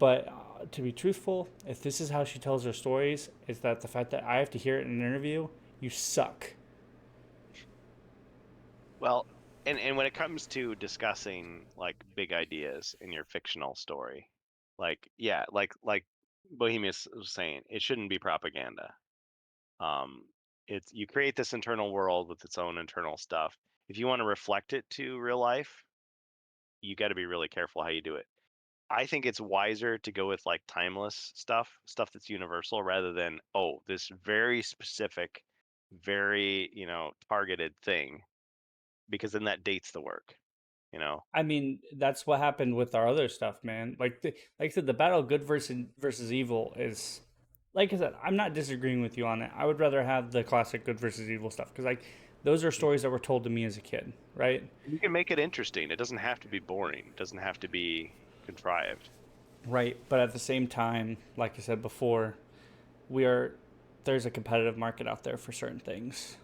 but to be truthful, if this is how she tells her stories, is that the fact that I have to hear it in an interview, you suck. Well, and when it comes to discussing like big ideas in your fictional story, like Bohemius was saying, it shouldn't be propaganda. It's, you create this internal world with its own internal stuff. If you want to reflect it to real life, you got to be really careful how you do it. I think it's wiser to go with like timeless stuff that's universal, rather than, this very specific, very, targeted thing, because then that dates the work, I mean, that's what happened with our other stuff, man. Like I said, the battle of good versus evil is, like I said, I'm not disagreeing with you on it. I would rather have the classic good versus evil stuff, because like those are stories that were told to me as a kid, right? You can make it interesting. It doesn't have to be boring. It doesn't have to be contrived. Right, but at the same time, like I said before, there's a competitive market out there for certain things.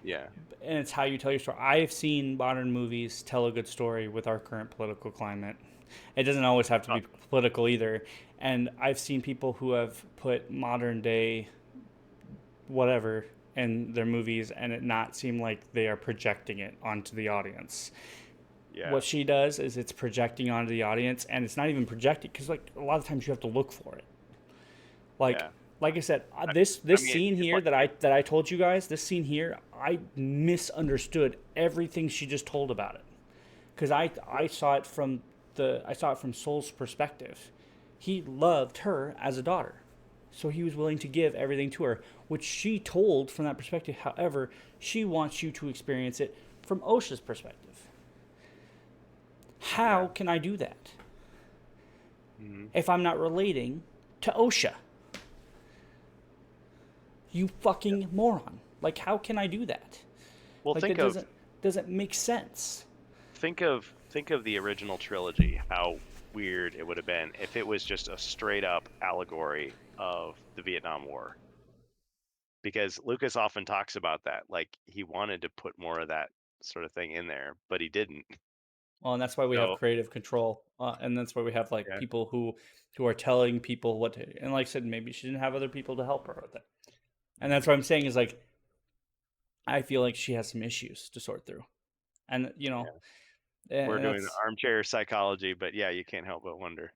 Yeah. And it's how you tell your story. I've seen modern movies tell a good story with our current political climate. It doesn't always have to be political either. And I've seen people who have put modern day whatever in their movies and it not seem like they are projecting it onto the audience. Yeah. What she does is it's projecting onto the audience, and it's not even projecting, because like a lot of times you have to look for it. Like I said, this scene here that I told you guys, this scene here, I misunderstood everything she just told about it, because I saw it from Soul's perspective. He loved her as a daughter, so he was willing to give everything to her, which she told from that perspective. However, she wants you to experience it from Osha's perspective. How can I do that if I'm not relating to Osha? You fucking moron. Like, how can I do that? Well, like, doesn't make sense. Think of the original trilogy, how weird it would have been if it was just a straight up allegory of the Vietnam War. Because Lucas often talks about that. Like, he wanted to put more of that sort of thing in there, but he didn't. Well, and that's why we have creative control, and that's why we have people who are telling people what to. And like I said, maybe she didn't have other people to help her with it, and that's what I'm saying is, like, I feel like she has some issues to sort through, and we're doing armchair psychology, but yeah, you can't help but wonder.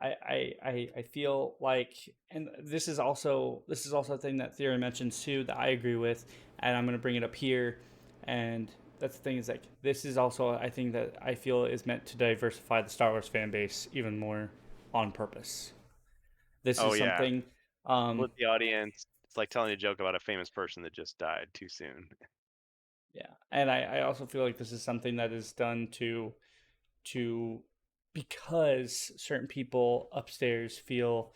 I feel like, and this is also a thing that Theory mentions too that I agree with, and I'm going to bring it up here, and that's the thing, is like, this is also, I think, that I feel is meant to diversify the Star Wars fan base even more on purpose. This Oh is yeah, something, split the audience. It's like telling a joke about a famous person that just died too soon. yeah, and I also feel like this is something that is done to because certain people upstairs feel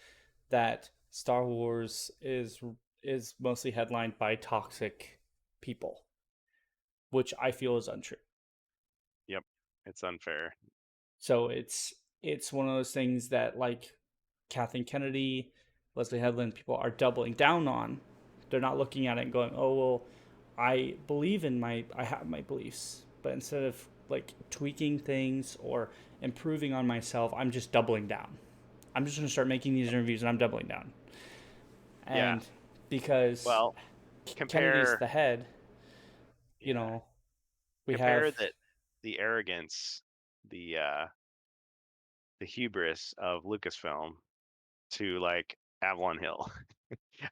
that Star Wars is mostly headlined by toxic people, which I feel is untrue. Yep, it's unfair. So it's one of those things that, like, Kathleen Kennedy, Leslie Headland, people are doubling down on. They're not looking at it and going, "Oh well, I have my beliefs," but instead of like tweaking things or improving on myself, I'm just doubling down. I'm just going to start making these interviews and I'm doubling down. And Yeah. because Well, Kennedy's the head, you yeah. know, we compare have the arrogance, the hubris of Lucasfilm to like Avalon Hill.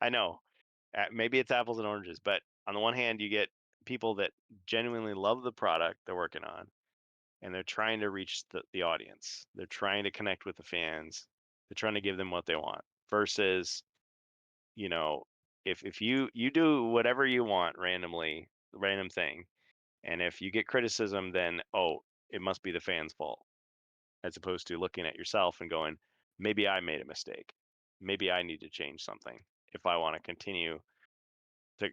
I know, maybe it's apples and oranges, but on the one hand, you get people that genuinely love the product they're working on, and they're trying to reach the audience. They're trying to connect with the fans. They're trying to give them what they want. Versus, you know, if you do whatever you want randomly, random thing, and if you get criticism, then it must be the fans' fault, as opposed to looking at yourself and going, maybe I made a mistake. Maybe I need to change something if I want to continue to,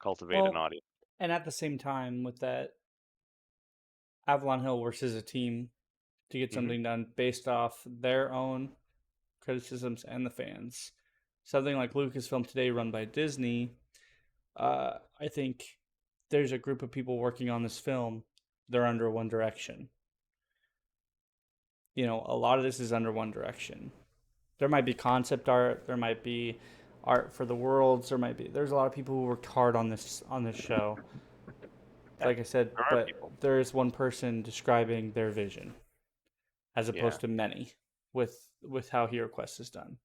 cultivate an audience. And at the same time, with that, Avalon Hill works as a team to get something done based off their own criticisms and the fans. Something like Lucasfilm today, run by Disney, I think there's a group of people working on this film. They're under one direction. A lot of this is under one direction. There might be concept art. There might be art for the worlds. There's a lot of people who worked hard on this show. Like I said, but there is one person describing their vision, as opposed to many with how HeroQuest is done.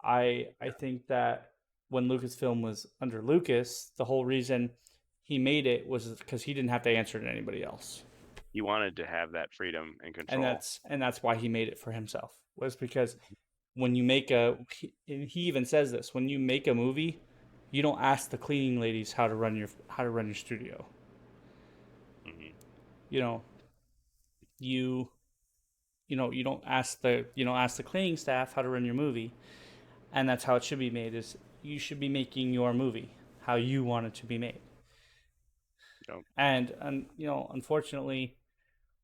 I think that when Lucasfilm was under Lucas, the whole reason he made it was because he didn't have to answer to anybody else. He wanted to have that freedom and control, and that's why he made it for himself. Was because when you make he even says this, when you make a movie, you don't ask the cleaning ladies how to run your studio. You don't ask the cleaning staff how to run your movie, and that's how it should be made. Is you should be making your movie how you want it to be made. Yep. And unfortunately,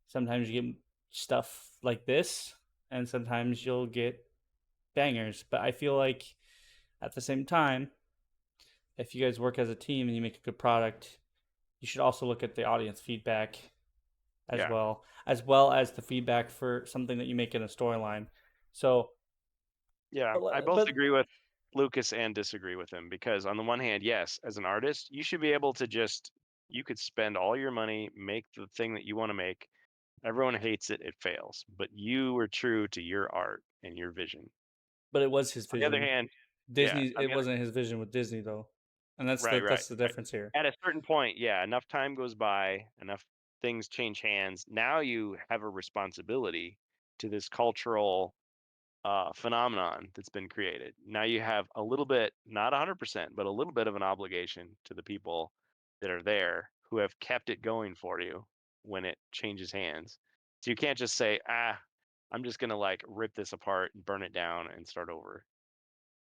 sometimes you get stuff like this, and sometimes you'll get bangers. But I feel like at the same time, if you guys work as a team and you make a good product, you should also look at the audience feedback as well as the feedback for something that you make in a storyline. So I both agree with Lucas and disagree with him, because on the one hand, yes, as an artist, you should be able to you could spend all your money, make the thing that you want to make. Everyone hates it, it fails, but you were true to your art and your vision. But it was his vision. On the other hand, Disney, it wasn't his vision with Disney though. And that's the difference here. At a certain point, enough time goes by, enough things change hands. Now you have a responsibility to this cultural phenomenon that's been created. Now you have a little bit, not 100%, but a little bit of an obligation to the people that are there who have kept it going for you when it changes hands. So you can't just say, I'm just going to like rip this apart and burn it down and start over.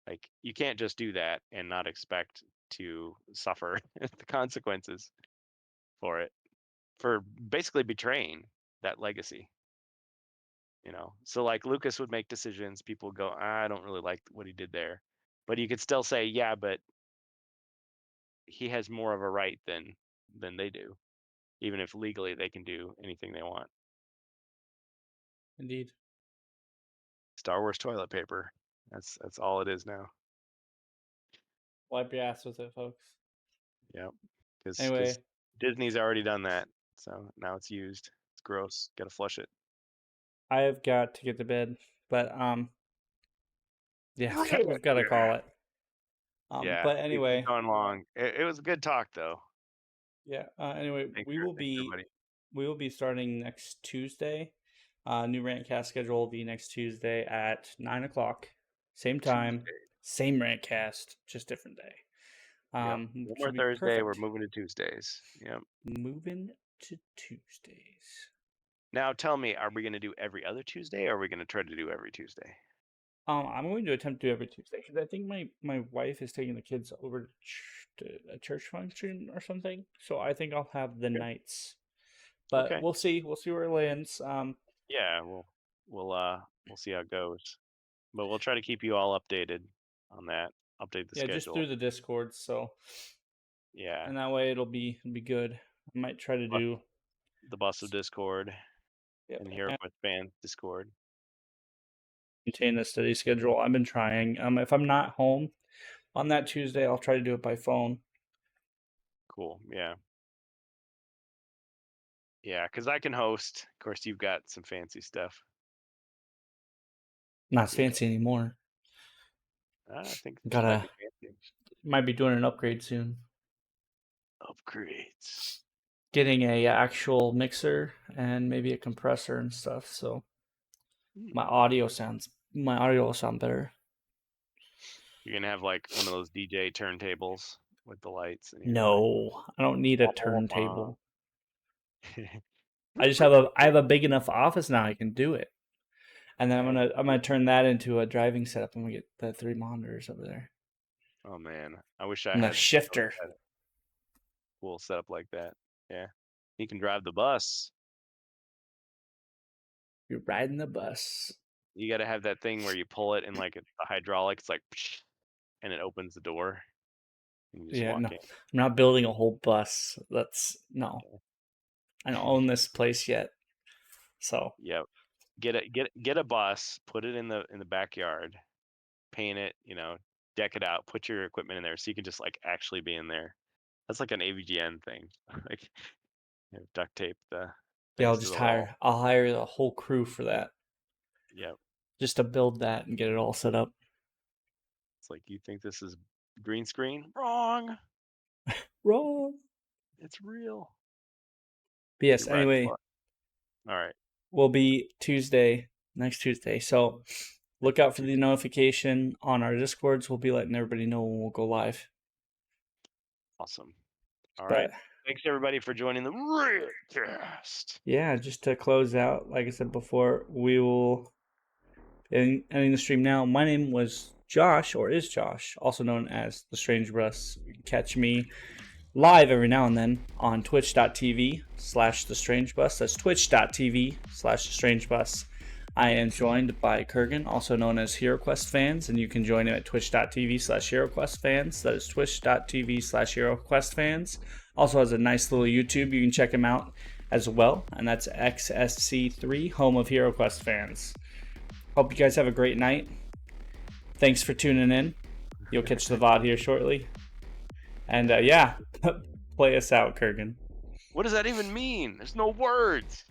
Like, you can't just do that and not expect to suffer the consequences for it, for basically betraying that legacy. So like Lucas would make decisions, people go, I don't really like what he did there, but you could still say, yeah, but he has more of a right than they do, even if legally they can do anything they want. Indeed. Star Wars toilet paper, that's all it is now. Wipe your ass with it, folks. Yep. Anyway, Disney's already done that, so now it's used. It's gross. Gotta flush it. I have got to get to bed, but we've got to call it. But anyway, going long. It was a good talk, though. Yeah. Anyway, Thanks we will everybody. be starting next Tuesday. New Rantcast schedule will be next Tuesday at 9 o'clock, same time, same Rantcast, just different day. Yep. One more Should be Thursday. We're perfect. moving to Tuesdays. Yep. Moving to Tuesdays. Now tell me, are we going to do every other Tuesday, or are we going to try to do every Tuesday? I'm going to attempt to do every Tuesday because I think my wife is taking the kids over to a church function or something. So I think I'll have the nights, but Okay. we'll see. We'll see where it lands. Yeah, we'll see how it goes, but we'll try to keep you all updated on that. Update the Yeah, schedule. just through the Discord. So yeah, and that way it'll be good. I might try to do the Bus of Discord yep, and HeroQuest Fans Discord. maintain a steady schedule. I've been trying. If I'm not home on that Tuesday, I'll try to do it by phone. Cool. Yeah. Yeah, because I can host. Of course, you've got some fancy stuff. Not as fancy anymore. I think this might be fancy. Might be doing an upgrade soon. Upgrades. Getting a actual mixer and maybe a compressor and stuff. So my audio will sound better. You're gonna have like one of those DJ turntables with the lights. No, I don't need a turntable. I have a big enough office now I can do it. And then I'm gonna turn that into a driving setup. I'm gonna get the 3 monitors over there. Oh man, I wish I and had a shifter. Cool setup like that. Yeah, you can drive the bus. You're riding the bus. You got to have that thing where you pull it and like the hydraulics, like, and it opens the door. And you just walk in. I'm not building a whole bus. No. I don't own this place yet. So yep, get a bus, put it in the backyard, paint it, deck it out, put your equipment in there so you can just like actually be in there. That's like an AVGN thing. Like duct tape the I'll hire the whole crew for that. Yep. Just to build that and get it all set up. It's like, you think this is green screen? Wrong. Wrong. It's real. But yes, anyway. All right. Will be next Tuesday. So look out for the notification on our Discords. We'll be letting everybody know when we'll go live. Awesome. All right. Thanks everybody for joining the Rantcast. Yeah, just to close out, like I said before, we will be ending the stream now. My name was Josh, or is Josh, also known as the StrangeBus. You can catch me live every now and then on twitch.tv/thestrangebus. That's twitch.tv/thestrangebus. I am joined by Kurgan, also known as HeroQuest Fans, and you can join him at twitch.tv/HeroQuest Fans. That is twitch.tv/HeroQuest Fans. Also has a nice little YouTube. You can check him out as well, and that's XSC3, home of HeroQuest Fans. Hope you guys have a great night. Thanks for tuning in. You'll catch the VOD here shortly. And play us out, Kurgan. What does that even mean? There's no words.